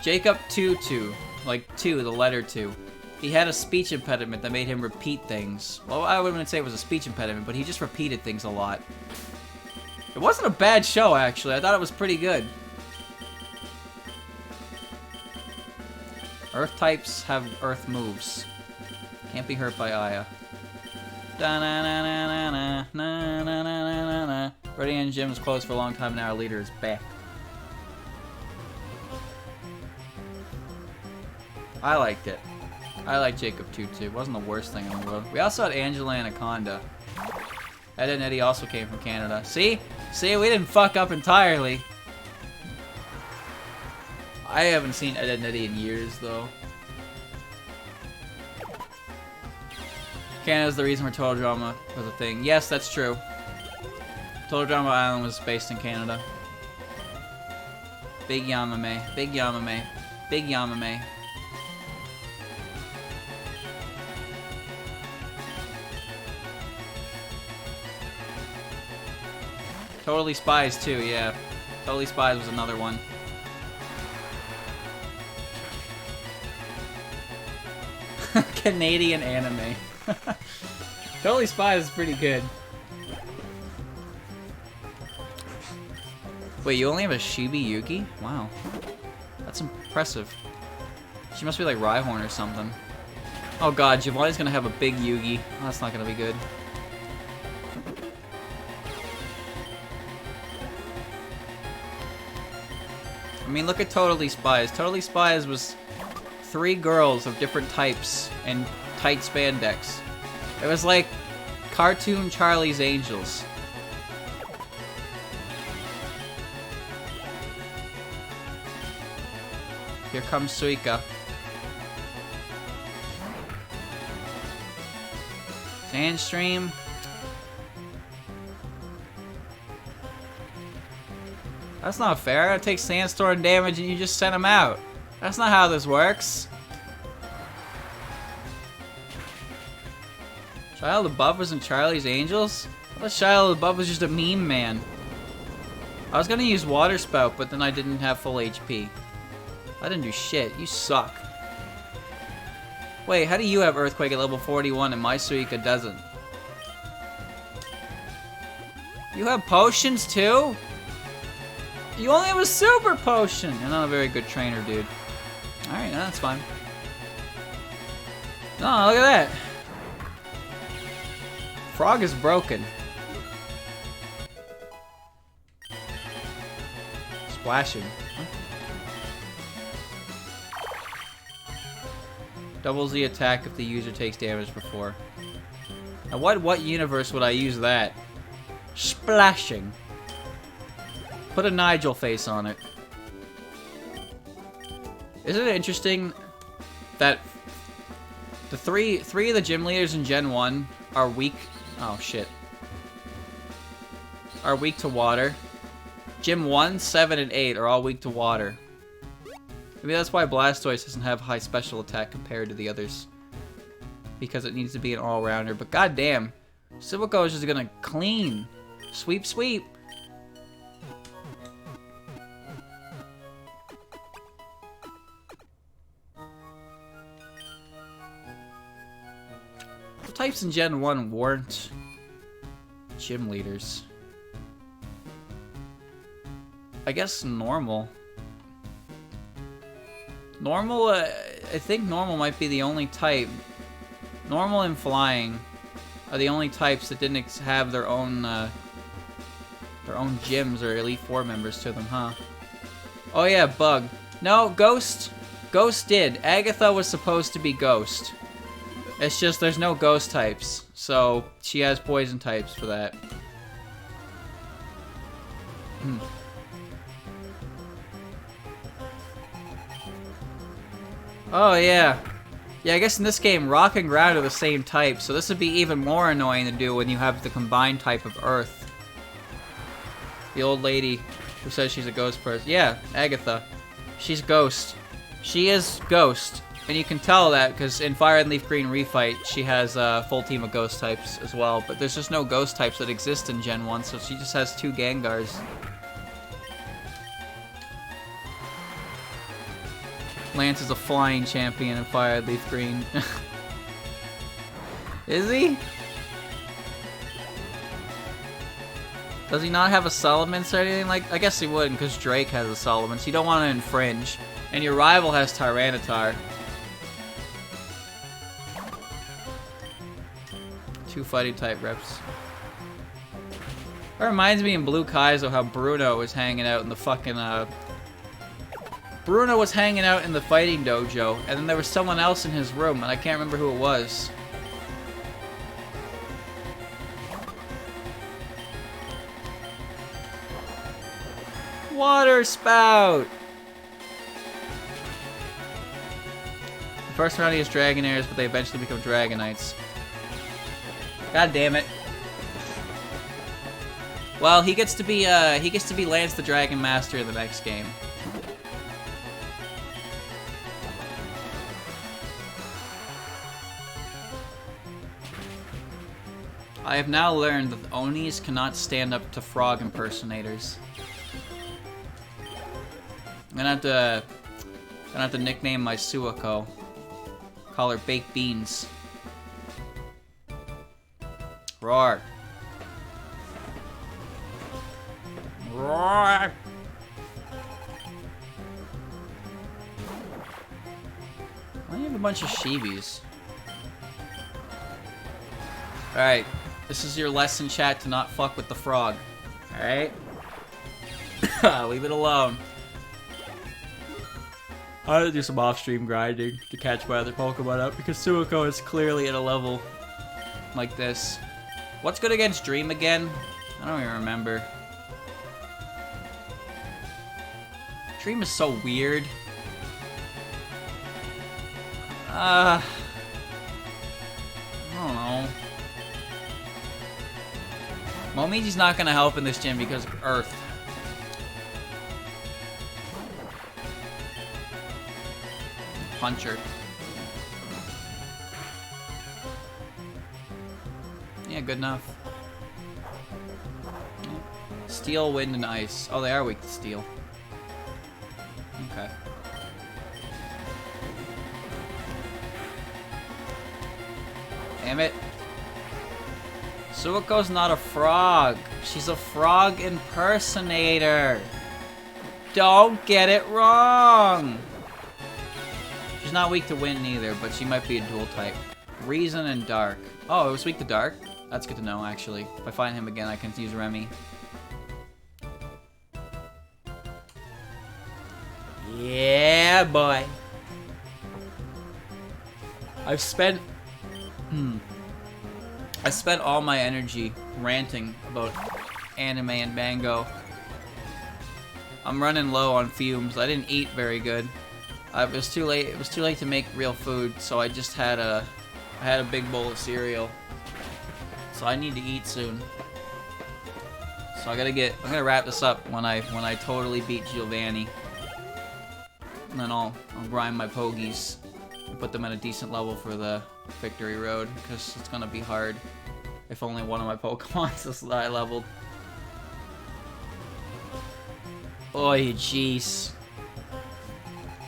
Jacob Tutu, like 2, the letter 2. He had a speech impediment that made him repeat things. Well, I wouldn't say it was a speech impediment, but he just repeated things a lot. It wasn't a bad show, actually. I thought it was pretty good. Earth types have Earth moves. Can't be hurt by Aya. Da-na-na-na-na-na-na-na-na-na-na. Viridian Gym is closed for a long time now. Our leader is back. I liked it. I like Jacob Tutu. It wasn't the worst thing in the world. We also had Angela Anaconda. Ed and Eddie also came from Canada. See? See, we didn't fuck up entirely. I haven't seen Ed and Eddie in years, though. Canada's the reason for Total Drama was a thing. Yes, that's true. Total Drama Island was based in Canada. Big Yamame. Big Yamame. Big Yamame. Totally Spies too, yeah. Totally Spies was another one. Canadian anime. Totally Spies is pretty good. Wait, you only have a Shibi Yugi? Wow. That's impressive. She must be like Rhyhorn or something. Oh god, Giovanni's gonna have a big Yugi. Oh, that's not gonna be good. I mean, look at Totally Spies. Totally Spies was 3 girls of different types in tight spandex. It was like cartoon Charlie's Angels. Here comes Suika. Sandstream. That's not fair. I take sandstorm damage and you just send him out. That's not how this works. Shia LaBeouf was in Charlie's Angels? I thought Shia LaBeouf was just a meme man. I was gonna use Water Spout, but then I didn't have full HP. I didn't do shit. You suck. Wait, how do you have Earthquake at level 41 and my Suika doesn't? You have potions too? You only have a super potion! You're not a very good trainer, dude. Alright, no, that's fine. Oh, look at that! Frog is broken. Splashing. Huh? Doubles the attack if the user takes damage before. Now what universe would I use that? Splashing. Put a Nigel face on it. Isn't it interesting that the three of the gym leaders in Gen 1 are weak? Oh shit. Are weak to water. Gym 1, 7, and 8 are all weak to water. Maybe that's why Blastoise doesn't have high special attack compared to the others. Because it needs to be an all-rounder. But goddamn, Suiko is just gonna clean. Sweep, sweep. The types in Gen 1 weren't gym leaders. I guess normal. Normal, I think normal might be the only type. Normal and flying are the only types that didn't have their own gyms or Elite Four members to them, huh? Oh yeah, Bug. No, Ghost. Ghost did. Agatha was supposed to be Ghost. It's just there's no Ghost types, so she has Poison types for that. Oh yeah. Yeah, I guess in this game, Rock and Ground are the same type, so this would be even more annoying to do when you have the combined type of Earth. The old lady who says she's a ghost person. Yeah, Agatha. She's Ghost. She is Ghost. And you can tell that because in Fire and Leaf Green Refight, she has a full team of Ghost types as well. But there's just no Ghost types that exist in Gen 1, so she just has 2 Gengars. Lance is a flying champion in Fire and Leaf Green. Is he? Does he not have a Salamence or anything like? I guess he wouldn't, because Drake has a Salamence. You don't want to infringe. And your rival has Tyranitar. 2 fighting type reps. That reminds me in Blue Kaizo how Bruno was hanging out in the fucking Bruno was hanging out in the fighting dojo, and then there was someone else in his room, and I can't remember who it was. Water Spout! The first round he has Dragonairs, but they eventually become Dragonites. God damn it. Well, he gets to be Lance the Dragon Master in the next game. I have now learned that the Onis cannot stand up to frog impersonators. I'm gonna have to nickname my Suiko. Call her Baked Beans. Roar. Roar. Why do you have a bunch of Shibis? Alright. This is your lesson, chat, to not fuck with the frog. Alright? Leave it alone. I had to do some off-stream grinding to catch my other Pokemon up because Suiko is clearly at a level like this. What's good against Dream again? I don't even remember. Dream is so weird. I don't know. Momiji's not gonna help in this gym because of Earth. Punch her. Yeah, good enough. Steel, wind, and ice. Oh, they are weak to steel. Okay. Damn it. Suwako's not a frog. She's a frog impersonator. Don't get it wrong. She's not weak to wind either, but she might be a dual type. Reason and dark. Oh, it was weak to dark? That's good to know, actually. If I find him again, I can use Remy. Yeah, boy. I've spent... I spent all my energy ranting about anime and manga. I'm running low on fumes. I didn't eat very good. It was too late. It was too late to make real food, so I just had a big bowl of cereal. So I need to eat soon. So I'm gonna wrap this up when I totally beat Giovanni. And then I'll grind my pogies and put them at a decent level for the victory road, because it's gonna be hard if only one of my Pokemon is high leveled. Oy, jeez.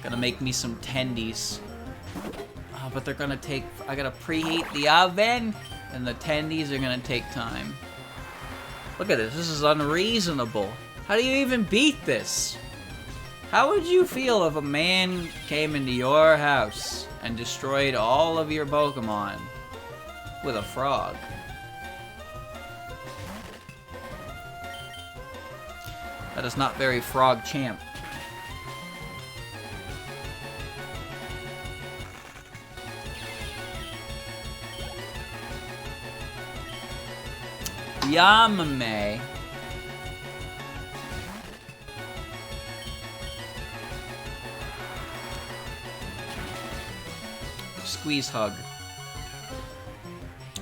Gonna make me some tendies. Oh, but they're gonna take... I gotta preheat the oven, and the tendies are gonna take time. Look at this. This is unreasonable. How do you even beat this? How would you feel if a man came into your house and destroyed all of your Pokemon with a frog? That is not very frog champ. Yamame. Squeeze hug.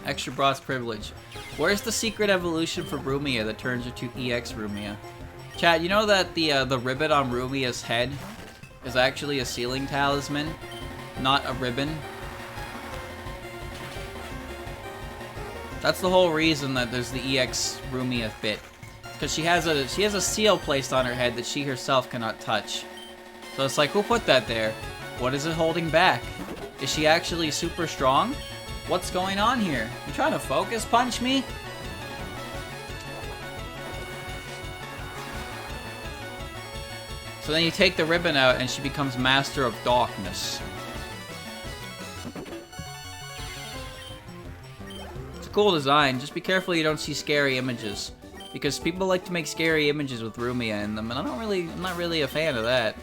Extra boss privilege. Where's the secret evolution for Rumia that turns her to EX Rumia? Chat, you know that the ribbon on Rumia's head is actually a ceiling talisman, not a ribbon? That's the whole reason that there's the EX Rumia bit, because she has a seal placed on her head that she herself cannot touch. So it's like, who put that there? What is it holding back? Is she actually super strong? What's going on here? You trying to focus punch me? So then you take the ribbon out and she becomes Master of Darkness. It's a cool design. Just be careful you don't see scary images, because people like to make scary images with Rumia in them, and I'm not really a fan of that.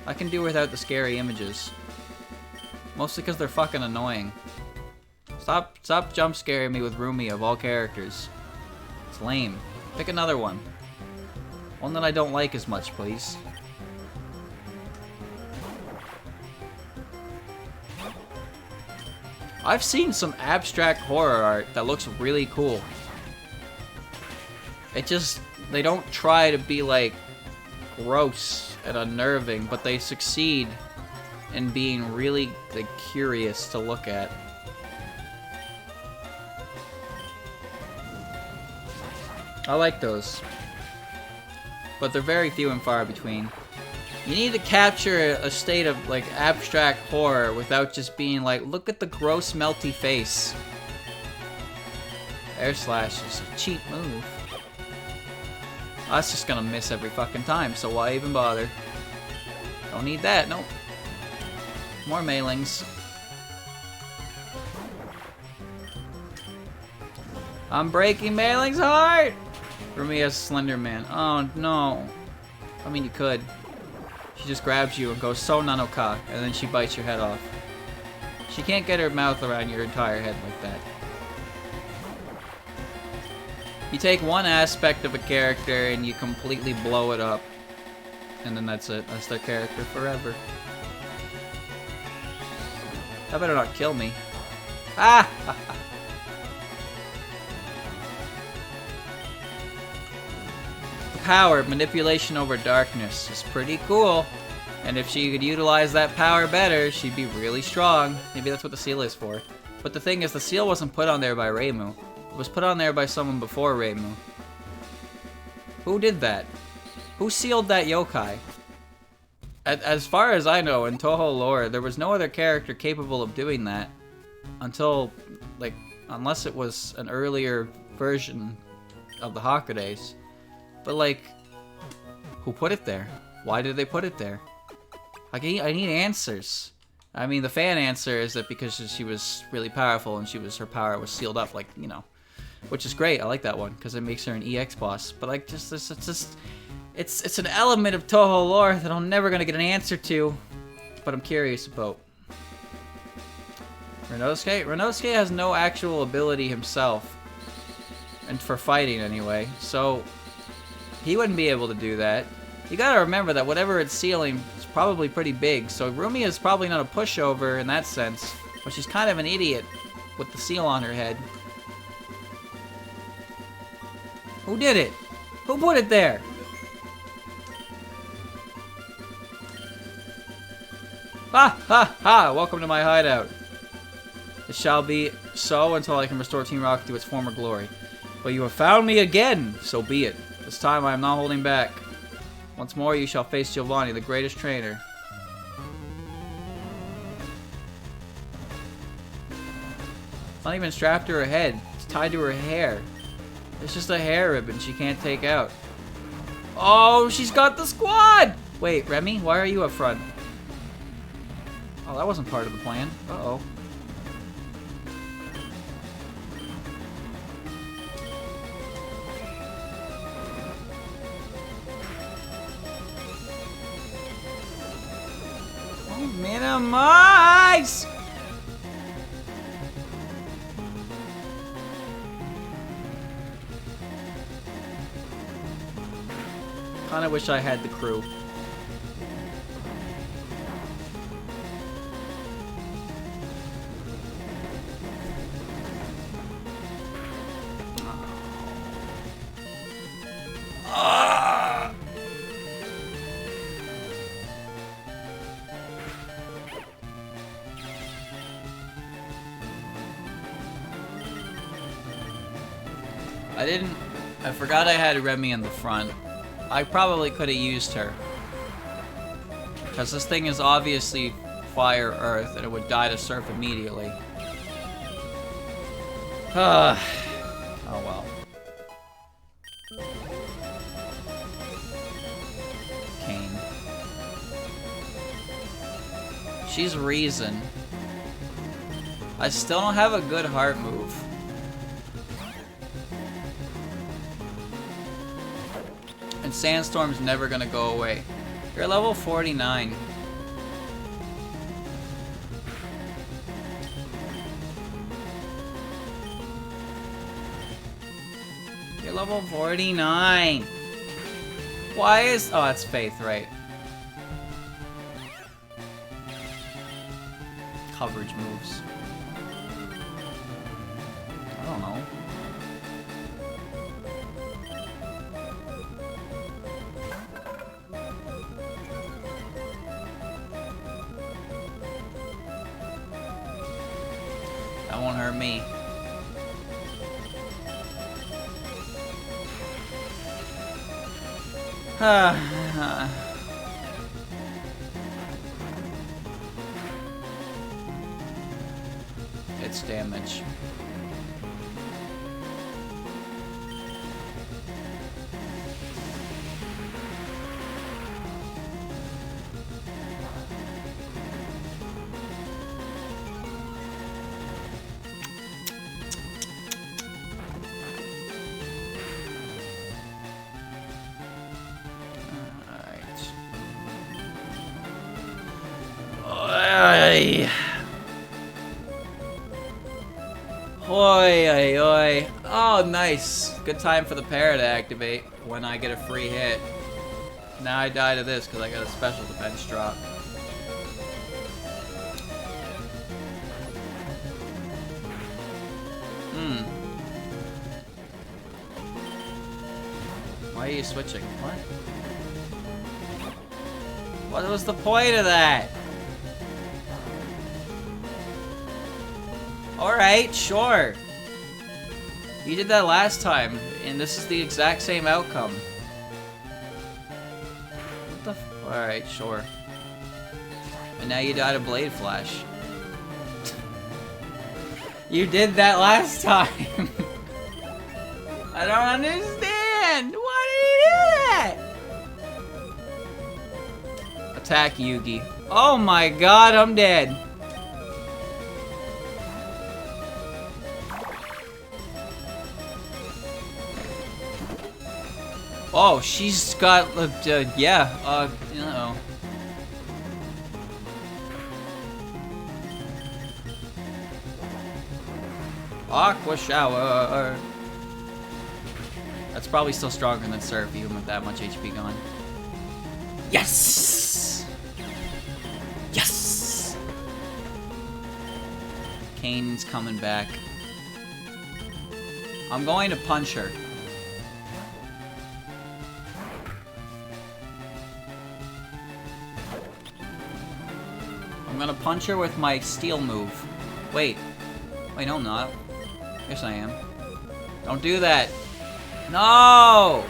I can do without the scary images. Mostly because they're fucking annoying. Stop jump scaring me with Rumia of all characters. It's lame. Pick another one. One that I don't like as much, please. I've seen some abstract horror art that looks really cool. They don't try to be like gross and unnerving, but they succeed in being really like curious to look at. I like those, but they're very few and far between. You need to capture a state of like abstract horror without just being like, look at the gross melty face. Air slash is a cheap move. That's just gonna miss every fucking time, so why even bother? Don't need that, nope. More mailings. I'm breaking mailings heart! Rumia's Slender Man. Oh no. I mean, you could. She just grabs you and goes so nanoka, and then she bites your head off. She can't get her mouth around your entire head like that. You take one aspect of a character and you completely blow it up. And then that's it. That's their character forever. That better not kill me. Ah! power, manipulation over darkness. It's pretty cool. And if she could utilize that power better, she'd be really strong. Maybe that's what the seal is for. But the thing is, the seal wasn't put on there by Reimu. It was put on there by someone before Reimu. Who did that? Who sealed that yokai? As far as I know, in Touhou lore, there was no other character capable of doing that until, like, unless it was an earlier version of the Hakudes. But, like, who put it there? Why did they put it there? I need answers. I mean, the fan answer is that because she was really powerful and her power was sealed up, like, you know, which is great. I like that one because it makes her an EX boss. But, like, it's an element of Touhou lore that I'm never gonna get an answer to, but I'm curious about. Renosuke has no actual ability himself, and for fighting anyway, so he wouldn't be able to do that. You gotta remember that whatever it's sealing is probably pretty big, so Rumi is probably not a pushover in that sense, but she's kind of an idiot with the seal on her head. Who did it? Who put it there? Ha ha ha! Welcome to my hideout. It shall be so until I can restore Team Rocket to its former glory. But you have found me again, so be it. This time I am not holding back. Once more you shall face Giovanni, the greatest trainer. It's not even strapped to her head. It's tied to her hair. It's just a hair ribbon she can't take out. Oh, she's got the squad! Wait, Remy, why are you up front? Oh, that wasn't part of the plan. Uh-oh. Oh, minimize! Kinda wish I had the crew. I forgot I had Remy in the front. I probably could have used her. Because this thing is obviously fire earth and it would die to surf immediately. Oh well. Kane. She's reason. I still don't have a good heart move. And Sandstorm's never gonna go away. You're level 49. You're level 49. Why is... Oh, that's Faith, right. Coverage moves. I don't know. That won't hurt me. It's damage. Oi, oi, oi. Oh, nice. Good time for the parry to activate when I get a free hit. Now I die to this because I got a special defense drop. Why Why are you switching? What? What was the point of that? Alright, sure. You did that last time, and this is the exact same outcome. What the f- Alright, sure. And now you died of Blade Flash. You did that last time! I don't understand! Why did you do that? Attack Yugi. Oh my god, I'm dead. Oh, she's got, yeah, you know. Aqua Shower. That's probably still stronger than Surf, even with that much HP gone. Yes! Yes! Kane's coming back. I'm going to punch her. I'm gonna punch her with my steel move. Wait. Wait, no, I'm not. Yes, I am. Don't do that. No!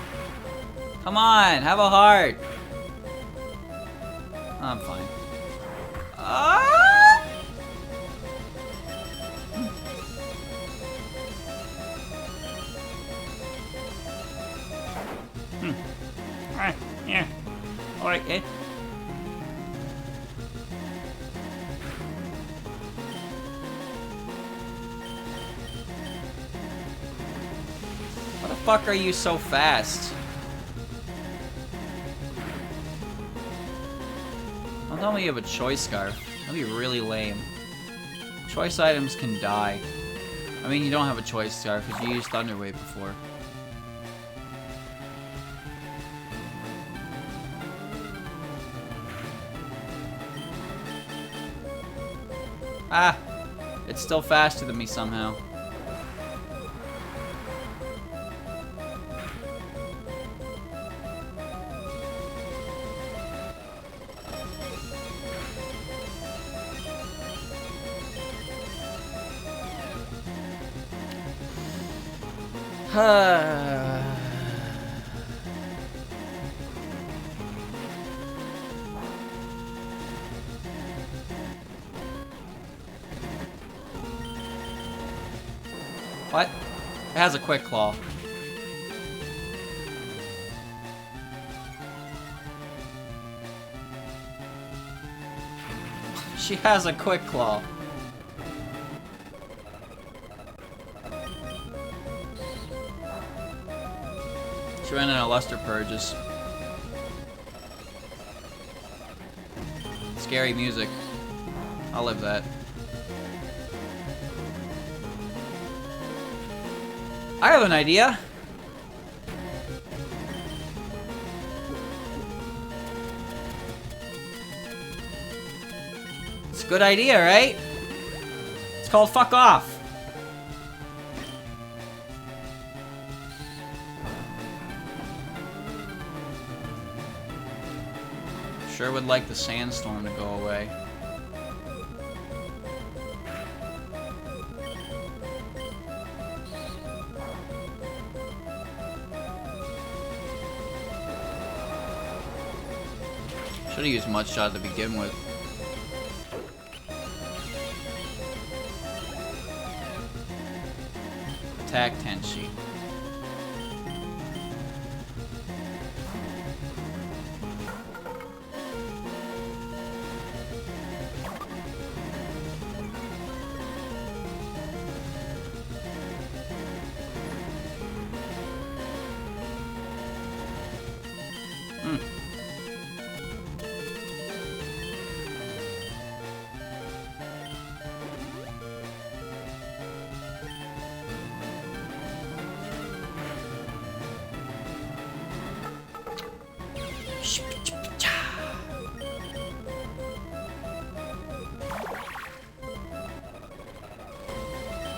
Come on, have a heart. I'm fine. Ah! Yeah. Alright, eh? Why the fuck are you so fast? Don't tell me you have a choice scarf. That'd be really lame. Choice items can die. I mean, you don't have a choice scarf because you used Thunderwave before. Ah! It's still faster than me somehow. What? It has a quick claw. She has a quick claw. She ran out of luster purges. Scary music. I'll live that. I have an idea. It's a good idea, right? It's called fuck off. Sure would like the sandstorm to go away. Should've used Mud Shot to begin with. Attack Tenshi.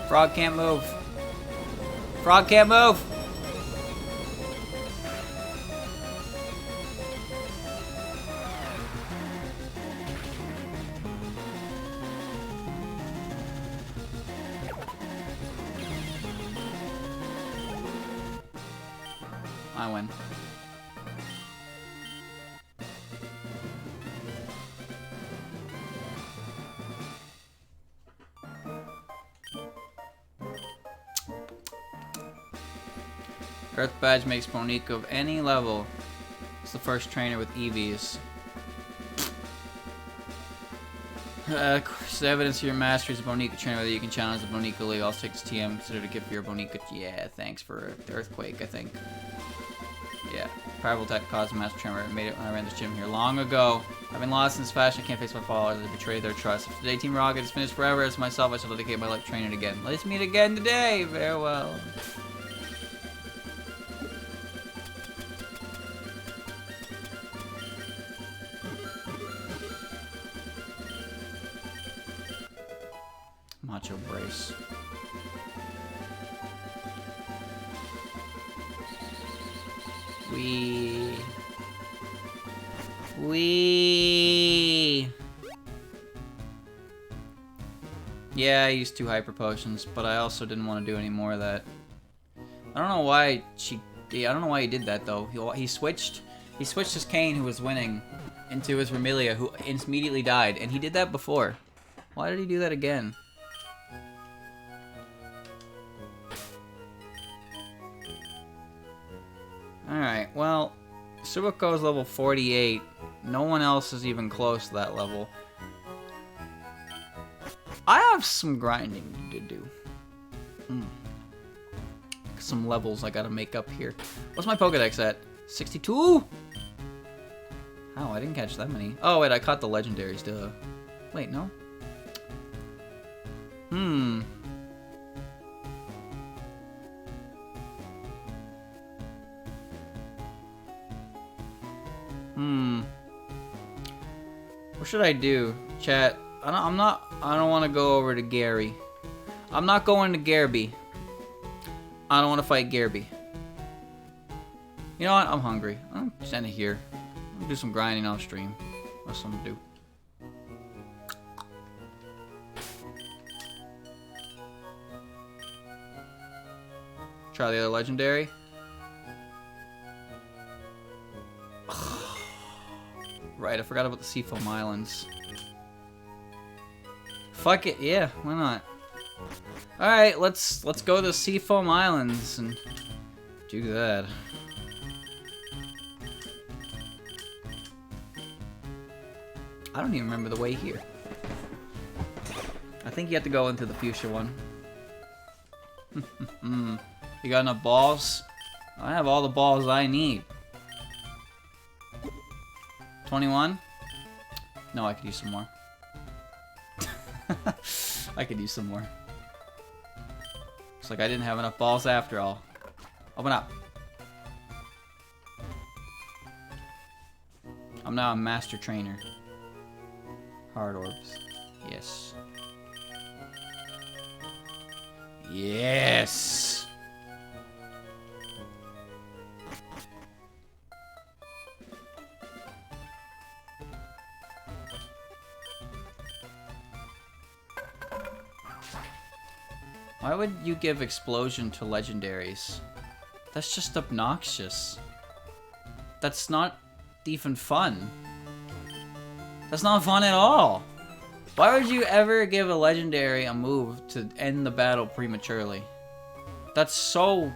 Frog can't move. Frog can't move. I win. Earth Badge makes Monique of any level. It's the first trainer with EVs. It's evidence of your mastery as a Bonica trainer, whether you can challenge the Bonica League. I'll take this TM, consider it a gift for your Bonica. Yeah, thanks for the Earthquake, I think. Yeah, Powerful Attack caused a master tremor. I made it when I ran this gym here long ago. I've been lost in this fashion. I can't face my followers. I betrayed their trust. If today Team Rocket is finished forever, as myself, I shall dedicate my life training again. Let's meet again today. Farewell. Macho Brace. Yeah, I used 2 hyper potions, but I also didn't want to do any more of that. I don't know why I don't know why he did that though. He switched his Kane, who was winning, into his Vermilia, who immediately died, and he did that before. Why did he do that again? Alright, well, Subaco is level 48. No one else is even close to that level. I have some grinding to do. Some levels I gotta make up here. What's my Pokedex at? 62? Oh, I didn't catch that many. Oh, wait, I caught the legendaries, duh. Wait, no? What should I do? Chat. I don't want to go over to Gary. I'm not going to Garby. I don't want to fight Garby. You know what? I'm hungry. I'm standing here. I'll do some grinding off stream. What's something to do? Try the other legendary. Right, I forgot about the Seafoam Islands. Fuck it, yeah, why not? Alright, let's go to the Seafoam Islands and do that. I don't even remember the way here. I think you have to go into the fuchsia one. You got enough balls? I have all the balls I need. 21? No, I could use some more. I could use some more. Looks like I didn't have enough balls after all. Open up. I'm now a master trainer. Hard orbs. Yes. Yes! Why would you give explosion to legendaries? That's just obnoxious. That's not even fun. That's not fun at all. Why would you ever give a legendary a move to end the battle prematurely? That's so...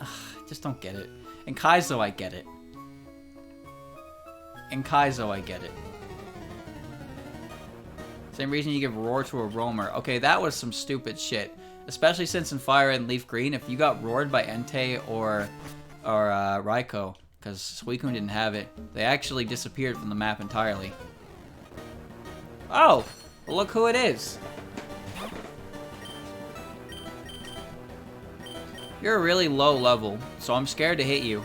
I just don't get it. In Kaizo, I get it. In Kaizo, I get it. Same reason you give Roar to a Roamer. Okay, that was some stupid shit. Especially since in Fire Red and Leaf Green, if you got roared by Entei or Raikou, because Suicune didn't have it, they actually disappeared from the map entirely. Oh! Well, look who it is! You're a really low level, so I'm scared to hit you.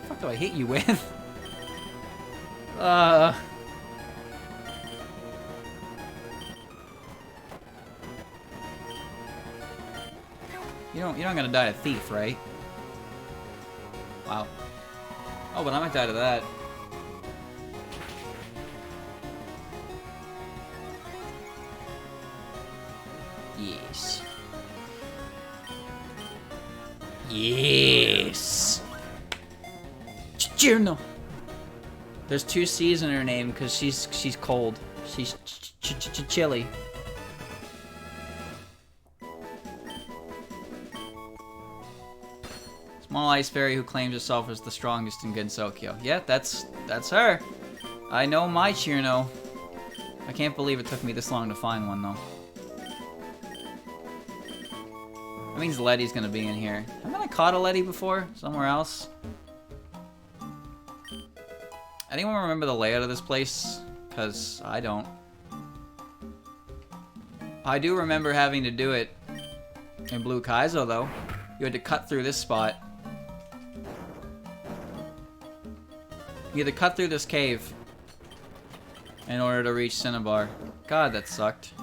What do I hit you with? You're not gonna die to Thief, right? Wow. Oh, but I might die to that. Yes. Cherno. There's 2 C's in her name because she's cold. She's chilly. Small ice fairy who claims herself as the strongest in Gensokyo. Yeah, that's her. I know my Cherno. I can't believe it took me this long to find one though. That means Letty's gonna be in here. Haven't I caught a Letty before? Somewhere else? Anyone remember the layout of this place? Because I don't. I do remember having to do it in Blue Kaizo though. You had to cut through this spot. You had to cut through this cave in order to reach Cinnabar. God, that sucked.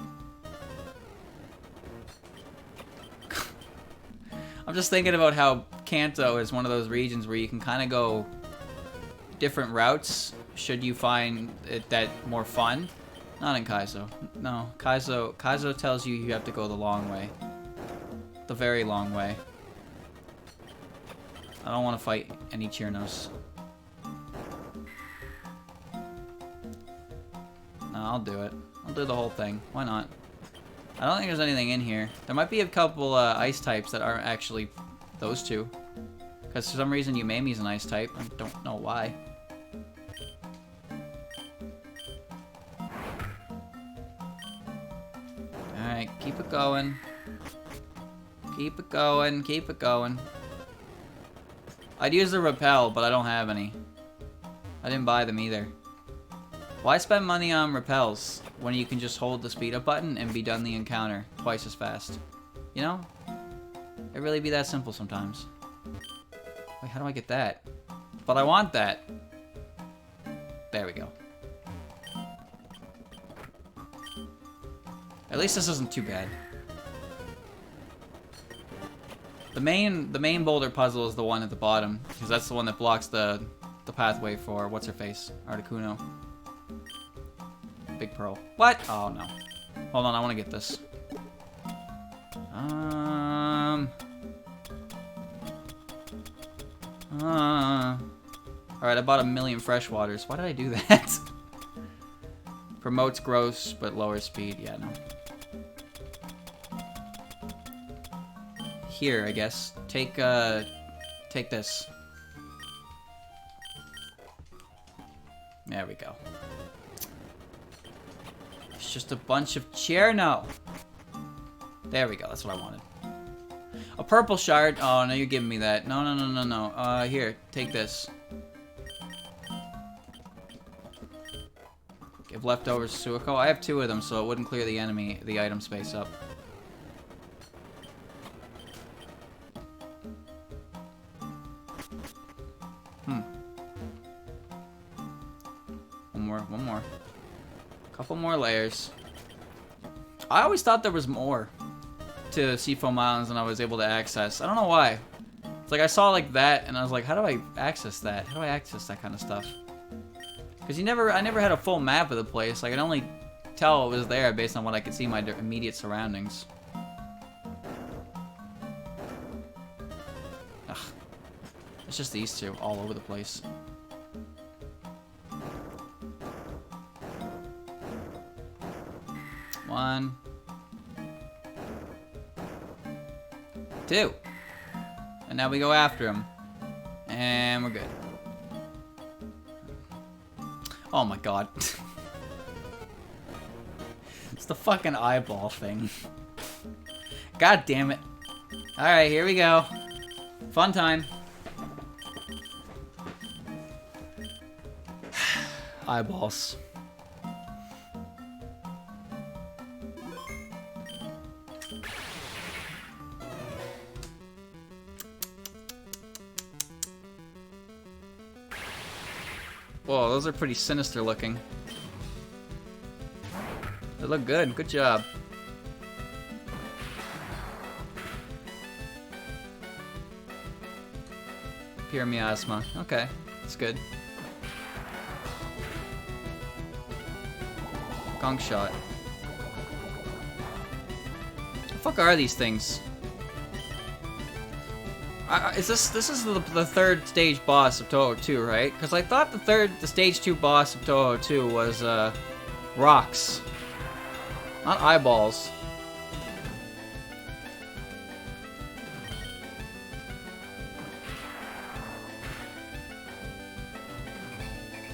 I'm just thinking about how Kanto is one of those regions where you can kind of go different routes should you find it that more fun. Not in Kaizo. No, Kaizo tells you have to go the long way. The very long way. I don't want to fight any Chernos. No, I'll do it. I'll do the whole thing. Why not? I don't think there's anything in here. There might be a couple ice types that aren't actually those two. Because for some reason Yumemi's an ice type. I don't know why. Alright, keep it going. Keep it going, keep it going. I'd use the repel, but I don't have any. I didn't buy them either. Why spend money on repels when you can just hold the speed up button and be done the encounter twice as fast? You know? It really be that simple sometimes. Wait, how do I get that? But I want that. There we go. At least this isn't too bad. The main boulder puzzle is the one at the bottom, because that's the one that blocks the pathway for what's her face, Articuno. Big Pearl. What? Oh no. Hold on, I want to get this. Alright, I bought 1,000,000 freshwaters. Why did I do that? Promotes gross, but lowers speed. Yeah, no. Here, I guess. Take this. There we go. It's just a bunch of Cherno. There we go, that's what I wanted. A purple shard. Oh, no, you're giving me that. No, no, no, no, no. Here, take this. Give leftovers to Suiko. I have 2 of them, so it wouldn't clear the item space up. One more. Couple more layers. I always thought there was more to Seafoam Islands than I was able to access. I don't know why. It's like I saw like that, and I was like, how do I access that? How do I access that kind of stuff? Because I never had a full map of the place. I could only tell it was there based on what I could see in my immediate surroundings. Ugh. It's just these two all over the place. One. 2. And now we go after him. And we're good. Oh my god. It's the fucking eyeball thing. God damn it. Alright, here we go. Fun time. Eyeballs. Whoa, those are pretty sinister looking. They look good. Good job. Pure miasma. Okay, that's good. Gong shot. What the fuck are these things? Is this is the third stage boss of Touhou 2, right? Because I thought the stage 2 boss of Touhou 2 was rocks, not eyeballs.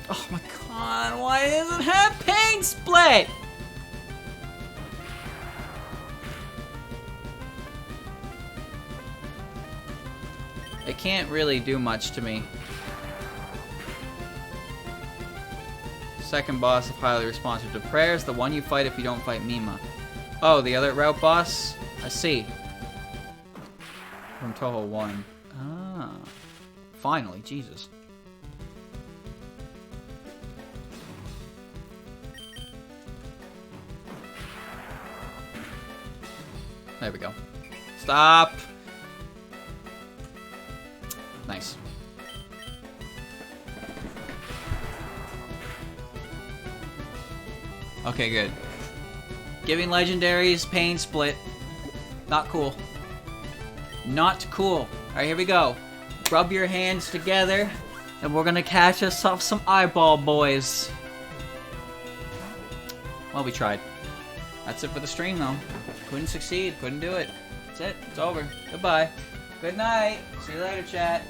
Oh my god, why does it have paint split? It can't really do much to me. Second boss of highly responsive to prayers, the one you fight if you don't fight Mima. Oh, the other route boss? I see. From Touhou 1. Ah. Finally, Jesus. There we go. Stop! Nice. Okay, good. Giving legendaries, pain split. Not cool. Not cool. Alright, here we go. Rub your hands together, and we're gonna catch us off some eyeball boys. Well, we tried. That's it for the stream, though. Couldn't succeed. Couldn't do it. That's it. It's over. Goodbye. Good night. See you later, chat.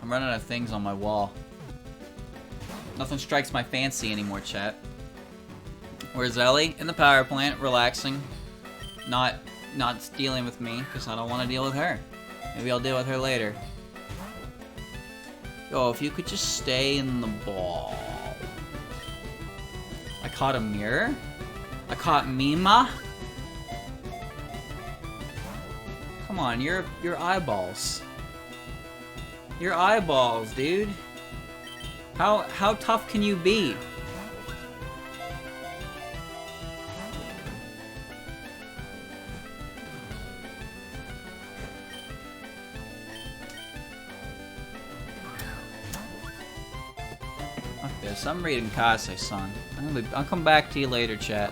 I'm running out of things on my wall. Nothing strikes my fancy anymore, chat. Where's Ellie? In the power plant, relaxing. Not dealing with me, because I don't want to deal with her. Maybe I'll deal with her later. Yo, if you could just stay in the ball. I caught a mirror? I caught Mima? Come on, your eyeballs. Your eyeballs, dude. How tough can you be? Fuck this. I'm reading Kase-san. I'll come back to you later, chat.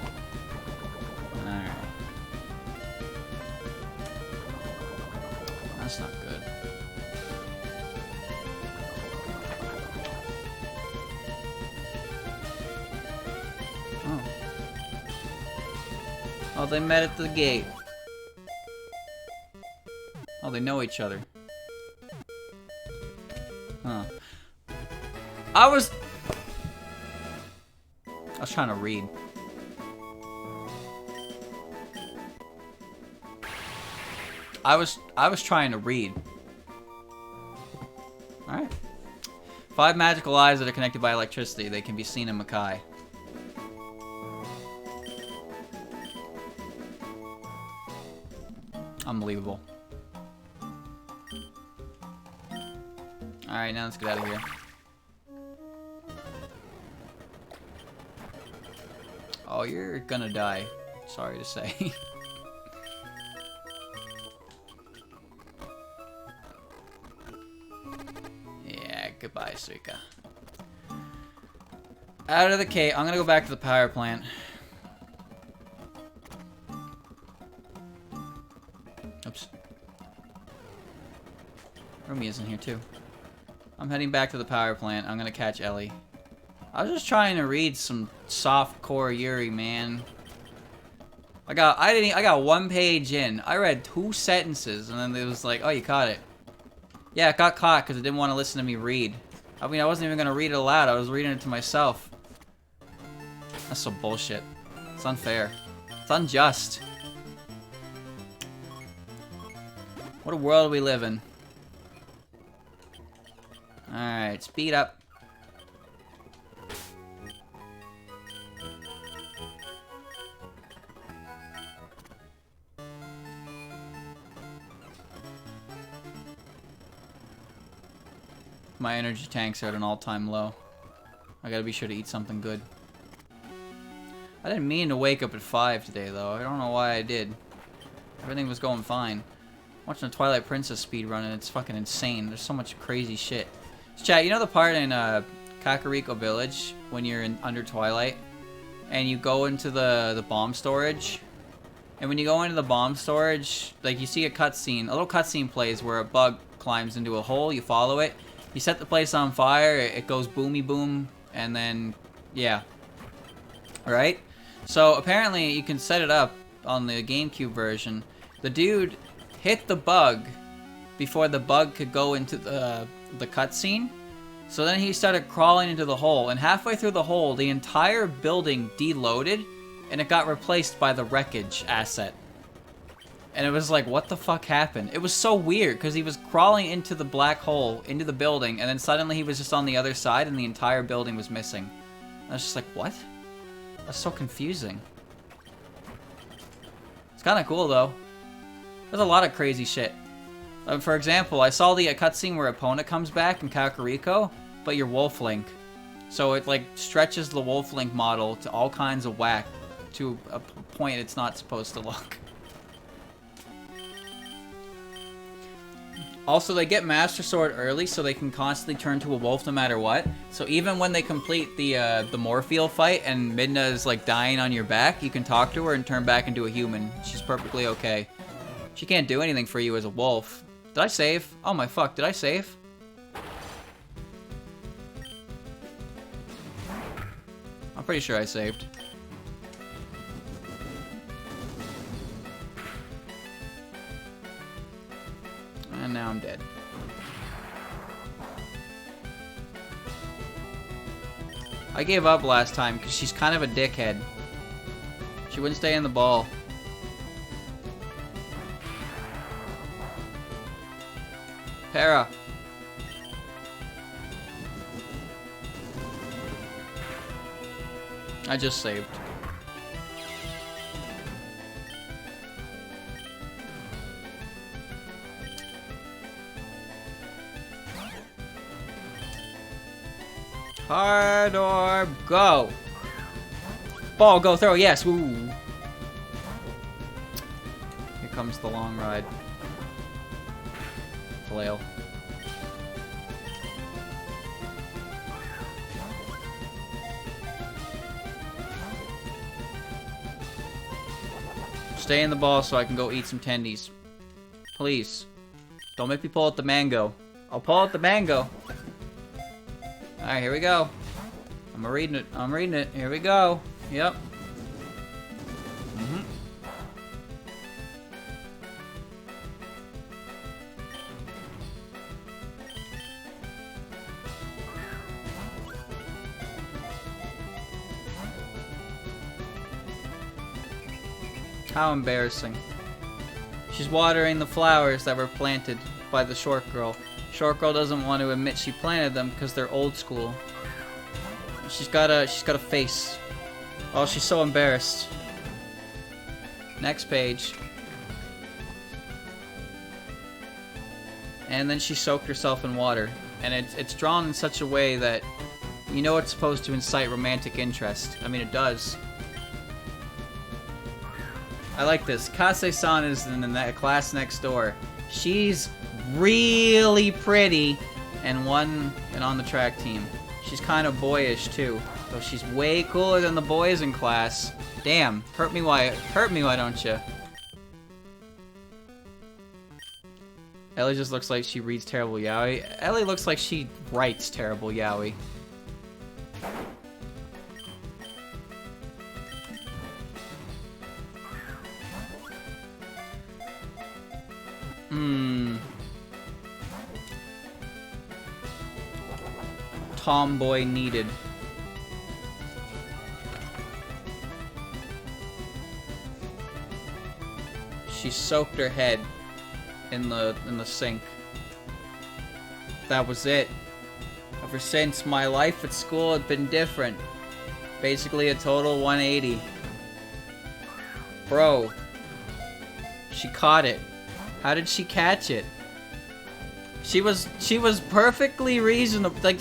Alright. That's not good. Oh, they met at the gate. Oh, they know each other. Huh. I was trying to read. I was trying to read. Alright. 5 magical eyes that are connected by electricity. They can be seen in Makai. Unbelievable. Alright, now let's get out of here. Oh, you're gonna die. Sorry to say. Yeah, goodbye, Suika. Out of the cave. I'm gonna go back to the power plant. Oops. Rumi is in here too. I'm heading back to the power plant. I'm gonna catch Ellie. I was just trying to read some soft-core Yuri, man. I got 1 page in. I read 2 sentences, and then it was like, oh, you caught it. Yeah, it got caught because it didn't want to listen to me read. I mean, I wasn't even gonna read it aloud. I was reading it to myself. That's some bullshit. It's unfair. It's unjust. What a world we live in. Alright, speed up. My energy tanks are at an all-time low. I gotta be sure to eat something good. I didn't mean to wake up at 5 today, though. I don't know why I did. Everything was going fine. Watching the Twilight Princess speedrun, and it's fucking insane. There's so much crazy shit. So, chat, you know the part in Kakariko Village when you're under Twilight? And you go into the bomb storage? And when you go into the bomb storage, like, you see a cutscene. A little cutscene plays where a bug climbs into a hole, you follow it. You set the place on fire, it goes boomy boom, and then, yeah. Right? So, apparently, you can set it up on the GameCube version. The dude hit the bug before the bug could go into the cutscene. So then he started crawling into the hole, and halfway through the hole, the entire building deloaded, and it got replaced by the wreckage asset. And it was like, what the fuck happened? It was so weird, because he was crawling into the black hole, into the building, and then suddenly he was just on the other side, and the entire building was missing. I was just like, what? That's so confusing. It's kind of cool, though. There's a lot of crazy shit. For example, I saw the cutscene where Epona comes back in Kakariko, but you're Wolf Link. So it, like, stretches the Wolf Link model to all kinds of whack, to a point it's not supposed to look. Also, they get Master Sword early, so they can constantly turn to a wolf no matter what. So even when they complete the Morpheal fight and Midna is like dying on your back, you can talk to her and turn back into a human. She's perfectly okay. She can't do anything for you as a wolf. Did I save? Oh my fuck, did I save? I'm pretty sure I saved. And now I'm dead. I gave up last time because she's kind of a dickhead. She wouldn't stay in the ball. Para. I just saved. Hard orb, go! Ball, go, throw, yes, woo! Here comes the long ride. Flail. Stay in the ball so I can go eat some tendies. Please. Don't make me pull out the mango. I'll pull out the mango. Alright, here we go. I'm reading it. I'm reading it. Here we go. Yep. How embarrassing. She's watering the flowers that were planted by the short girl. Short girl doesn't want to admit she planted them because they're old school. She's got a face. Oh, she's so embarrassed. Next page. And then she soaked herself in water. And it's drawn in such a way that you know it's supposed to incite romantic interest. I mean, it does. I like this. Kase-san is in the class next door. She's really pretty and on the track team. She's kind of boyish too. So she's way cooler than the boys in class. Damn. Hurt me why don't you? Ellie just looks like she reads terrible yaoi. Ellie looks like she writes terrible yaoi. Tomboy needed. She soaked her head in the sink. That was it. Ever since, my life at school had been different. Basically a total 180. Bro. She caught it. How did she catch it? She was perfectly reasonable. Like,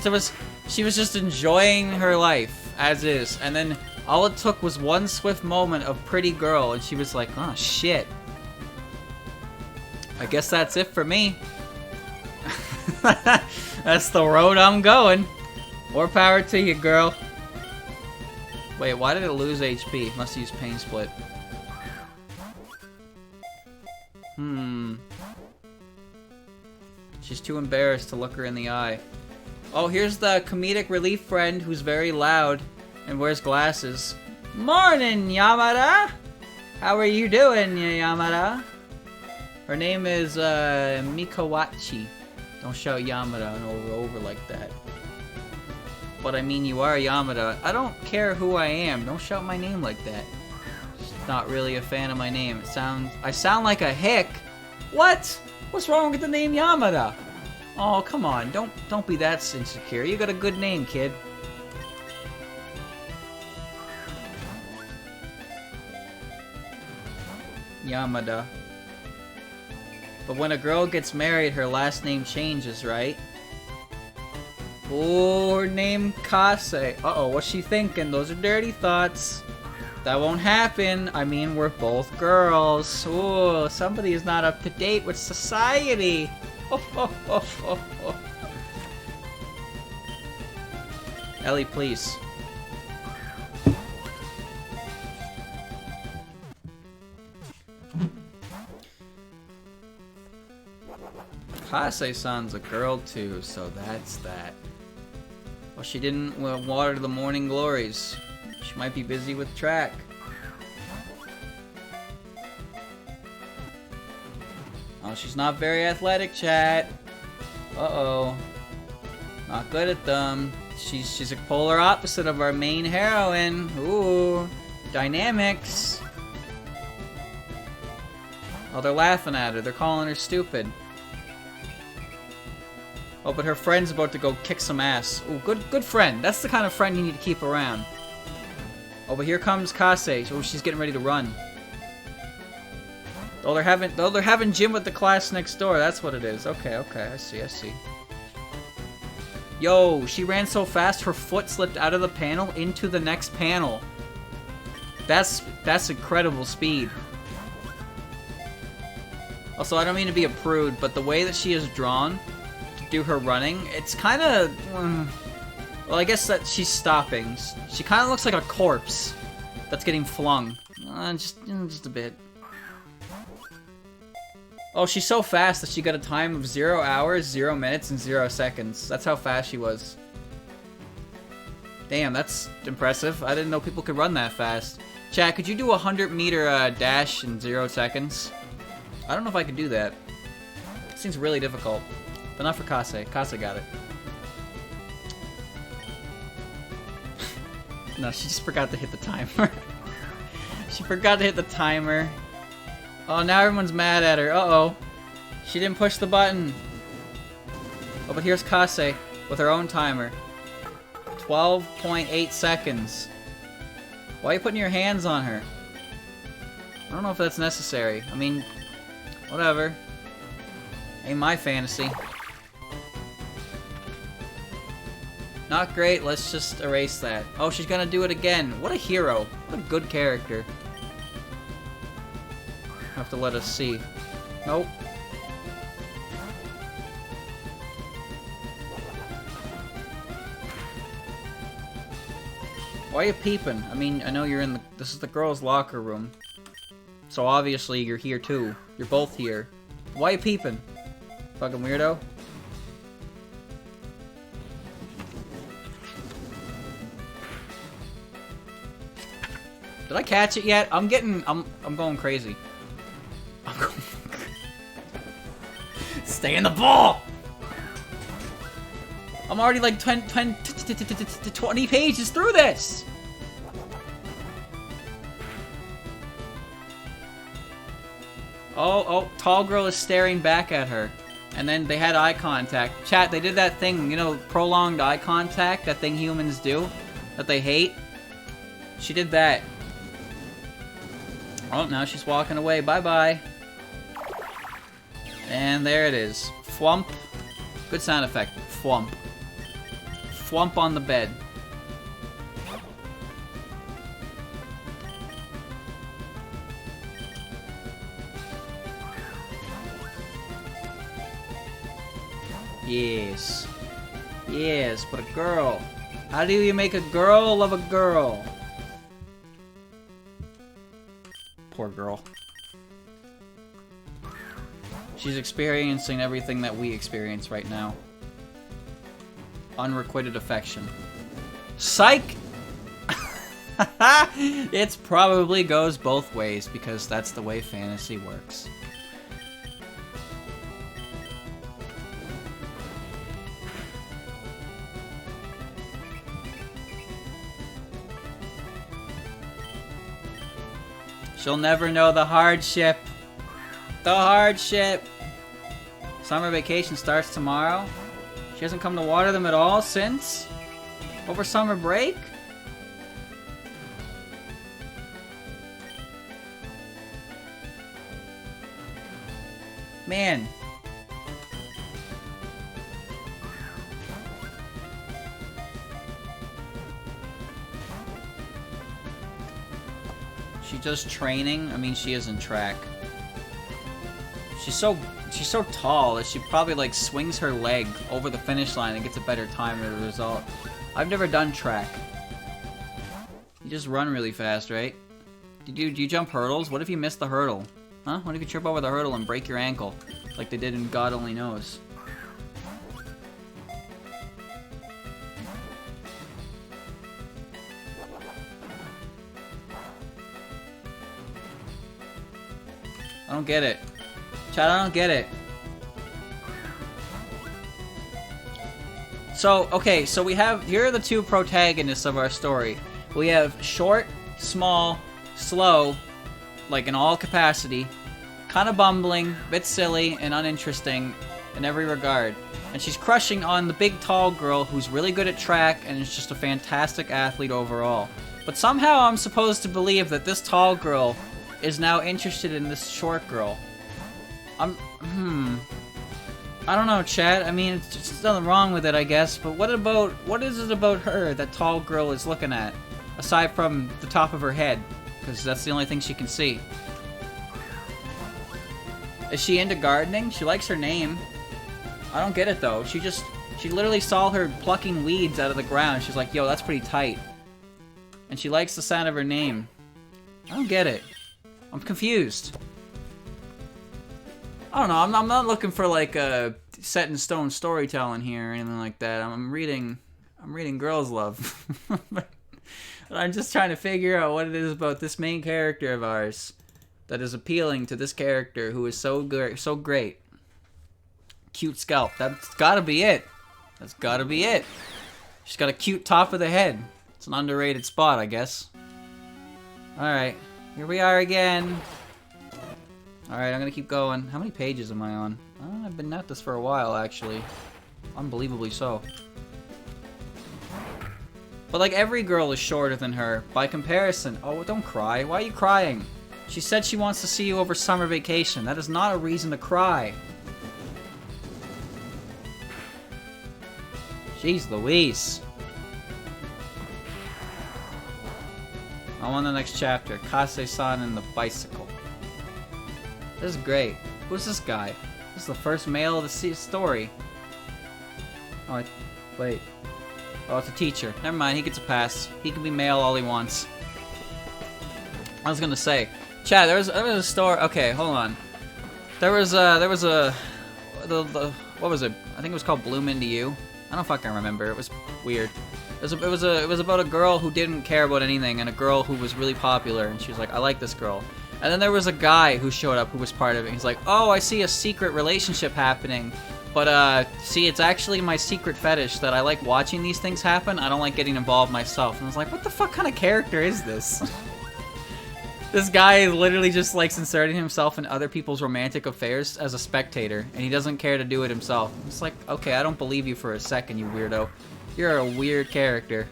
she was just enjoying her life as is. And then all it took was one swift moment of pretty girl, and she was like, oh, shit. I guess that's it for me. That's the road I'm going. More power to you, girl. Wait, why did it lose HP? Must use Pain Split. She's too embarrassed to look her in the eye. Oh, here's the comedic relief friend who's very loud and wears glasses. Morning, Yamada! How are you doing, Yamada? Her name is, Mikawachi. Don't shout Yamada over like that. But I mean, you are Yamada. I don't care who I am. Don't shout my name like that. Just not really a fan of my name. I sound like a hick. What? What's wrong with the name Yamada? Oh, come on. Don't be that insecure. You got a good name, kid. Yamada. But when a girl gets married, her last name changes, right? Oh, her name Kase. Uh-oh, what's she thinking? Those are dirty thoughts. That won't happen. I mean, we're both girls. Oh, somebody is not up to date with society. Ellie, please. Kase-san's a girl too, so that's that. Well, she didn't water the morning glories. She might be busy with track. Oh, she's not very athletic, chat. Uh-oh. Not good at them. She's a polar opposite of our main heroine. Ooh. Dynamics. Oh, they're laughing at her. They're calling her stupid. Oh, but her friend's about to go kick some ass. Ooh, good friend. That's the kind of friend you need to keep around. Oh, but here comes Kase. Oh, she's getting ready to run. Oh, they're having gym at the class next door. That's what it is. Okay, I see. Yo, she ran so fast her foot slipped out of the panel into the next panel. That's incredible speed. Also, I don't mean to be a prude, but the way that she is drawn to do her running, it's kind of... well, I guess that she's stopping. She kind of looks like a corpse that's getting flung. Just a bit. Oh, she's so fast that she got a time of 0 hours, 0 minutes, and 0 seconds. That's how fast she was. Damn, that's impressive. I didn't know people could run that fast. Chat, could you do a 100-meter dash in 0 seconds? I don't know if I could do that. It seems really difficult. But not for Kase. Kase got it. No, she just forgot to hit the timer. She forgot to hit the timer. Oh, now everyone's mad at her. Uh-oh. She didn't push the button. Oh, but here's Kase with her own timer. 12.8 seconds. Why are you putting your hands on her? I don't know if that's necessary. I mean, whatever. Ain't my fantasy. Not great. Let's just erase that. Oh, she's gonna do it again. What a hero. What a good character. Have to let us see. Nope. Why are you peeping? I mean, I know you're in the... This is the girls' locker room. So obviously you're here too. You're both here. Why are you peeping? Fucking weirdo. Did I catch it yet? I'm going crazy. I'm going... Stay in the ball! I'm already like 20 pages through this! Oh, tall girl is staring back at her. And then they had eye contact. Chat, they did that thing, you know, prolonged eye contact, that thing humans do, that they hate. She did that. Oh, now she's walking away. Bye-bye. And there it is. Flump. Good sound effect. Thwump. Thwump on the bed. Yes. Yes, but a girl. How do you make a girl love a girl? Poor girl. She's experiencing everything that we experience right now. Unrequited affection. Psych! It probably goes both ways because that's the way fantasy works. She'll never know the hardship. The hardship. Summer vacation starts tomorrow. She hasn't come to water them at all since? Over summer break? Man. She does training? I mean, she is in track. She's so tall that she probably like swings her leg over the finish line and gets a better time as a result. I've never done track. You just run really fast, right? Do you jump hurdles? What if you miss the hurdle? Huh? What if you trip over the hurdle and break your ankle? Like they did in God Only Knows. I don't get it. Chad, I don't get it. So, okay, so we have, here are the two protagonists of our story. We have short, small, slow, like in all capacity, kind of bumbling, bit silly, and uninteresting in every regard. And she's crushing on the big tall girl who's really good at track and is just a fantastic athlete overall. But somehow I'm supposed to believe that this tall girl is now interested in this short girl. I don't know, Chad. I mean, it's just nothing wrong with it, I guess. But what is it about her that tall girl is looking at? Aside from the top of her head. Because that's the only thing she can see. Is she into gardening? She likes her name. I don't get it, though. She literally saw her plucking weeds out of the ground. She's like, yo, that's pretty tight. And she likes the sound of her name. I don't get it. I'm confused. I don't know, I'm not looking for like a set in stone storytelling here or anything like that. I'm reading Girls Love. But I'm just trying to figure out what it is about this main character of ours that is appealing to this character who is so great. Cute scalp. That's gotta be it. That's gotta be it. She's got a cute top of the head. It's an underrated spot, I guess. Alright, here we are again. Alright, I'm gonna keep going. How many pages am I on? Oh, I've been at this for a while, actually. Unbelievably so. But like every girl is shorter than her, by comparison. Oh, don't cry. Why are you crying? She said she wants to see you over summer vacation. That is not a reason to cry. Jeez Louise. I'm on the next chapter. Kase-san and the bicycle. This is great. Who's this guy? This is the first male of the story. Oh, wait. Oh, it's a teacher. Never mind, he gets a pass. He can be male all he wants. I was gonna say, Chad, there was a story. Okay, hold on. There was a what was it? I think it was called Bloom Into You. I don't fucking remember. It was weird. It was about a girl who didn't care about anything and a girl who was really popular, and she was like, I like this girl. And then there was a guy who showed up who was part of it. He's like, oh, I see a secret relationship happening. But, see, it's actually my secret fetish that I like watching these things happen. I don't like getting involved myself. And I was like, what the fuck kind of character is this? This guy literally just likes inserting himself in other people's romantic affairs as a spectator. And he doesn't care to do it himself. It's like, okay, I don't believe you for a second, you weirdo. You're a weird character.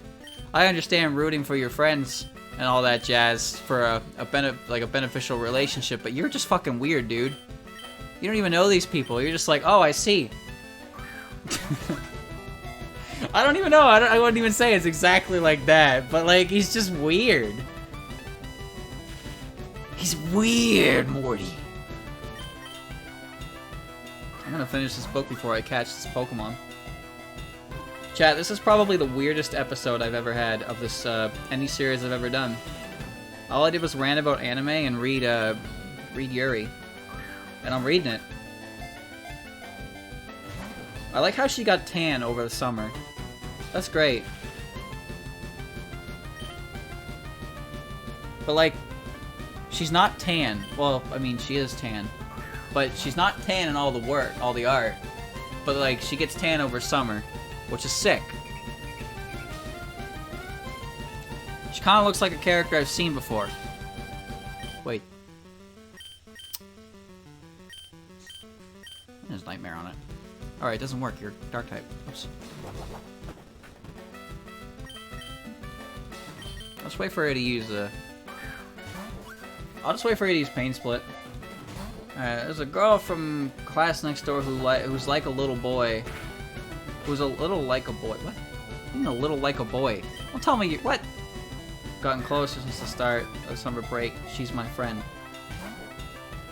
I understand rooting for your friends and all that jazz for a beneficial relationship, but you're just fucking weird, dude. You don't even know these people. You're just like, oh, I see. I don't even know. I wouldn't even say it's exactly like that. But, like, he's just weird. He's weird, Morty. I'm gonna finish this book before I catch this Pokemon. Chat, this is probably the weirdest episode I've ever had of this, any series I've ever done. All I did was rant about anime and read Yuri. And I'm reading it. I like how she got tan over the summer. That's great. But, like, she's not tan. Well, I mean, she is tan. But she's not tan in all the work, all the art. But, like, she gets tan over summer, which is sick. She kind of looks like a character I've seen before. Wait. There's Nightmare on it. Alright, it doesn't work. You're dark type. Oops. Let's wait for her to use a... I'll just wait for her to use Pain Split. Alright, there's a girl from class next door who's like a little boy. Who's a little like a boy. What? A little like a boy. Don't tell me you... What? Gotten closer since the start of summer break. She's my friend.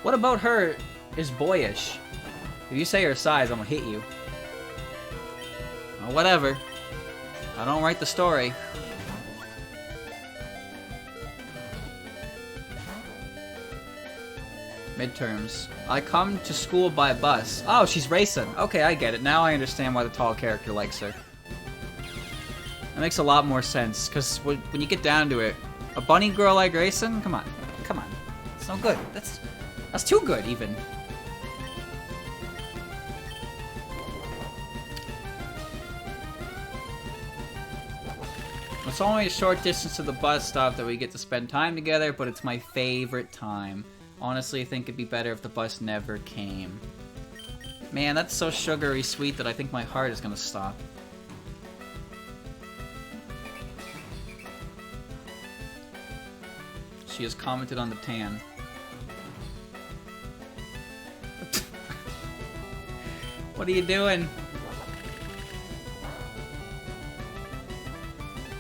What about her is boyish? If you say her size, I'm gonna hit you. Well, whatever. I don't write the story. Midterms. I come to school by bus. Oh, she's racing. Okay, I get it. Now I understand why the tall character likes her. That makes a lot more sense, because when you get down to it, a bunny girl like racing? Come on. Come on. It's no good. That's too good, even. It's only a short distance to the bus stop that we get to spend time together, but it's my favorite time. Honestly, I think it'd be better if the bus never came. Man, that's so sugary sweet that I think my heart is gonna stop. She has commented on the tan. What are you doing?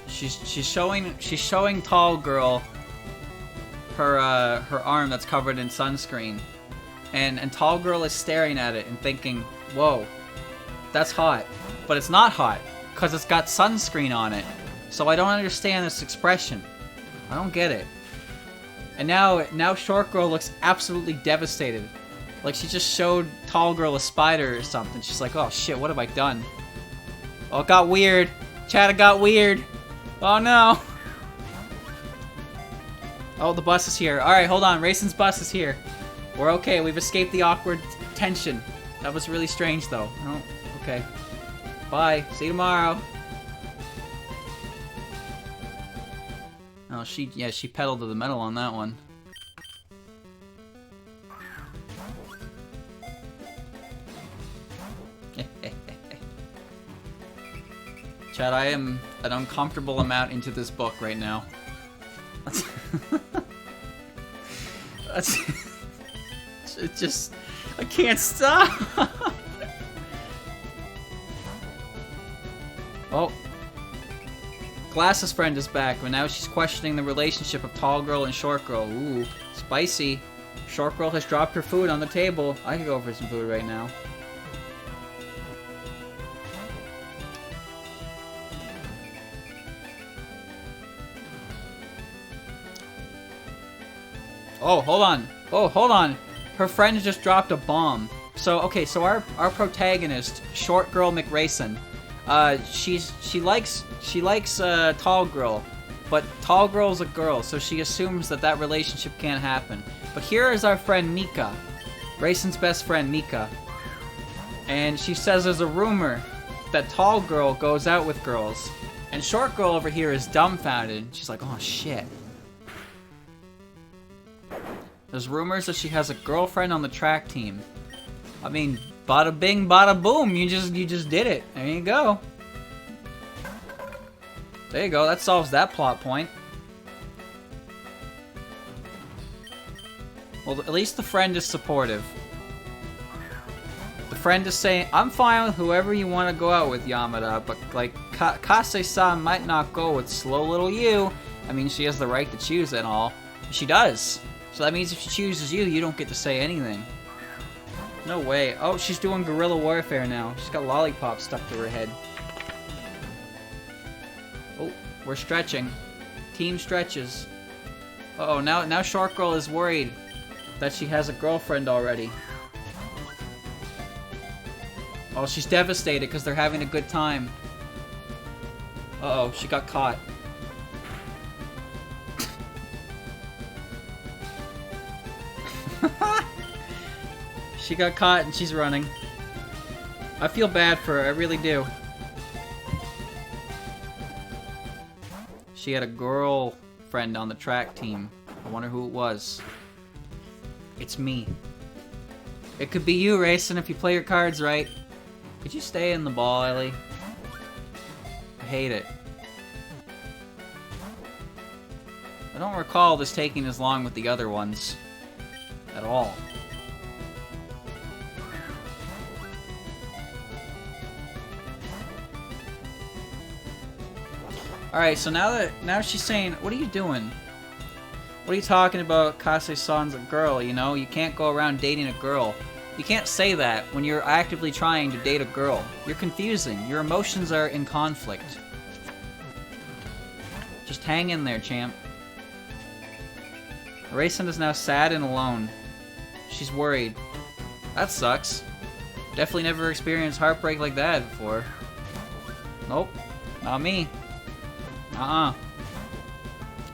She's showing tall girl her arm that's covered in sunscreen, and tall girl is staring at it and thinking, whoa, that's hot. But it's not hot because it's got sunscreen on it. So I don't understand this expression. I don't get it. And now short girl looks absolutely devastated, like she just showed tall girl a spider or something. She's like, oh shit, what have I done? Oh, it got weird. Chat, it got weird. Oh no! Oh, the bus is here. Alright, hold on. Racin's bus is here. We're okay. We've escaped the awkward tension. That was really strange, though. Oh, okay. Bye. See you tomorrow. Oh, she pedaled to the metal on that one. Chad, I am an uncomfortable amount into this book right now. It's just... I can't stop! Oh. Glasses friend is back, but now she's questioning the relationship of tall girl and short girl. Ooh, spicy. Short girl has dropped her food on the table. I could go for some food right now. Oh, hold on. Oh, hold on. Her friend just dropped a bomb. So, okay, so our protagonist, short girl McRacin, she likes tall girl, but tall girl's a girl, so she assumes that relationship can't happen. But here is our friend Mika, Racin's best friend Mika, and she says there's a rumor that tall girl goes out with girls, and short girl over here is dumbfounded. She's like, oh shit. There's rumors that she has a girlfriend on the track team. I mean, bada bing, bada boom. You just did it. There you go. There you go. That solves that plot point. Well, at least the friend is supportive. friend is saying, I'm fine with whoever you want to go out with, Yamada, but like Kase-san might not go with slow little you. I mean, she has the right to choose and all. She does. So that means if she chooses you, you don't get to say anything. No way. Oh, she's doing guerrilla warfare now. She's got lollipops stuck to her head. Oh, we're stretching. Team stretches. Uh-oh, now Short Girl is worried that she has a girlfriend already. Oh, she's devastated because they're having a good time. Uh-oh, she got caught. She got caught and she's running. I feel bad for her, I really do. She had a girlfriend on the track team. I wonder who it was. It's me. It could be you, Racing, if you play your cards right. Could you stay in the ball, Ellie? I hate it. I don't recall this taking as long with the other ones. At all. Alright, so now she's saying, what are you doing? What are you talking about? Kase-san's a girl, you know? You can't go around dating a girl. You can't say that when you're actively trying to date a girl. You're confusing. Your emotions are in conflict. Just hang in there, champ. Racing is now sad and alone. She's worried. That sucks. Definitely never experienced heartbreak like that before. Nope. Not me.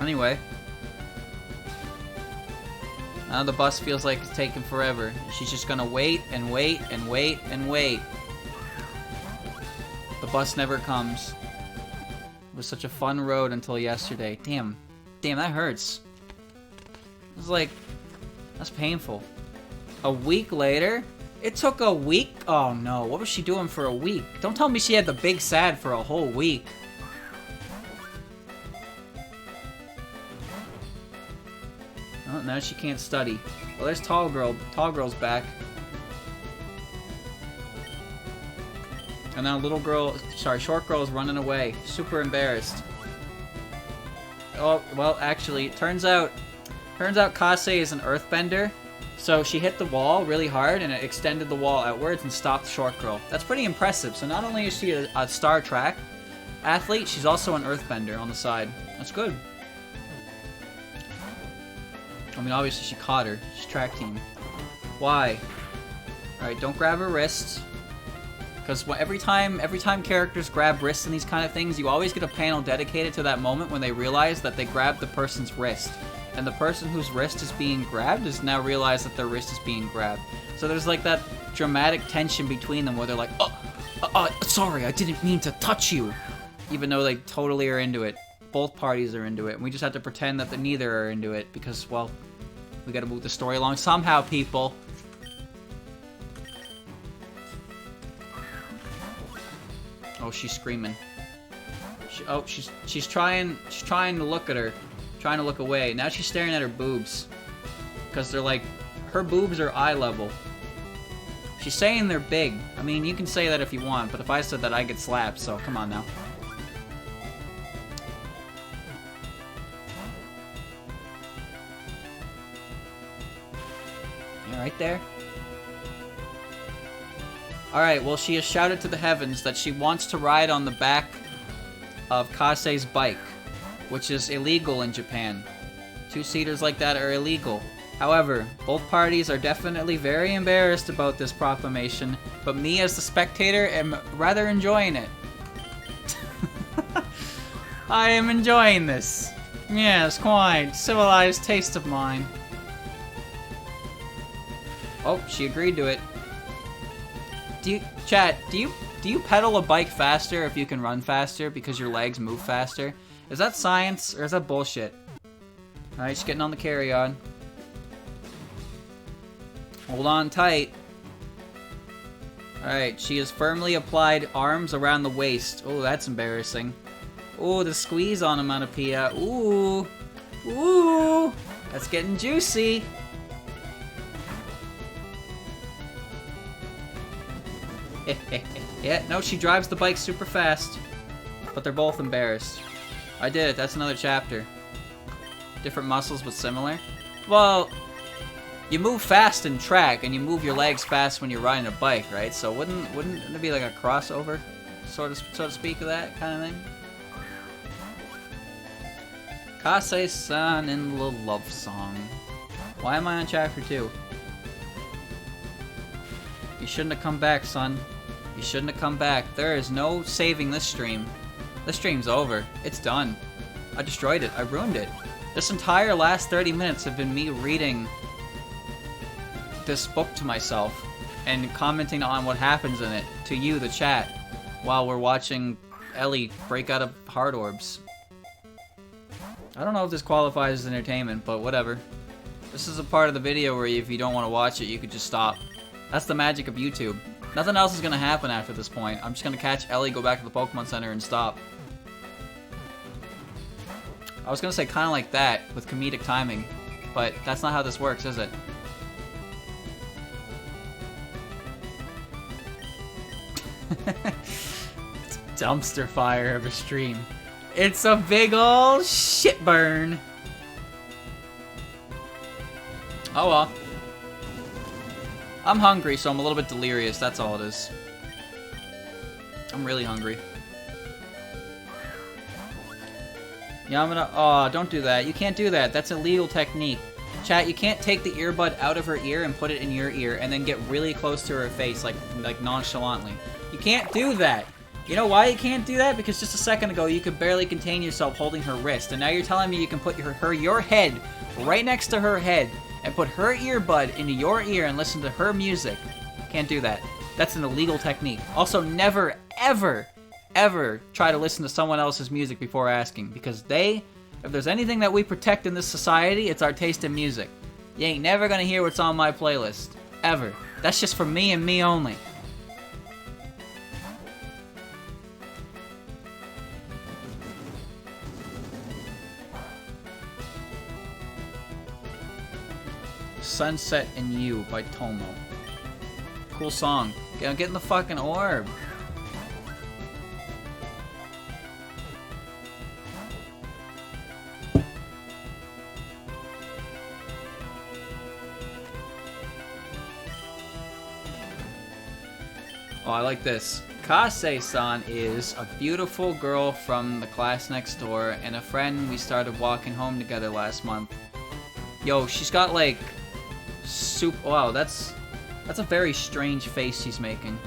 Anyway. Now the bus feels like it's taking forever. She's just gonna wait and wait and wait and wait. The bus never comes. It was such a fun road until yesterday. Damn. Damn, that hurts. It was like... That's painful. A week later? It took a week? Oh no, what was she doing for a week? Don't tell me she had the big sad for a whole week. Oh, now she can't study. Well, there's Tall Girl. Tall Girl's back. And now Little Girl, sorry, Short Girl is running away. Super embarrassed. Oh, well, actually, it turns out Kase is an earthbender. So she hit the wall really hard and it extended the wall outwards and stopped Short Girl. That's pretty impressive. So not only is she a star track athlete, she's also an earthbender on the side. That's good. I mean, obviously she caught her. She's track team. Why? Alright, don't grab her wrists. Because every time characters grab wrists in these kind of things, you always get a panel dedicated to that moment when they realize that they grabbed the person's wrist. And the person whose wrist is being grabbed has now realized that their wrist is being grabbed. So there's like that dramatic tension between them where they're like, sorry, I didn't mean to touch you. Even though they totally are into it. Both parties are into it. And we just have to pretend that neither are into it because, well, we gotta move the story along somehow, people. Oh, she's screaming. She's trying to look at her. Trying to look away. Now she's staring at her boobs. Because they're like, her boobs are eye level. She's saying they're big. I mean, you can say that if you want, but if I said that, I get slapped, so come on now. You right there? Alright, well, she has shouted to the heavens that she wants to ride on the back of Kase's bike, which is illegal in Japan. Two-seaters like that are illegal. However, both parties are definitely very embarrassed about this proclamation, but me as the spectator am rather enjoying it. I am enjoying this. Yes, quite. Civilized taste of mine. Oh, she agreed to it. Chat, do you pedal a bike faster if you can run faster because your legs move faster? Is that science, or is that bullshit? Alright, she's getting on the carry-on. Hold on tight. Alright, she has firmly applied arms around the waist. Oh, that's embarrassing. Oh, the squeeze on Onomatopoeia. Ooh. Ooh. That's getting juicy. Yeah, no, she drives the bike super fast. But they're both embarrassed. I did it. That's another chapter. Different muscles, but similar. Well, you move fast in track, and you move your legs fast when you're riding a bike, right? So wouldn't it be like a crossover, so to speak, of that kind of thing? Kase-san in the love song. Why am I on chapter 2? You shouldn't have come back, son. You shouldn't have come back. There is no saving this stream. This stream's over. It's done. I destroyed it. I ruined it. This entire last 30 minutes have been me reading this book to myself and commenting on what happens in it to you, the chat, while we're watching Ellie break out of heart orbs. I don't know if this qualifies as entertainment, but whatever. This is a part of the video where if you don't want to watch it, you could just stop. That's the magic of YouTube. Nothing else is going to happen after this point. I'm just going to catch Ellie, go back to the Pokemon Center, and stop. I was going to say kind of like that, with comedic timing, but that's not how this works, is it? It's dumpster fire of a stream. It's a big ol' shit burn. Oh well. I'm hungry, so I'm a little bit delirious, that's all it is. I'm really hungry. Yeah, I'm gonna... Oh, don't do that. You can't do that. That's a illegal technique. Chat, you can't take the earbud out of her ear and put it in your ear and then get really close to her face, like nonchalantly. You can't do that. You know why you can't do that? Because just a second ago, you could barely contain yourself holding her wrist, and now you're telling me you can put your head right next to her head and put her earbud into your ear and listen to her music. Can't do that. That's an illegal technique. Also, never, ever, ever try to listen to someone else's music before asking, because if there's anything that we protect in this society, it's our taste in music. You ain't never gonna hear what's on my playlist. Ever. That's just for me and me only. Sunset and You by Tomo. Cool song. Get in the fucking orb. Oh, I like this. Kase-san is a beautiful girl from the class next door and a friend we started walking home together last month. Yo, she's got like wow, that's a very strange face she's making.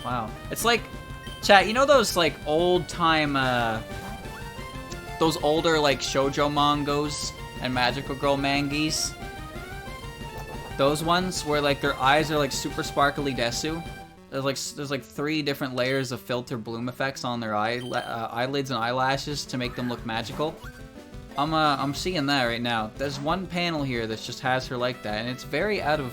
Wow. It's like, chat, you know those like old time those older like JoJo mangas and magical girl mangas? Those ones where like their eyes are like super sparkly desu. There's like 3 different layers of filter bloom effects on their eyelids and eyelashes to make them look magical. I'm seeing that right now. There's one panel here that just has her like that, and it's very out of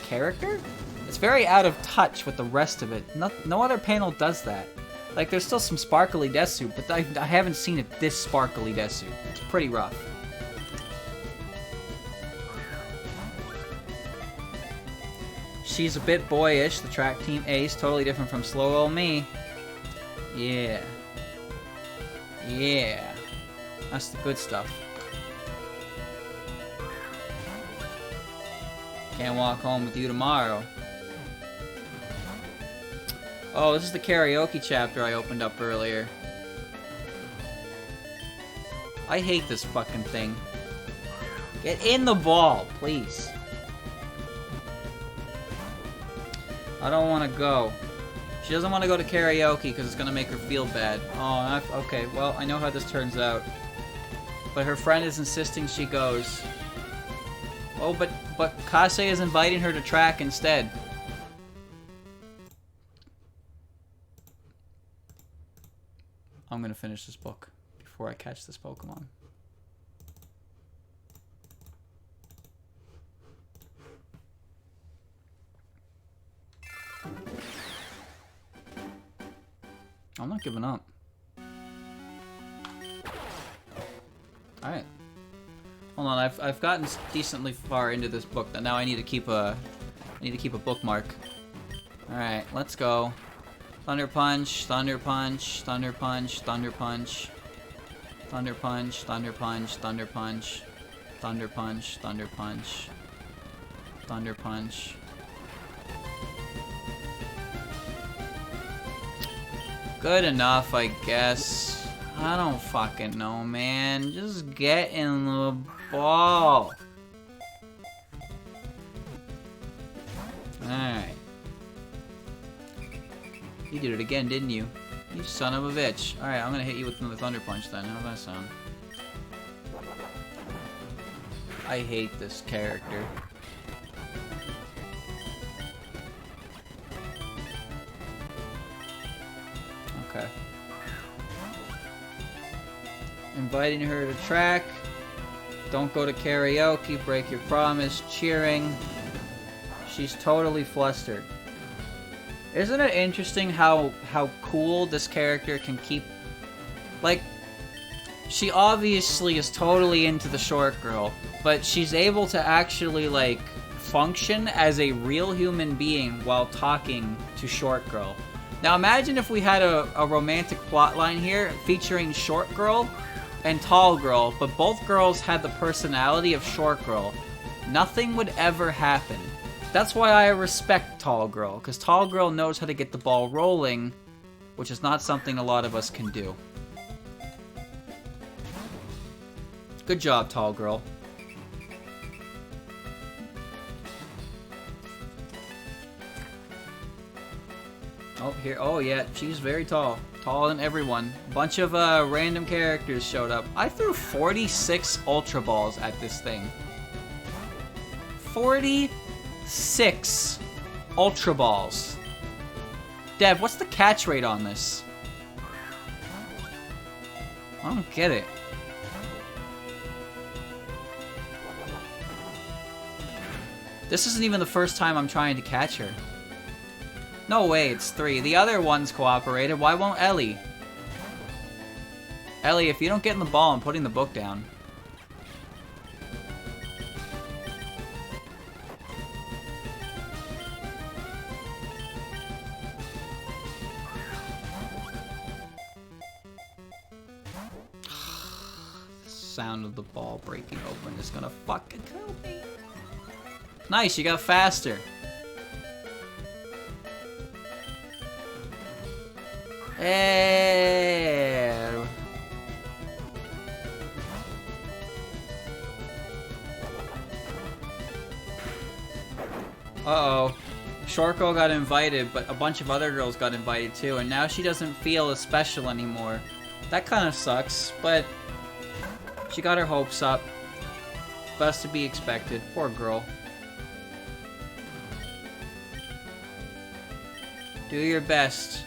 character? It's very out of touch with the rest of it. No other panel does that. Like, there's still some sparkly desu, but I haven't seen it this sparkly desu. It's pretty rough. She's a bit boyish, the track team ace, totally different from slow ol' me. Yeah. Yeah. That's the good stuff. Can't walk home with you tomorrow. Oh, this is the karaoke chapter I opened up earlier. I hate this fucking thing. Get in the ball, please. I don't want to go. She doesn't want to go to karaoke because it's going to make her feel bad. Oh, okay, well, I know how this turns out. But her friend is insisting she goes. Oh, but Kase is inviting her to track instead. I'm gonna finish this book before I catch this Pokemon. I'm not giving up. Alright. Hold on, I've gotten decently far into this book that now I need to keep a bookmark. Alright, let's go. Thunder Punch, Thunder Punch, Thunder Punch, Thunder Punch. Thunder Punch, Thunder Punch, Thunder Punch. Thunder Punch, Thunder Punch. Thunder Punch. Good enough, I guess. I don't fucking know, man. Just get in the ball. Alright. You did it again, didn't you? You son of a bitch. Alright, I'm gonna hit you with another Thunder Punch then. How's that sound? I hate this character. Okay. Inviting her to track. Don't go to karaoke. Break your promise. Cheering. She's totally flustered. Isn't it interesting how cool this character can keep... Like, she obviously is totally into the short girl, but she's able to actually, like, function as a real human being while talking to short girl. Now imagine if we had a romantic plotline here featuring short girl and tall girl, but both girls had the personality of short girl. Nothing would ever happen. That's why I respect tall girl, because tall girl knows how to get the ball rolling, which is not something a lot of us can do. Good job, tall girl. Oh, here. Oh, yeah. She's very tall. Taller than everyone. Bunch of random characters showed up. I threw 46 Ultra Balls at this thing. 46 Ultra Balls. Dev, what's the catch rate on this? I don't get it. This isn't even the first time I'm trying to catch her. No way, it's 3. The other ones cooperated. Why won't Ellie? Ellie, if you don't get in the ball, I'm putting the book down. The sound of the ball breaking open is gonna fucking kill me. Nice, you got faster. Hey. Uh-oh. Short girl got invited, but a bunch of other girls got invited too, and now she doesn't feel as special anymore. That kind of sucks, but she got her hopes up. Best to be expected. Poor girl. Do your best.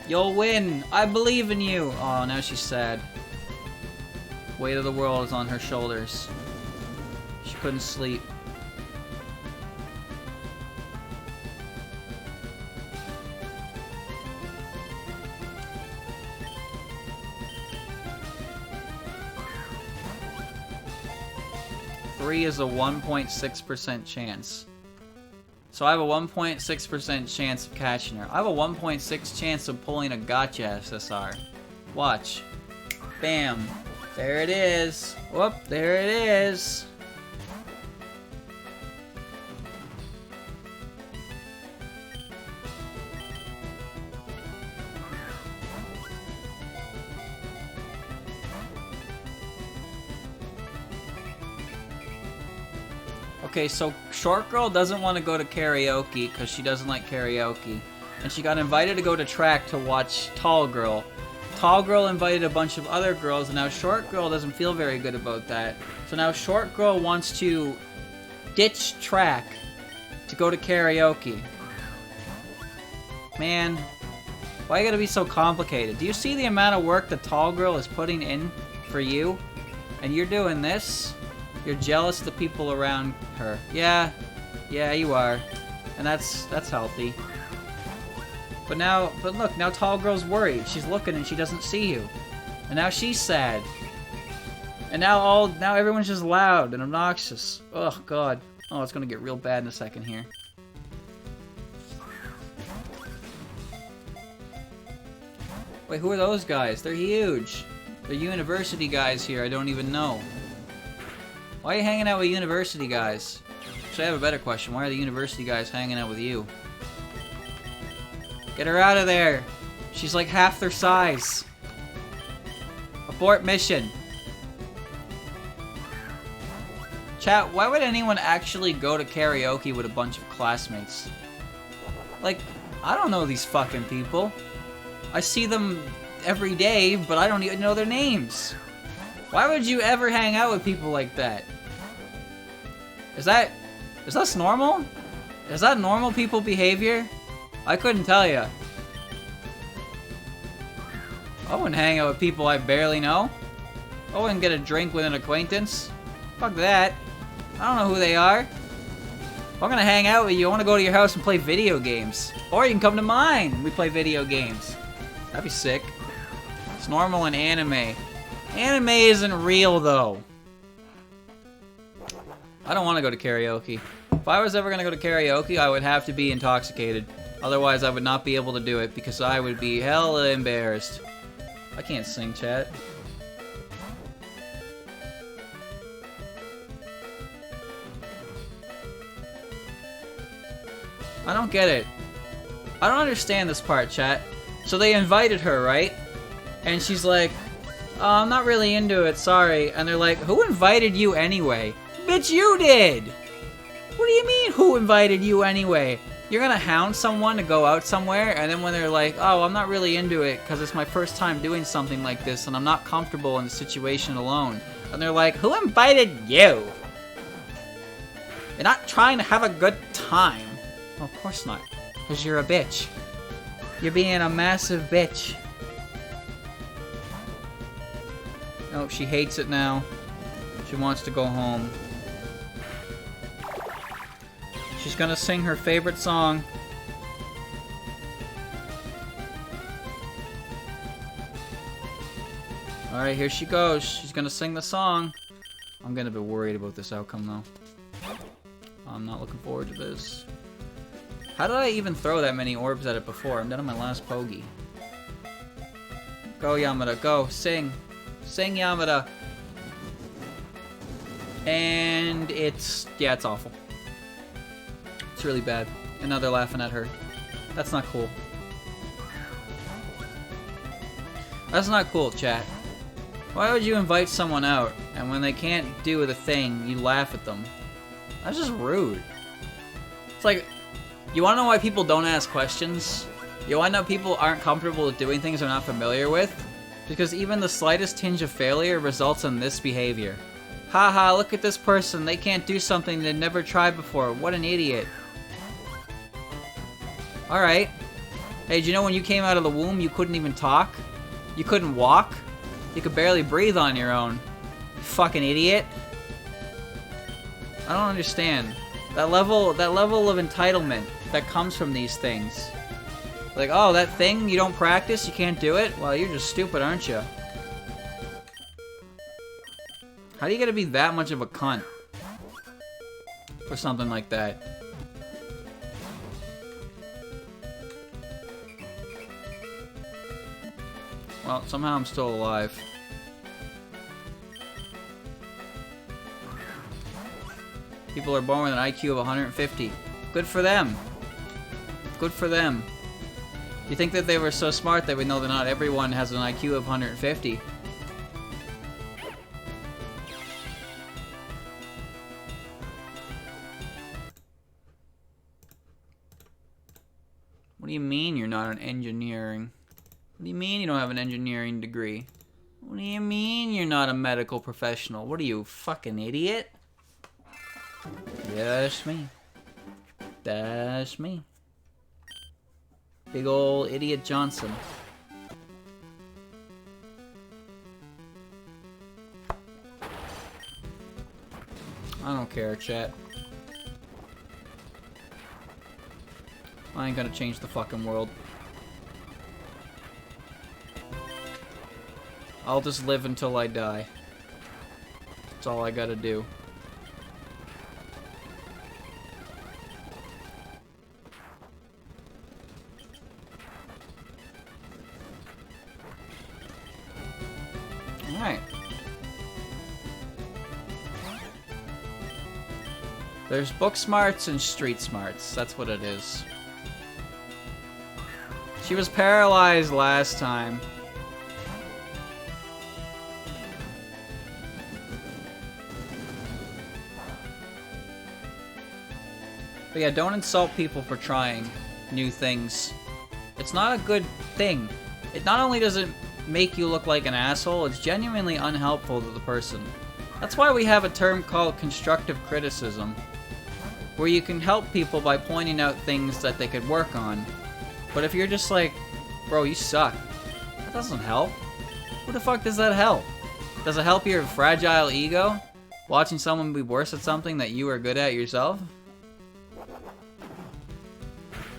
You'll win! I believe in you! Oh, now she's sad. Weight of the world is on her shoulders. She couldn't sleep. Three is a 1.6% chance. So I have a 1.6% chance of catching her. I have a 1.6 chance of pulling a gotcha SSR. Watch. Bam. There it is. Whoop, there it is. Okay, so short girl doesn't want to go to karaoke because she doesn't like karaoke. And she got invited to go to track to watch tall girl. Tall girl invited a bunch of other girls, and now short girl doesn't feel very good about that. So now short girl wants to ditch track to go to karaoke. Man, why you gotta be so complicated? Do you see the amount of work the tall girl is putting in for you? And you're doing this? You're jealous of the people around her. Yeah, you are. And that's healthy. But look, now tall girl's worried. She's looking and she doesn't see you. And now she's sad. And now everyone's just loud and obnoxious. Oh god. Oh, it's gonna get real bad in a second here. Wait, who are those guys? They're huge. They're university guys here I don't even know. Why are you hanging out with university guys? Actually, I have a better question. Why are the university guys hanging out with you? Get her out of there! She's like half their size. Abort mission. Chat, why would anyone actually go to karaoke with a bunch of classmates? Like, I don't know these fucking people. I see them every day, but I don't even know their names. Why would you ever hang out with people like that? Is that normal? Is that normal people behavior? I couldn't tell you. I wouldn't hang out with people I barely know. I wouldn't get a drink with an acquaintance. Fuck that. I don't know who they are. If I'm gonna hang out with you, I wanna go to your house and play video games. Or you can come to mine and we play video games. That'd be sick. It's normal in anime. Anime isn't real though. I don't want to go to karaoke. If I was ever going to go to karaoke, I would have to be intoxicated. Otherwise, I would not be able to do it because I would be hella embarrassed. I can't sing, chat. I don't get it. I don't understand this part, chat. So they invited her, right? And she's like, oh, I'm not really into it, sorry. And they're like, who invited you anyway? Bitch, you did! What do you mean, who invited you anyway? You're gonna hound someone to go out somewhere, and then when they're like, oh, I'm not really into it because it's my first time doing something like this and I'm not comfortable in the situation alone. And they're like, who invited you? You're not trying to have a good time. Oh, of course not. Because you're a bitch. You're being a massive bitch. Oh, she hates it now. She wants to go home. She's gonna sing her favorite song. Alright, here she goes. She's gonna sing the song. I'm gonna be worried about this outcome, though. I'm not looking forward to this. How did I even throw that many orbs at it before? I'm done on my last pogey. Go, Yamada, go. Sing. Sing, Yamada. And it's... yeah, it's awful. It's really bad. And now they're laughing at her. That's not cool. That's not cool, chat. Why would you invite someone out, and when they can't do the thing, you laugh at them? That's just rude. It's like, you wanna know why people don't ask questions? You wanna know people aren't comfortable with doing things they're not familiar with? Because even the slightest tinge of failure results in this behavior. Haha, look at this person, they can't do something they've never tried before, what an idiot. Alright. Hey, did you know when you came out of the womb you couldn't even talk? You couldn't walk? You could barely breathe on your own. You fucking idiot. I don't understand. That level of entitlement that comes from these things. Like, oh, that thing you don't practice, you can't do it? Well, you're just stupid, aren't you? How do you gotta be that much of a cunt for something like that? Well, somehow I'm still alive. People are born with an IQ of 150. Good for them. Good for them. You think that they were so smart that we know that not everyone has an IQ of 150. What do you mean you're not an engineering? What do you mean you don't have an engineering degree? What do you mean you're not a medical professional? What are you, fucking idiot? That's me. That's me. Big ol' idiot Johnson. I don't care, chat. I ain't gonna change the fucking world. I'll just live until I die. That's all I gotta do. There's book smarts and street smarts. That's what it is. She was paralyzed last time. But yeah, don't insult people for trying new things. It's not a good thing. It not only does it make you look like an asshole, it's genuinely unhelpful to the person. That's why we have a term called constructive criticism, where you can help people by pointing out things that they could work on. But if you're just like, bro, you suck, that doesn't help. Who the fuck does that help? Does it help your fragile ego? Watching someone be worse at something that you are good at yourself?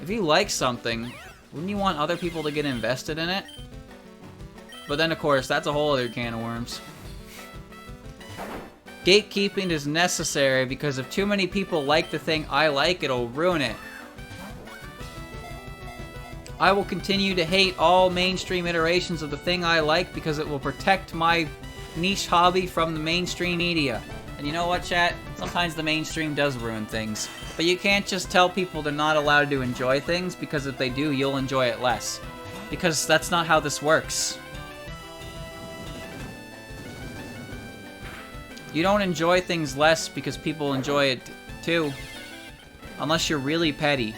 If you like something, wouldn't you want other people to get invested in it? But then, of course, that's a whole other can of worms. Gatekeeping is necessary because if too many people like the thing I like, it'll ruin it. I will continue to hate all mainstream iterations of the thing I like because it will protect my niche hobby from the mainstream media. And you know what, chat? Sometimes the mainstream does ruin things. But you can't just tell people they're not allowed to enjoy things, because if they do, you'll enjoy it less. Because that's not how this works. You don't enjoy things less because people enjoy it too. Unless you're really petty.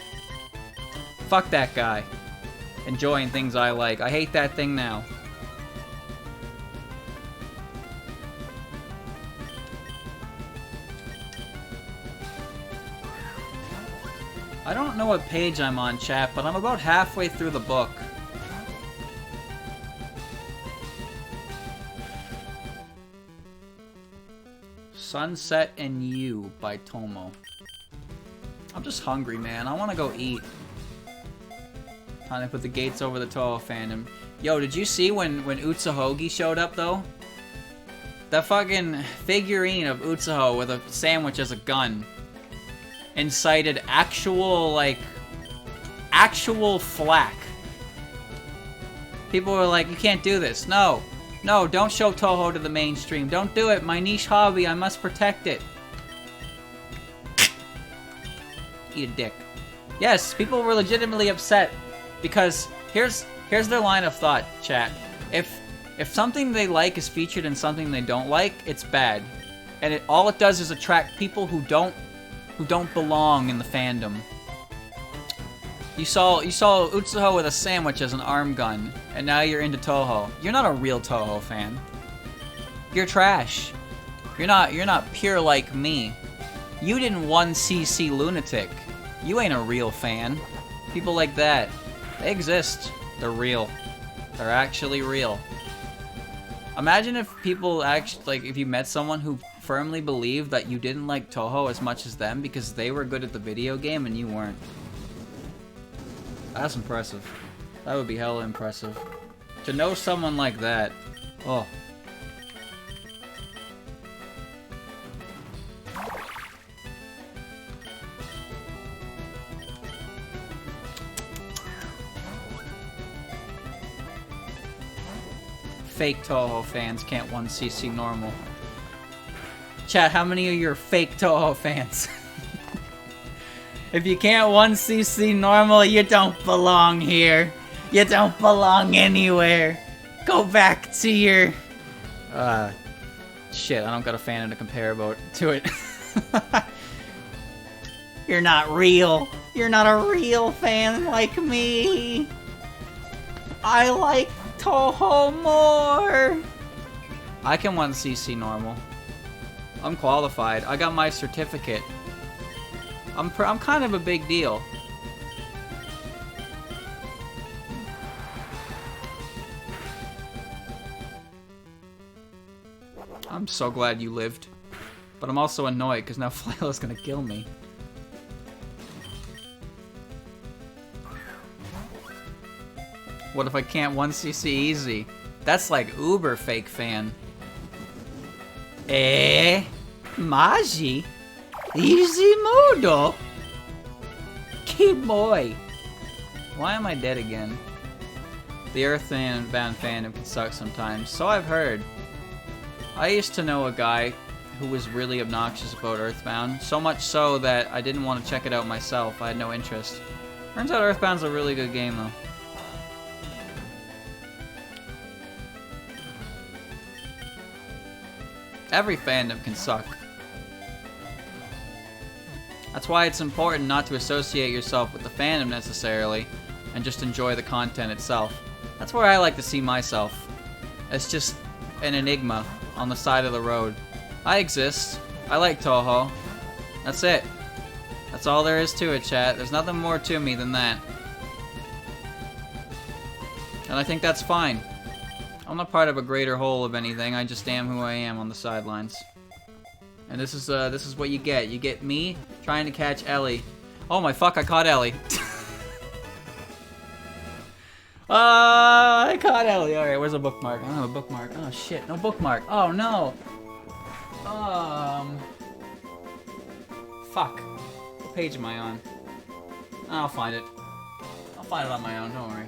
Fuck that guy. Enjoying things I like. I hate that thing now. I don't know what page I'm on, chat, but I'm about halfway through the book. Sunset and You by Tomo. I'm just hungry, man. I want to go eat. Time to put the gates over the Touhou fandom. Yo, did you see when Utsuhogi showed up, though? That fucking figurine of Utsuho with a sandwich as a gun incited actual flack. People were like, you can't do this. No, don't show Touhou to the mainstream. Don't do it. My niche hobby, I must protect it. Eat a dick. Yes, people were legitimately upset because here's their line of thought, chat. If something they like is featured in something they don't like, it's bad. And all it does is attract people who don't belong in the fandom. You saw Utsuho with a sandwich as an arm gun, and now you're into Touhou. You're not a real Touhou fan. You're trash. You're not pure like me. You didn't 1cc lunatic. You ain't a real fan. People like that, they exist. They're real. They're actually real. Imagine if people actually, if you met someone who firmly believed that you didn't like Touhou as much as them because they were good at the video game and you weren't. That's impressive. That would be hella impressive. To know someone like that. Oh. Fake Touhou fans can't 1cc normal. Chat, how many of you are fake Touhou fans? If you can't 1cc normal, you don't belong here. You don't belong anywhere. Go back to your... Shit, I don't got a fan to compare to it. You're not real. You're not a real fan like me. I like Touhou more. I can 1cc normal. I'm qualified. I got my certificate. I'm kind of a big deal. I'm so glad you lived. But I'm also annoyed because now Flyla's gonna kill me. What if I can't 1cc easy? That's like uber fake fan. Maji? Easy modo? Kimoy. Why am I dead again? The Earthbound fandom can suck sometimes. So I've heard. I used to know a guy who was really obnoxious about Earthbound. So much so that I didn't want to check it out myself. I had no interest. Turns out Earthbound's a really good game, though. Every fandom can suck. That's why it's important not to associate yourself with the fandom necessarily, and just enjoy the content itself. That's where I like to see myself. As just an enigma on the side of the road. I exist. I like Touhou. That's it. That's all there is to it, chat. There's nothing more to me than that. And I think that's fine. I'm not part of a greater whole of anything. I just am who I am on the sidelines. And this is what you get. You get me trying to catch Ellie. Oh my fuck! I caught Ellie. I caught Ellie. All right, where's a bookmark? I don't have a bookmark. Oh shit, no bookmark. Oh no. Fuck. What page am I on? I'll find it. I'll find it on my own. Don't worry.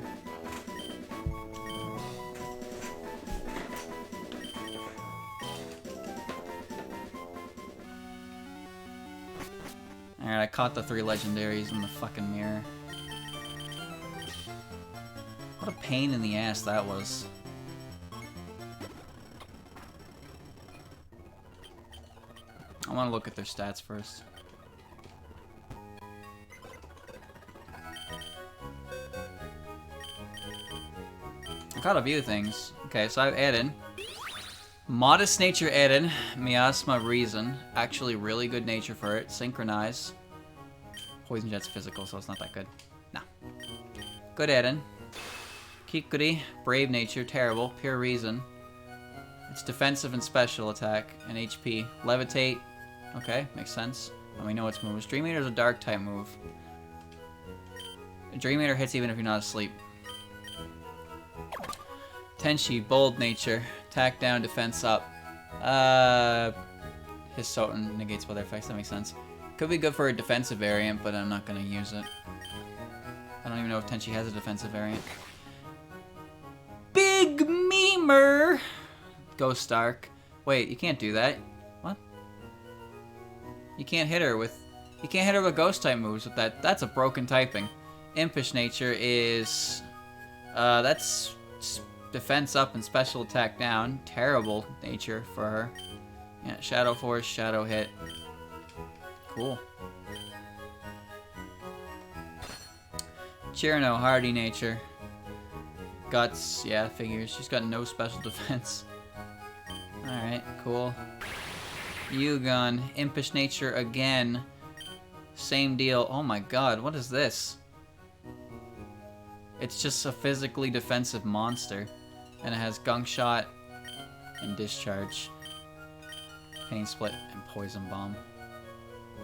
Alright, I caught the 3 legendaries in the fucking mirror. What a pain in the ass that was. I want to look at their stats first. I caught a few things. Okay, so I've added Modest Nature added, Miasma Reason, actually really good nature for it. Synchronize. Poison Jet's physical, so it's not that good. Nah. Good add-in. Kikuri, Brave Nature, terrible. Pure Reason. It's defensive and special attack, and HP. Levitate, okay, makes sense. And we know its moves. Dream Eater's a dark type move. Dream Eater hits even if you're not asleep. Tenshi, Bold Nature. Attack down, defense up. His Soten negates weather effects, that makes sense. Could be good for a defensive variant, but I'm not going to use it. I don't even know if Tenshi has a defensive variant. Big Memer! Ghost Stark. Wait, you can't do that. What? You can't hit her with... You can't hit her with ghost type moves with that. That's a broken typing. Impish Nature is... that's... defense up and special attack down. Terrible nature for her. Yeah, Shadow Force, Shadow Hit. Cool. Chirino, Hardy Nature. Guts, yeah, figures. She's got no special defense. Alright, cool. Yugon, Impish Nature again. Same deal. Oh my god, what is this? It's just a physically defensive monster. And it has Gunk Shot and Discharge. Pain Split and Poison Bomb.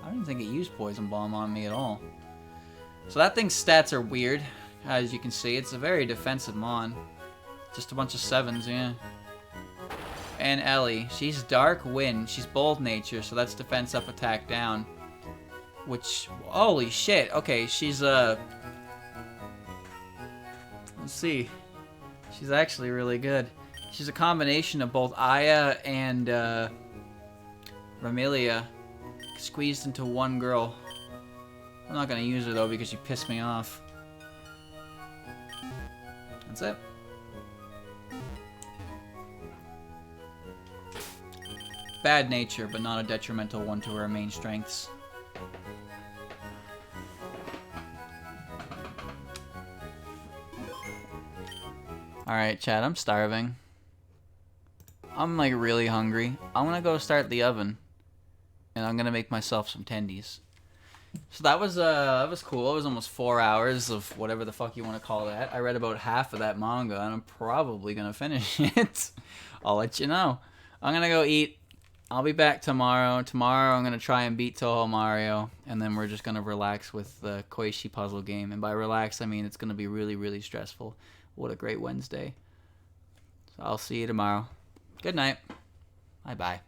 I don't even think it used Poison Bomb on me at all. So that thing's stats are weird. As you can see, it's a very defensive mon. Just a bunch of 7s, yeah. And Ellie. She's Dark Wind. She's Bold Nature, so that's defense up, attack down. Which, holy shit. Okay, she's let's see. She's actually really good. She's a combination of both Aya and Ramilia squeezed into one girl. I'm not gonna use her though because she pissed me off. That's it. Bad nature, but not a detrimental one to her main strengths. Alright, Chad, I'm starving. I'm like really hungry. I'm gonna go start the oven. And I'm gonna make myself some tendies. So that was cool. It was almost 4 hours of whatever the fuck you want to call that. I read about half of that manga and I'm probably gonna finish it. I'll let you know. I'm gonna go eat. I'll be back tomorrow. Tomorrow I'm gonna try and beat Touhou Mario, and then we're just gonna relax with the Koishi puzzle game. And by relax, I mean it's gonna be really, really stressful. What a great Wednesday. So I'll see you tomorrow. Good night. Bye-bye.